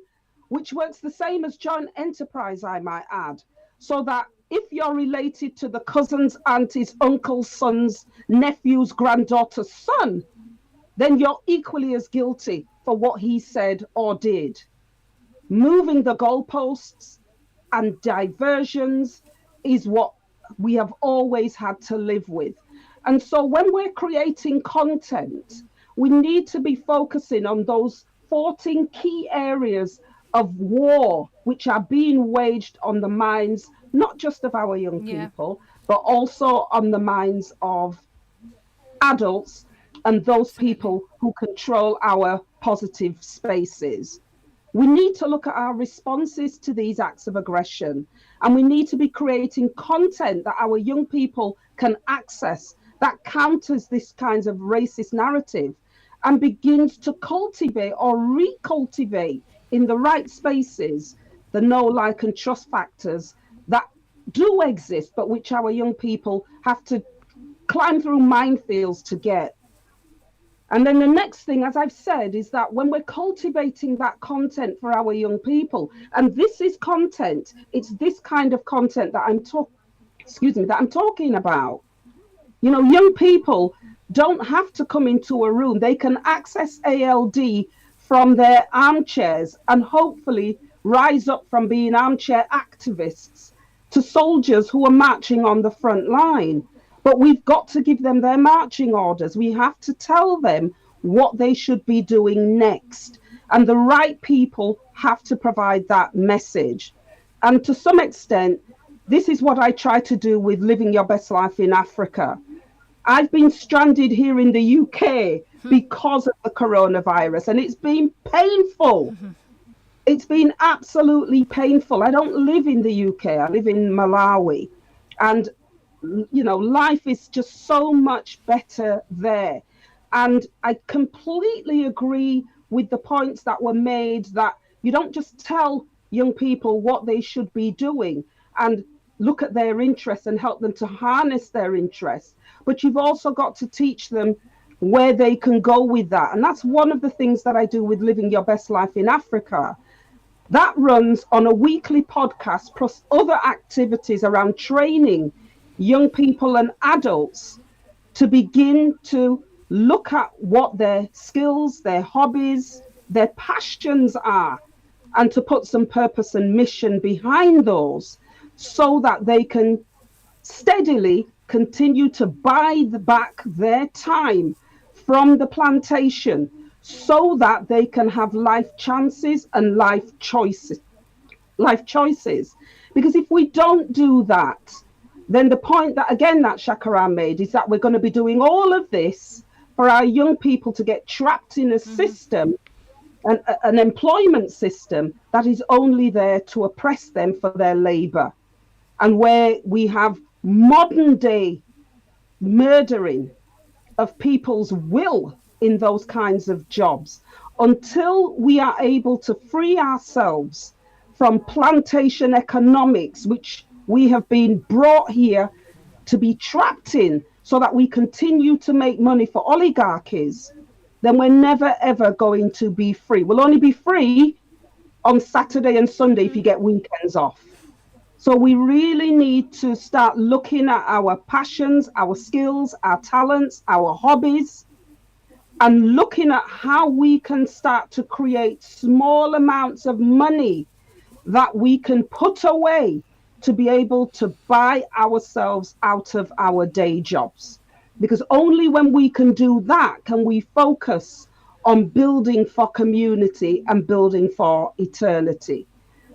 which works the same as joint enterprise, I might add. So that if you're related to the cousin's, auntie's, uncle's, son's, nephew's, granddaughter's son, then you're equally as guilty for what he said or did. Moving the goalposts and diversions is what we have always had to live with. And so when we're creating content, we need to be focusing on those 14 key areas of war which are being waged on the minds, not just of our young people, but also on the minds of adults and those people who control our positive spaces. We need to look at our responses to these acts of aggression, and we need to be creating content that our young people can access that counters this kinds of racist narrative and begins to cultivate or recultivate in the right spaces the know, like, and trust factors that do exist, but which our young people have to climb through minefields to get. And then the next thing, as I've said, is that when we're cultivating that content for our young people, and this is content, it's this kind of content that I'm talking about. You know, young people don't have to come into a room. They can access ALD from their armchairs and hopefully rise up from being armchair activists to soldiers who are marching on the front line. But we've got to give them their marching orders. We have to tell them what they should be doing next. And the right people have to provide that message. And to some extent, this is what I try to do with Living Your Best Life in Africa. I've been stranded here in the UK because of the coronavirus, and it's been painful. It's been absolutely painful. I don't live in the UK, I live in Malawi. And, you know, life is just so much better there. And I completely agree with the points that were made that you don't just tell young people what they should be doing and look at their interests and help them to harness their interests, but you've also got to teach them where they can go with that. And that's one of the things that I do with Living Your Best Life in Africa. That runs on a weekly podcast plus other activities around training young people and adults to begin to look at what their skills, their hobbies, their passions are, and to put some purpose and mission behind those so that they can steadily continue to buy back their time from the plantation so that they can have life chances and life choices. Because if we don't do that, then the point that, again, that Shakara made is that we're going to be doing all of this for our young people to get trapped in a system, an employment system that is only there to oppress them for their labor, and where we have modern day murdering of people's will in those kinds of jobs. Until we are able to free ourselves from plantation economics, which we have been brought here to be trapped in so that we continue to make money for oligarchies, then we're never ever going to be free. We'll only be free on Saturday and Sunday if you get weekends off. So we really need to start looking at our passions, our skills, our talents, our hobbies, and looking at how we can start to create small amounts of money that we can put away to be able to buy ourselves out of our day jobs. Because only when we can do that can we focus on building for community and building for eternity.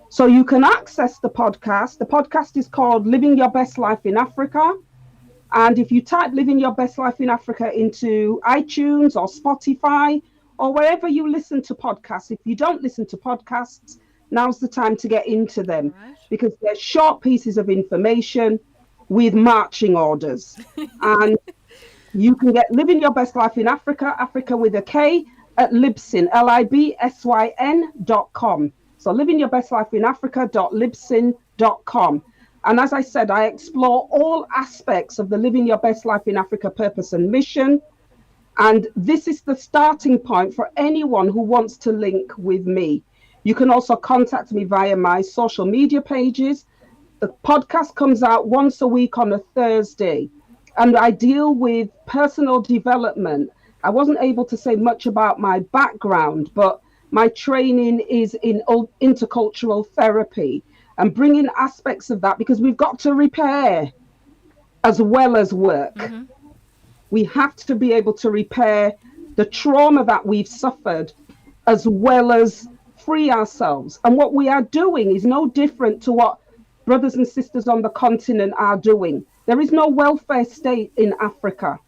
So you can access the podcast. The podcast is called Living Your Best Life in Africa. And if you type Living Your Best Life in Africa into iTunes or Spotify or wherever you listen to podcasts, if you don't listen to podcasts, now's the time to get into them, because they're short pieces of information with marching orders. And you can get Living Your Best Life in Africa, Africa with a K, at Libsyn, LIBSYN.com. So Living Your Best Life in Africa.libsyn.com. And as I said, I explore all aspects of the Living Your Best Life in Africa purpose and mission. And this is the starting point for anyone who wants to link with me. You can also contact me via my social media pages. The podcast comes out once a week on a Thursday, and I deal with personal development. I wasn't able to say much about my background, but my training is in intercultural therapy and bringing aspects of that, because we've got to repair as well as work. We have to be able to repair the trauma that we've suffered as well as free ourselves. And what we are doing is no different to what brothers and sisters on the continent are doing. There is no welfare state in Africa.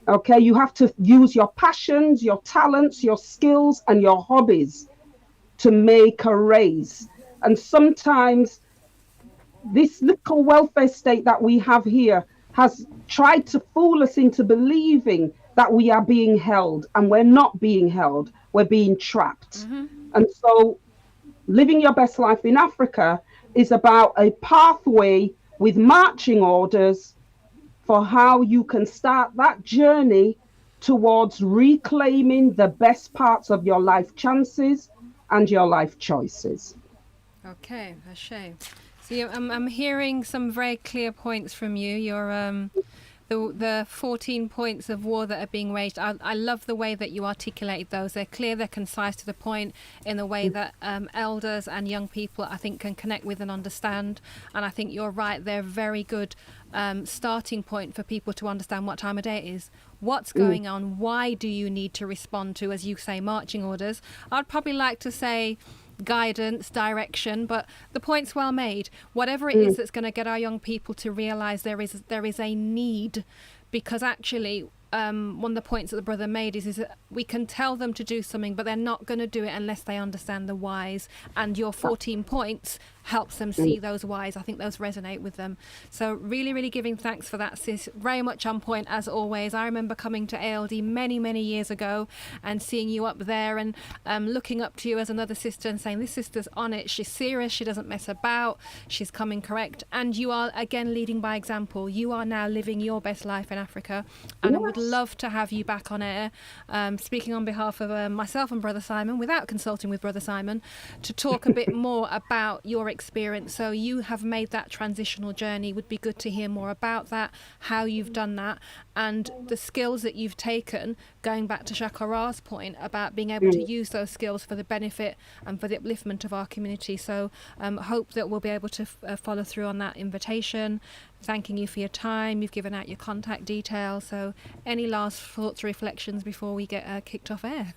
Okay, you have to use your passions, your talents, your skills, and your hobbies to make a raise. And sometimes this little welfare state that we have here has tried to fool us into believing that we are being held, and we're not being held, we're being trapped. And so Living Your Best Life in Africa is about a pathway with marching orders for how you can start that journey towards reclaiming the best parts of your life chances and your life choices. Okay, Ashe. So I'm hearing some very clear points from you. The 14 points of war that are being waged. I love the way that you articulated those. They're clear, they're concise, to the point, in the way that elders and young people, I think, can connect with and understand. And I think you're right, they're very good starting point for people to understand what time of day it is, what's going on, why do you need to respond to, as you say, marching orders. I'd probably like to say guidance, direction, but the point's well made. Whatever it is that's going to get our young people to realize there is a need, because actually one of the points that the brother made is that we can tell them to do something, but they're not going to do it unless they understand the whys, and your 14 points helps them see those whys. I think those resonate with them. So really, really giving thanks for that, sis. Very much on point as always. I remember coming to ALD many, many years ago and seeing you up there and looking up to you as another sister and saying, this sister's on it, she's serious, she doesn't mess about, she's coming correct. And you are again leading by example. You are now living your best life in Africa, and I would love to have you back on air, speaking on behalf of myself and Brother Simon, without consulting with Brother Simon, to talk a bit more about your experience. So you have made that transitional journey. Would be good to hear more about that, how you've done that, and the skills that you've taken, going back to Shakara's point about being able to use those skills for the benefit and for the upliftment of our community. So hope that we'll be able to follow through on that invitation. Thanking you for your time. You've given out your contact details. So any last thoughts or reflections before we get kicked off air?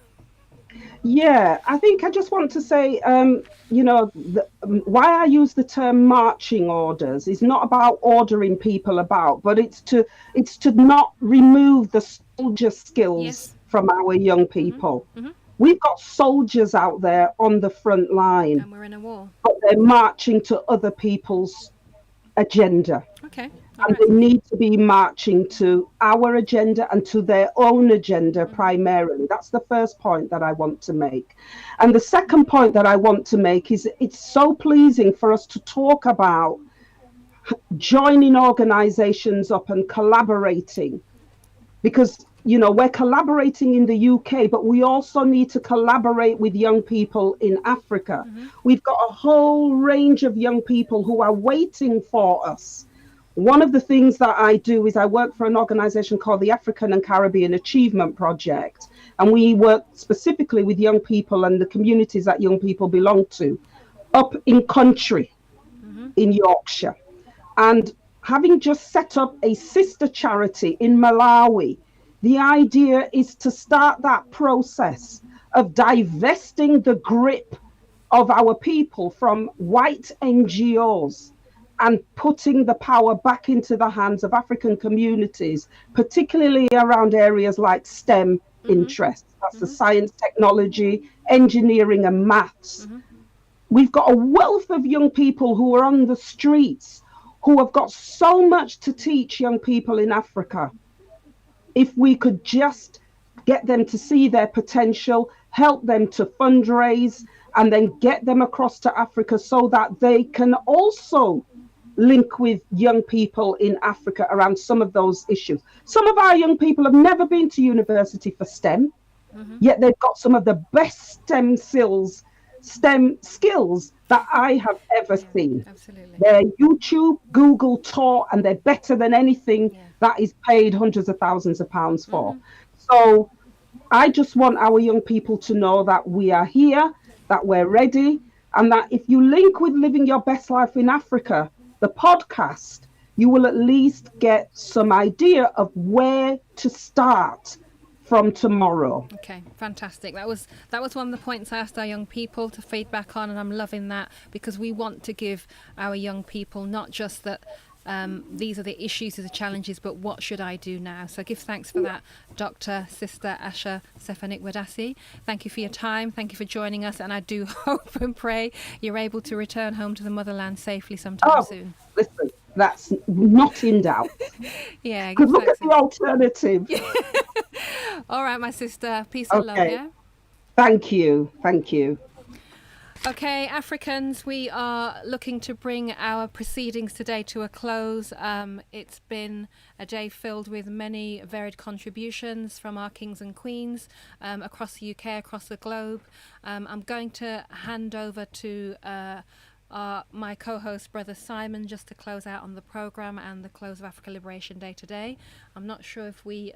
Yeah, I think I just want to say, why I use the term marching orders is not about ordering people about, but it's to not remove the soldier skills from our young people. We've got soldiers out there on the front line, and we're in a war, but they're marching to other people's agenda. Okay. And they need to be marching to our agenda and to their own agenda primarily. That's the first point that I want to make. And the second point that I want to make is it's so pleasing for us to talk about joining organizations up and collaborating, because we're collaborating in the UK, but we also need to collaborate with young people in Africa. We've got a whole range of young people who are waiting for us. One of the things that I do is I work for an organization called the African and Caribbean Achievement Project, and we work specifically with young people and the communities that young people belong to up in country in Yorkshire. And having just set up a sister charity in Malawi, the idea is to start that process of divesting the grip of our people from white NGOs and putting the power back into the hands of African communities, particularly around areas like STEM interests. That's the science, technology, engineering, and maths. We've got a wealth of young people who are on the streets who have got so much to teach young people in Africa. If we could just get them to see their potential, help them to fundraise, and then get them across to Africa so that they can also link with young people in Africa around some of those issues. Some of our young people have never been to university for STEM, yet they've got some of the best STEM skills that I have ever seen. Absolutely. They're YouTube, Google taught, and they're better than anything that is paid hundreds of thousands of pounds for. So I just want our young people to know that we are here, that we're ready, and that if you link with Living Your Best Life in Africa, the podcast, you will at least get some idea of where to start from tomorrow. Okay, fantastic. That was one of the points I asked our young people to feedback on, and I'm loving that, because we want to give our young people not just that these are the issues, these are the challenges, but what should I do now? So give thanks for that, Dr. Sister Asha Stefanik-Wadasi. Thank you for your time. Thank you for joining us. And I do hope and pray you're able to return home to the motherland safely sometime soon. Listen, that's not in doubt. Yeah. Because look at the alternative. All right, my sister. Peace and love, yeah? Thank you. Thank you. Okay, Africans, we are looking to bring our proceedings today to a close. It's been a day filled with many varied contributions from our kings and queens across the UK, across the globe. I'm going to hand over to my co-host, Brother Simon, just to close out on the programme and the close of Africa Liberation Day today. I'm not sure if we...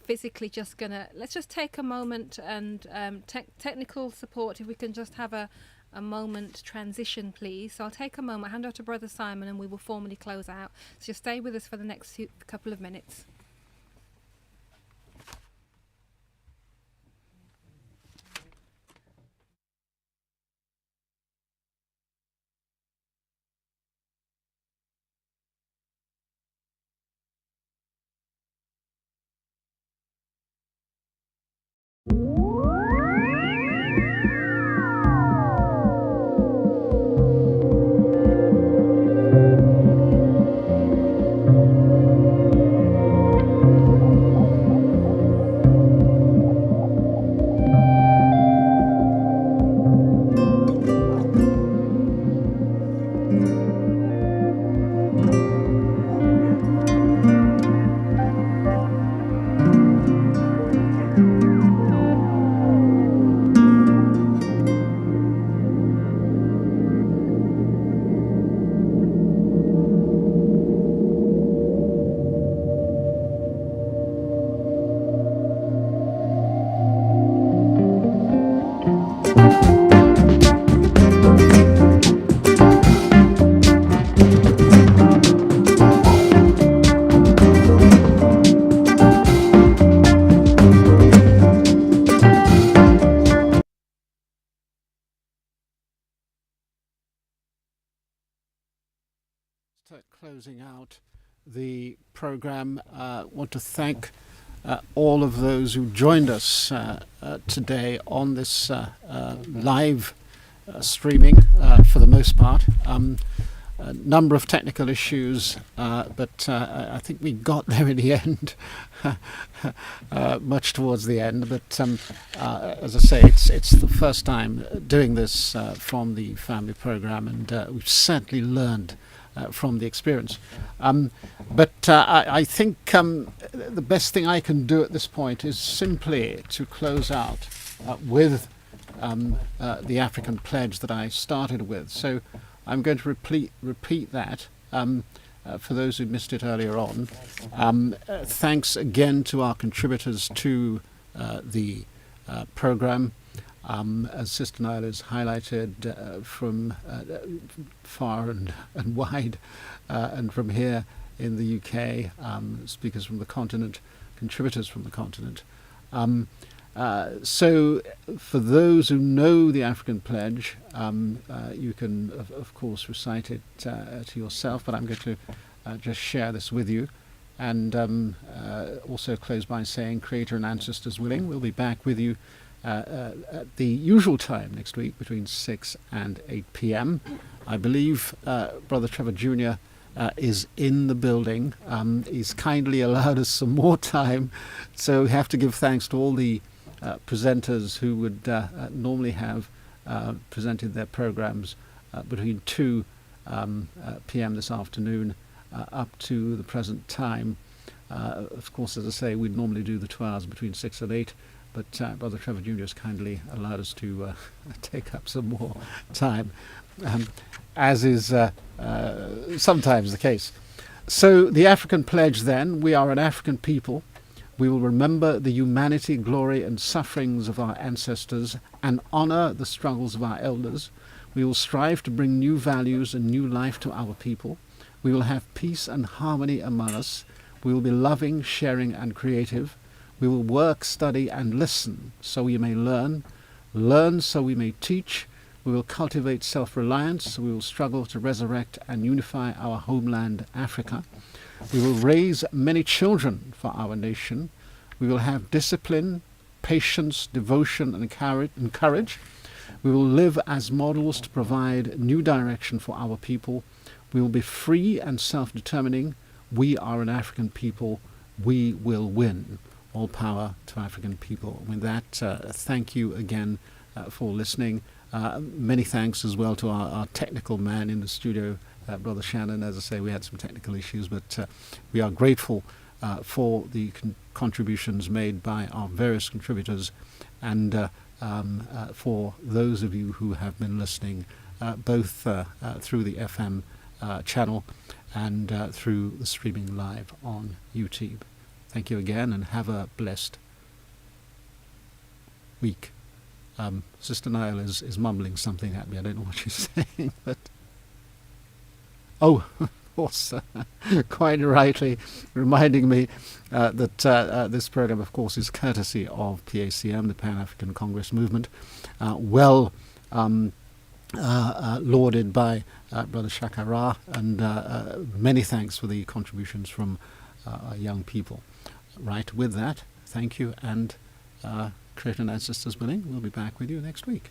physically just gonna let's just take a moment and technical support, if we can just have a moment transition, please. So I'll take a moment, hand over to Brother Simon, and we will formally close out. So just stay with us for the next couple of minutes. Closing out the program, want to thank all of those who joined us today on this live streaming for the most part. A number of technical issues, but I think we got there in the end, much towards the end. But as I say, it's the first time doing this from the family program, and we've certainly learned from the experience. But I think the best thing I can do at this point is simply to close out with the African pledge that I started with. So I'm going to repeat that for those who missed it earlier on. Thanks again to our contributors to the program. As Sister Nyla has highlighted, from far and wide, and from here in the UK, speakers from the continent, contributors from the continent. So for those who know the African Pledge, you can, of course, recite it to yourself, but I'm going to just share this with you. And also close by saying, Creator and Ancestors willing, we'll be back with you at the usual time next week between 6 and 8 p.m. I believe Brother Trevor Jr. Is in the building. He's kindly allowed us some more time, so we have to give thanks to all the presenters who would normally have presented their programs between 2 p.m. this afternoon up to the present time. Of course, as I say, we'd normally do the 2 hours between 6 and 8, but Brother Trevor Jr. has kindly allowed us to take up some more time, as is sometimes the case. So the African Pledge then, we are an African people. We will remember the humanity, glory and sufferings of our ancestors and honour the struggles of our elders. We will strive to bring new values and new life to our people. We will have peace and harmony among us. We will be loving, sharing and creative. We will work, study and listen so we may learn so we may teach. We will cultivate self-reliance. We will struggle to resurrect and unify our homeland, Africa. We will raise many children for our nation. We will have discipline, patience, devotion and courage. We will live as models to provide new direction for our people. We will be free and self-determining. We are an African people. We will win. All power to African people. With that, thank you again for listening. Many thanks as well to our technical man in the studio, Brother Shannon. As I say, we had some technical issues, but we are grateful for the contributions made by our various contributors, and for those of you who have been listening, both through the FM channel and through the streaming live on YouTube. Thank you again, and have a blessed week. Sister Niall is mumbling something at me. I don't know what she's saying, but of course, quite rightly reminding me that this program, of course, is courtesy of PACM, the Pan-African Congress Movement, lauded by Brother Shakara, and many thanks for the contributions from our young people. Right, with that, thank you, and Creator and Ancestors willing, we'll be back with you next week.